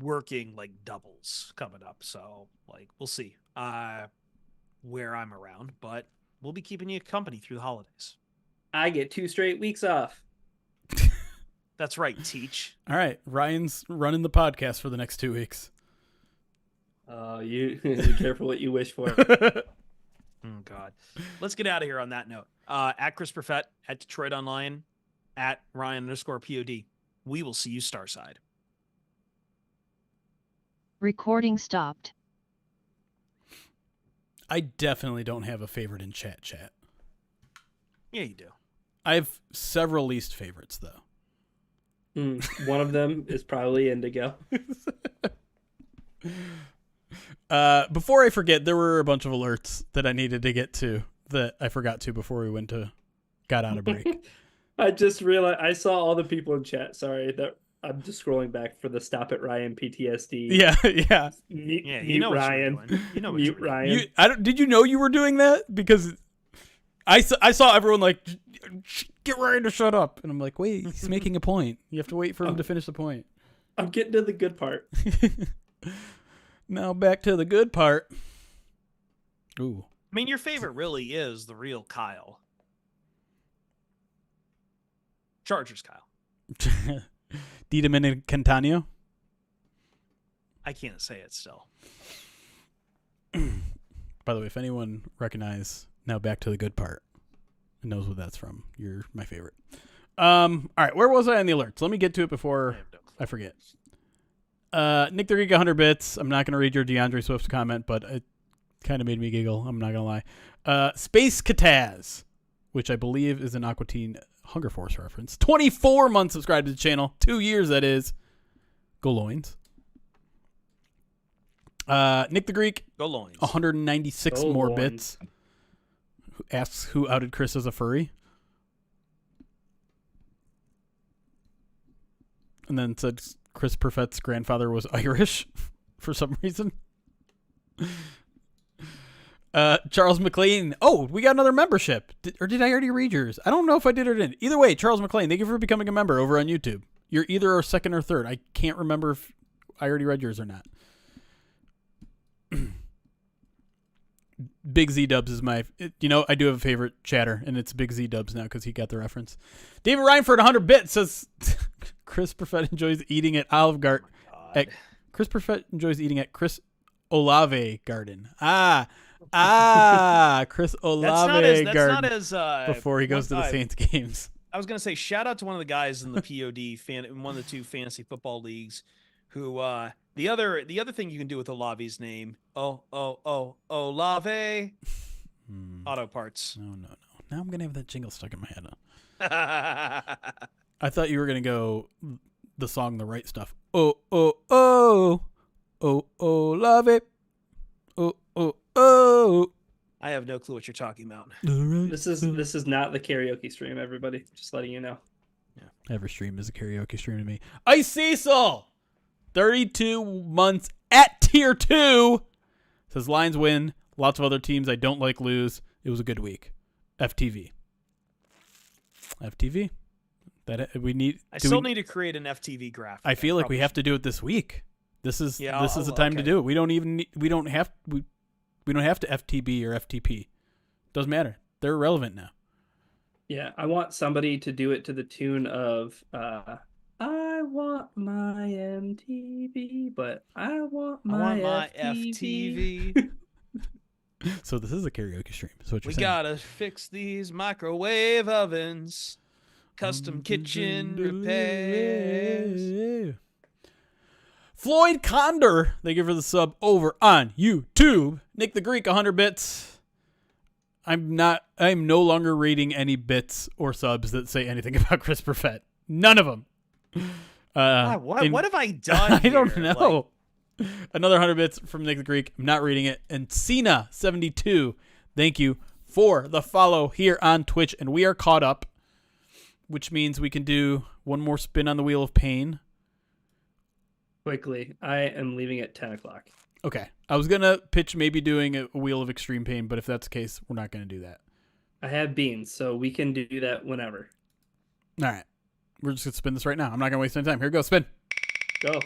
working like doubles coming up, so like we'll see where I'm around, but we'll be keeping you company through the holidays. I get 2 straight weeks off. That's right, Teach. All right, Ryan's running the podcast for the next 2 weeks. You be careful what you wish for. Oh God, let's get out of here on that note. At Chris Perfett, at Detroit Online, at Ryan_POD. We will see you Starside. Recording stopped. I definitely don't have a favorite in chat. Yeah, you do. I have several least favorites, though. One of them is probably Indigo. Before I forget, there were a bunch of alerts that I needed to get to that I forgot to before we got out of break. I just realized I saw all the people in chat. Sorry, that I'm just scrolling back for the Stop It Ryan PTSD. Yeah. You know Ryan. What you're doing. You know what you're doing. Ryan. Did you know you were doing that? Because I saw everyone like, get Ryan to shut up, and I'm like, wait, he's making a point. You have to wait for him to finish the point. I'm getting to the good part. Now back to the good part. Ooh. I mean, your favorite really is the real Kyle. Chargers Kyle. Diedemann Catania. I can't say it still. By the way, if anyone recognizes now back to the good part and knows what that's from, you're my favorite. All right, where was I on the alerts? Let me get to it before I forget. Nick the Geek 100 bits. I'm not going to read your DeAndre Swift comment, but it kind of made me giggle. I'm not going to lie. Space Kataz, which I believe is an Aqua Teen Hunger Force reference. 24 months subscribed to the channel. 2 years, that is. Go Loins. Nick the Greek. Go Loins. 196 Go more Loins. bits. Asks who outed Chris as a furry. And then said Chris Perfett's grandfather was Irish for some reason. Charles McLean. Oh, we got another membership. Or did I already read yours? I don't know if I did or didn't. Either way, Charles McLean, thank you for becoming a member over on YouTube. You're either our second or third. I can't remember if I already read yours or not. Big Z Dubs is I do have a favorite chatter, and it's Big Z Dubs now because he got the reference. David Reinford, 100 bits, says Chris Perfett enjoys eating at Olive Garden. Chris Perfett enjoys eating at Chris Olave Garden. Chris Olave Garden. Before he goes to the Saints games. I was going to say, shout out to one of the guys in the POD in one of the 2 fantasy football leagues who, the other thing you can do with Olave's name, Olave, auto parts. No. Now I'm going to have that jingle stuck in my head. I thought you were going to go the song The Right Stuff. Olave. I have no clue what you're talking about. This is not the karaoke stream, everybody. Just letting you know. Yeah. Every stream is a karaoke stream to me. Ice Cecil, 32 months at tier 2. Says Lions win. Lots of other teams I don't like lose. It was a good week. FTV. That we need. I still need to create an FTV graphic. I feel like we have to do it this week. This is the time to do it. We don't have to FTB or FTP. Doesn't matter. They're irrelevant now. Yeah, I want somebody to do it to the tune of I want my MTV, but I want my FTV. So this is a karaoke stream. So what you're saying. Gotta fix these microwave ovens. Custom kitchen repairs. Floyd Condor, thank you for the sub over on YouTube. Nick the Greek, 100 bits. I'm no longer reading any bits or subs that say anything about Chris Perfett. None of them. What have I done? I don't know. Another 100 bits from Nick the Greek. I'm not reading it. And Cena72, thank you for the follow here on Twitch. And we are caught up, which means we can do one more spin on the Wheel of Pain. Quickly, I am leaving at 10 o'clock. Okay. I was going to pitch maybe doing a Wheel of Extreme Pain, but if that's the case, we're not going to do that. I have beans, so we can do that whenever. All right. We're just going to spin this right now. I'm not going to waste any time. Here we go. Spin. Go.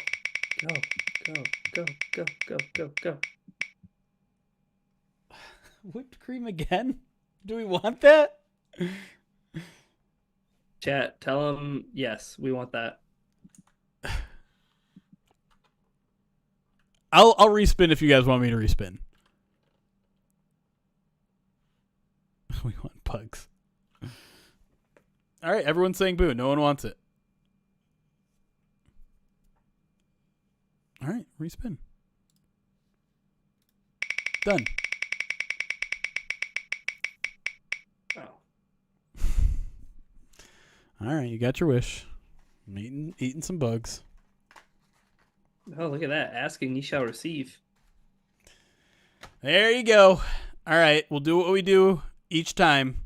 Whipped cream again? Do we want that? Chat, tell them yes, we want that. I'll respin if you guys want me to respin. We want pugs. All right, everyone's saying boo. No one wants it. All right, respin. Done. Oh. All right, you got your wish. I'm eating some bugs. Oh, look at that. Asking, ye shall receive. There you go. All right, we'll do what we do each time.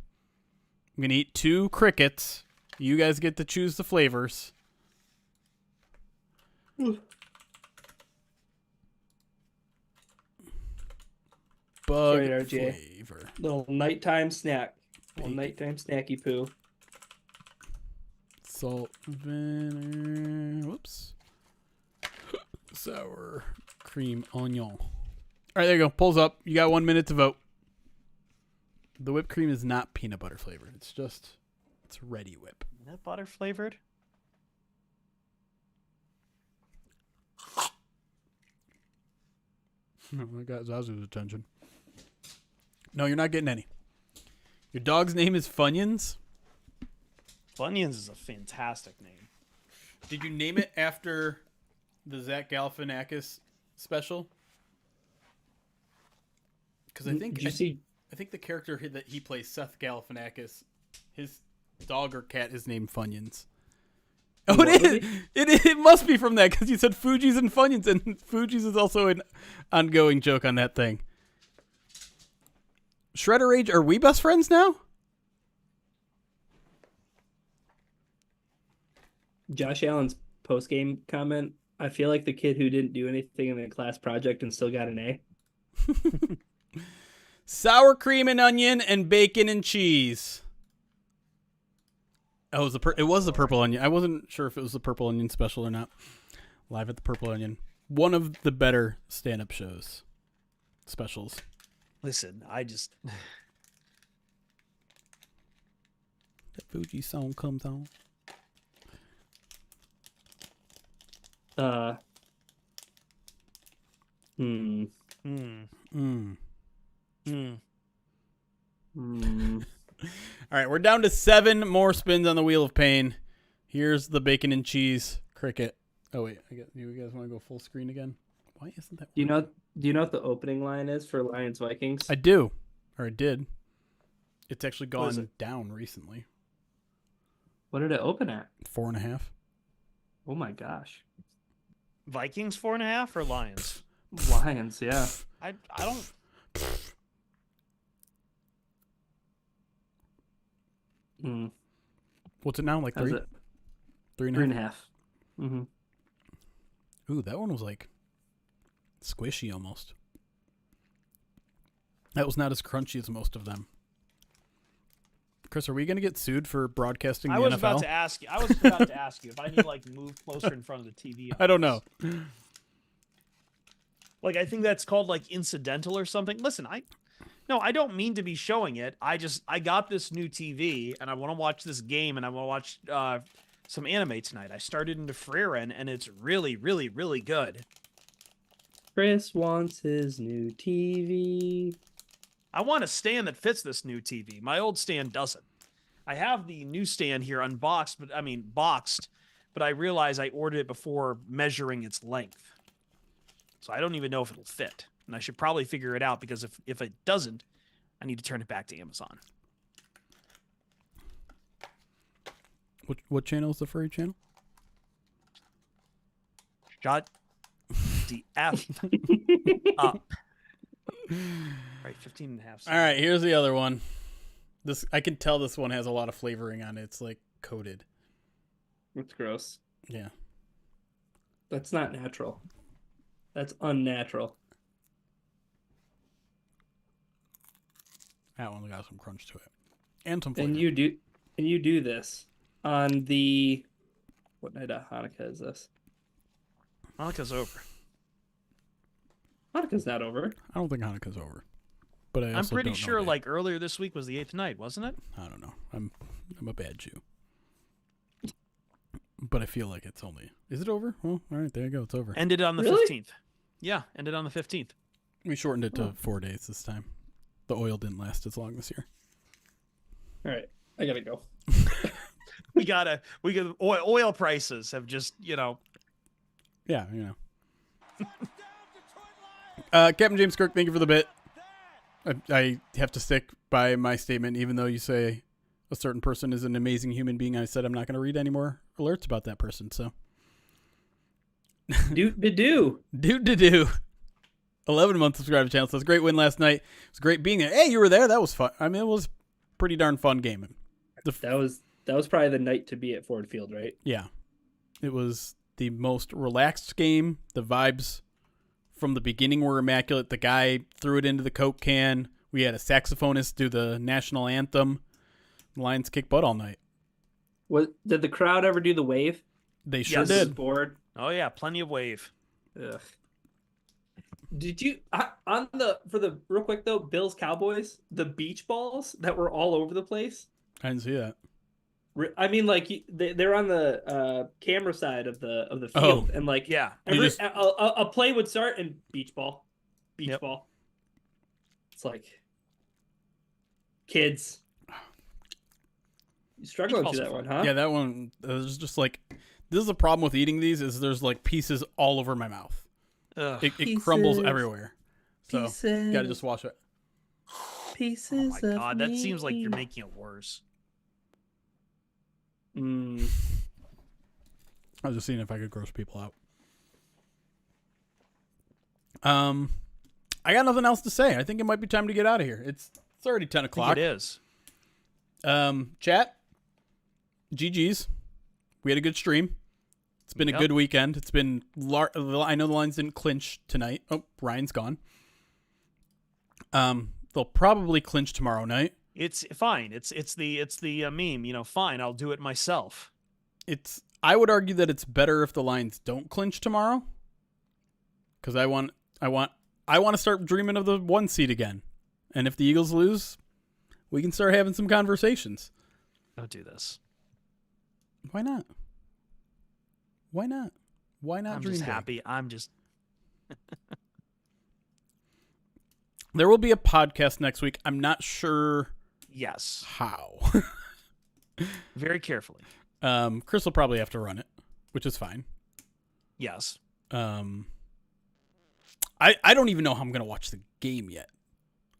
I'm going to eat 2 crickets. You guys get to choose the flavors. Bug Sorry, RJ. flavor. Little nighttime snack. Little nighttime snacky poo. Salt, vinegar. Whoops. Sour cream onion. All right, there you go. Pulls up. You got 1 minute to vote. The whipped cream is not peanut butter flavored. It's ready whip. Peanut butter flavored? I got Zazu's attention. No, you're not getting any. Your dog's name is Funyuns? Funyuns is a fantastic name. Did you name it after the Zach Galifianakis special? Because I think I think the character that he plays, Seth Galifianakis, his dog or cat is named Funyuns. Oh, it is. It must be from that because you said Fuji's and Funyuns, and Fuji's is also an ongoing joke on that thing. Shredder Age, are we best friends now? Josh Allen's post-game comment. I feel like the kid who didn't do anything in the class project and still got an A. Sour cream and onion and bacon and cheese. Oh, it was the purple onion. I wasn't sure if it was the purple onion special or not. Live at the Purple Onion. One of the better stand-up shows. Specials. Listen, I just... The Fuji song comes on. All right, we're down to 7 more spins on the Wheel of Pain. Here's the bacon and cheese cricket. Oh wait, you guys want to go full screen again? Why isn't that? Do you know what the opening line is for Lions Vikings? I do, or I did. It's actually What is gone it? down recently. What did it open at? 4.5. Oh my gosh. Vikings 4.5 or Lions? Lions, yeah. I don't... What's it now? Like How's 3? it? 3.5. 3.5. Mm-hmm. Ooh, that one was like squishy almost. That was not as crunchy as most of them. Chris, are we going to get sued for broadcasting the I was NFL? about to ask you. I was about to ask you if I need to like move closer in front of the TV. I don't know. Like I think that's called like incidental or something. Listen, I don't mean to be showing it. I got this new TV and I want to watch this game and I want to watch some anime tonight. I started into Frieren and it's really, really, really good. Chris wants his new TV. I want a stand that fits this new TV. My old stand doesn't. I have the new stand here boxed, but I realize I ordered it before measuring its length. So I don't even know if it'll fit. And I should probably figure it out because if it doesn't, I need to turn it back to Amazon. What channel is the furry channel? Shut the F up. All right, 15 and a half. All right, here's the other one. This I can tell this one has a lot of flavoring on it. It's like coated. That's gross. Yeah. That's not natural. That's unnatural. That one got some crunch to it. And some flavor. And you do this on the what night of Hanukkah is this? Hanukkah's over. Hanukkah's not over. I don't think Hanukkah's over. But I'm also pretty don't know sure that. like earlier this week was the 8th night, wasn't it? I don't know. I'm a bad Jew. But I feel like it's only... Is it over? Well, all right, there you go. It's over. Ended on the Really? 15th. Yeah, ended on the 15th. We shortened it to 4 days this time. The oil didn't last as long this year. All right, I gotta go. We got oil prices have just, Yeah, you know. Captain James Kirk, thank you for the bit. I have to stick by my statement, even though you say a certain person is an amazing human being. I said I'm not going to read any more alerts about that person. So, Do 11-month subscriber channel says great win last night. It was great being there. Hey, you were there. That was fun. I mean, it was a pretty darn fun game. that was probably the night to be at Ford Field, right? Yeah, it was the most relaxed game. The vibes from the beginning were immaculate. The guy threw it into the Coke can. We had a saxophonist do the national anthem. The Lions kicked butt all night. Did the crowd ever do the wave? They sure Yes. did. Board. oh yeah, plenty of wave. Ugh. Did you for the real quick though, Bills Cowboys, the beach balls that were all over the place? I didn't see that. I mean, like they're on the camera side of the field, and like Yeah. a play would start and beach ball. Yep. It's like kids. You struggling Beach through balls that are one, fun. huh? Yeah, that one was just like, this is the problem with eating these is there's like pieces all over my mouth. Ugh. It crumbles Pieces. everywhere. So Pieces. gotta just wash it. Pieces Oh my of god, that seems like you're me. making it worse. Mm. I was just seeing if I could gross people out. I got nothing else to say. I think it might be time to get out of here. It's already 10 I think o'clock. it is. Chat. GG's. We had a good stream. It's been a Yep. good weekend. It's been. I know the Lions didn't clinch tonight. Oh, Ryan's gone. The They'll probably clinch tomorrow night. It's fine. It's the meme. Fine. I'll do it myself. I would argue that it's better if the Lions don't clinch tomorrow, because I want to start dreaming of the 1 seed again. And if the Eagles lose, we can start having some conversations. Don't do this. Why not? Why not? Why not I'm dream just big? happy. I'm just. There will be a podcast next week. I'm not sure Yes. how. Very carefully. Chris will probably have to run it, which is fine. Yes. I don't even know how I'm going to watch the game yet.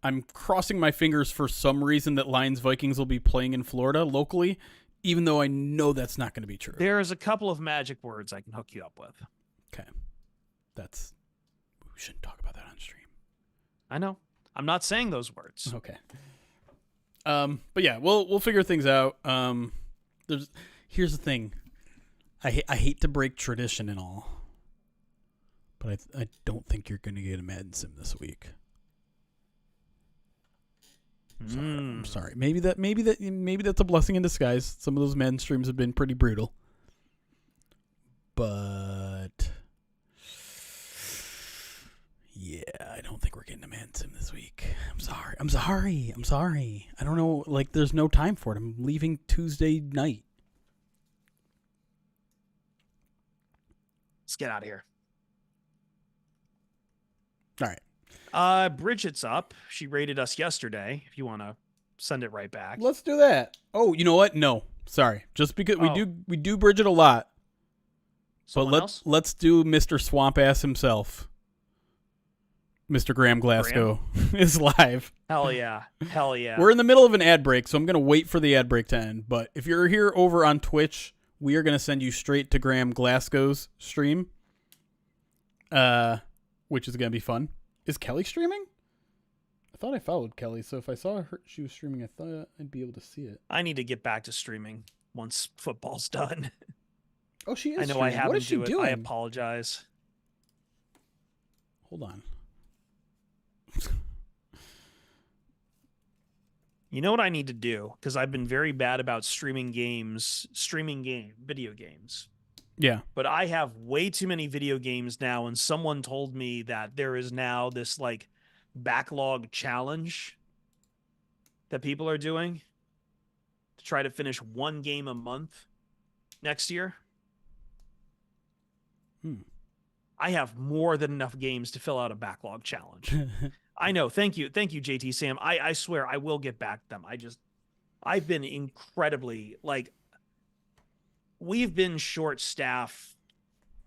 I'm crossing my fingers for some reason that Lions Vikings will be playing in Florida locally, even though I know that's not going to be true. There's a couple of magic words I can hook you up with. Okay. We shouldn't talk about that on stream. I know. I'm not saying those words. Okay. But yeah, we'll figure things out. Here's the thing. I hate to break tradition and all, but I don't think you're going to get a Madden sim this week. I'm sorry. Maybe that's a blessing in disguise. Some of those Madden streams have been pretty brutal. But yeah, I don't think we're getting a Madden sim this week. I'm sorry. I don't know. Like, there's no time for it. I'm leaving Tuesday night. Let's get out of here. All right. Bridget's up. She rated us yesterday. If you want to send it right back. Let's do that. Oh, you know what? No, sorry. Just because we do Bridget a lot, Someone but let's do Mr. Swamp Ass himself. Mr. Graham Glasgow is live. Hell yeah. We're in the middle of an ad break, so I'm gonna wait for the ad break to end. But if you're here over on Twitch, we are gonna send you straight to Graham Glasgow's stream, which is gonna be fun. Is Kelly streaming? I thought I followed Kelly, so if I saw her, she was streaming, I thought I'd be able to see it. I need to get back to streaming once football's done. Oh, she is. I know streaming. I haven't What is she do it. doing? I apologize. Hold on. You know what I need to do? Because I've been very bad about video games. Yeah. But I have way too many video games now, and someone told me that there is now this like backlog challenge that people are doing to try to finish 1 game a month next year. I have more than enough games to fill out a backlog challenge. I know. Thank you, JT Sam. I swear I will get back to them. I've been incredibly we've been short staffed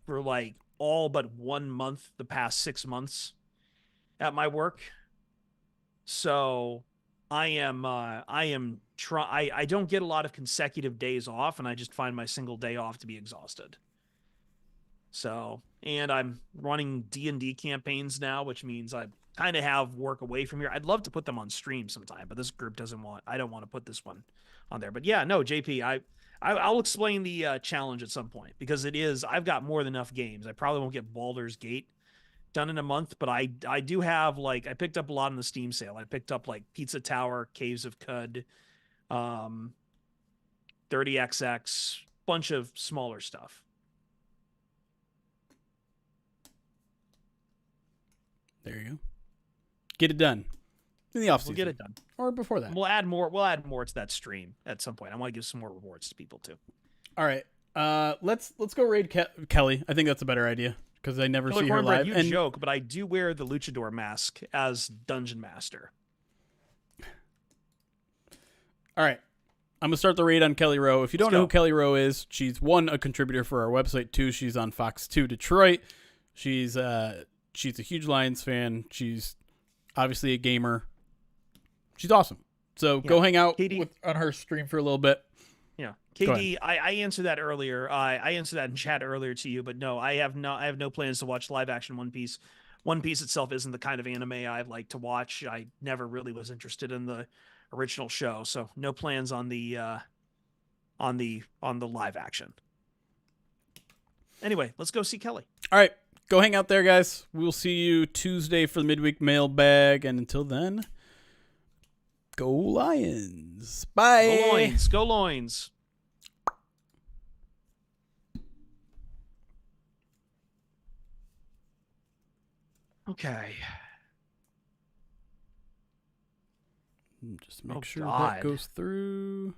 for like all but 1 month the past 6 months at my work. So I don't get a lot of consecutive days off, and I just find my single day off to be exhausted. So, and I'm running D&D campaigns now, which means I kind of have work away from here. I'd love to put them on stream sometime, but this group I don't want to put this one on there. But yeah, no, JP, I'll explain the challenge at some point, because I've got more than enough games. I probably won't get Baldur's Gate done in a month, but I do have, like, I picked up a lot in the Steam sale. I picked up like Pizza Tower, Caves of Cud, 30XX, bunch of smaller stuff. There you go. Get it done in the offseason. We'll get it done, or before that. We'll add more to that stream at some point. I want to give some more rewards to people too. All right. Let's go raid Kelly. I think that's a better idea, because I never see her live. You joke, but I do wear the luchador mask as Dungeon Master. All right. I'm going to start the raid on Kelly Rowe. If you don't know who Kelly Rowe is, she's 1, a contributor for our website, 2, she's on Fox 2 Detroit. She's a huge Lions fan. She's obviously a gamer. She's awesome. So go hang out on her stream for a little bit. Yeah. KD, I answered that earlier. I answered that in chat earlier to you, but no, I have no plans to watch live action One Piece. One Piece itself isn't the kind of anime I like to watch. I never really was interested in the original show, so no plans on the live action. Anyway, let's go see Kelly. All right. Go hang out there, guys. We'll see you Tuesday for the midweek mailbag. And until then, Go Lions. Bye. Go Loins. Go Loins. Okay. Just make sure God. that goes through.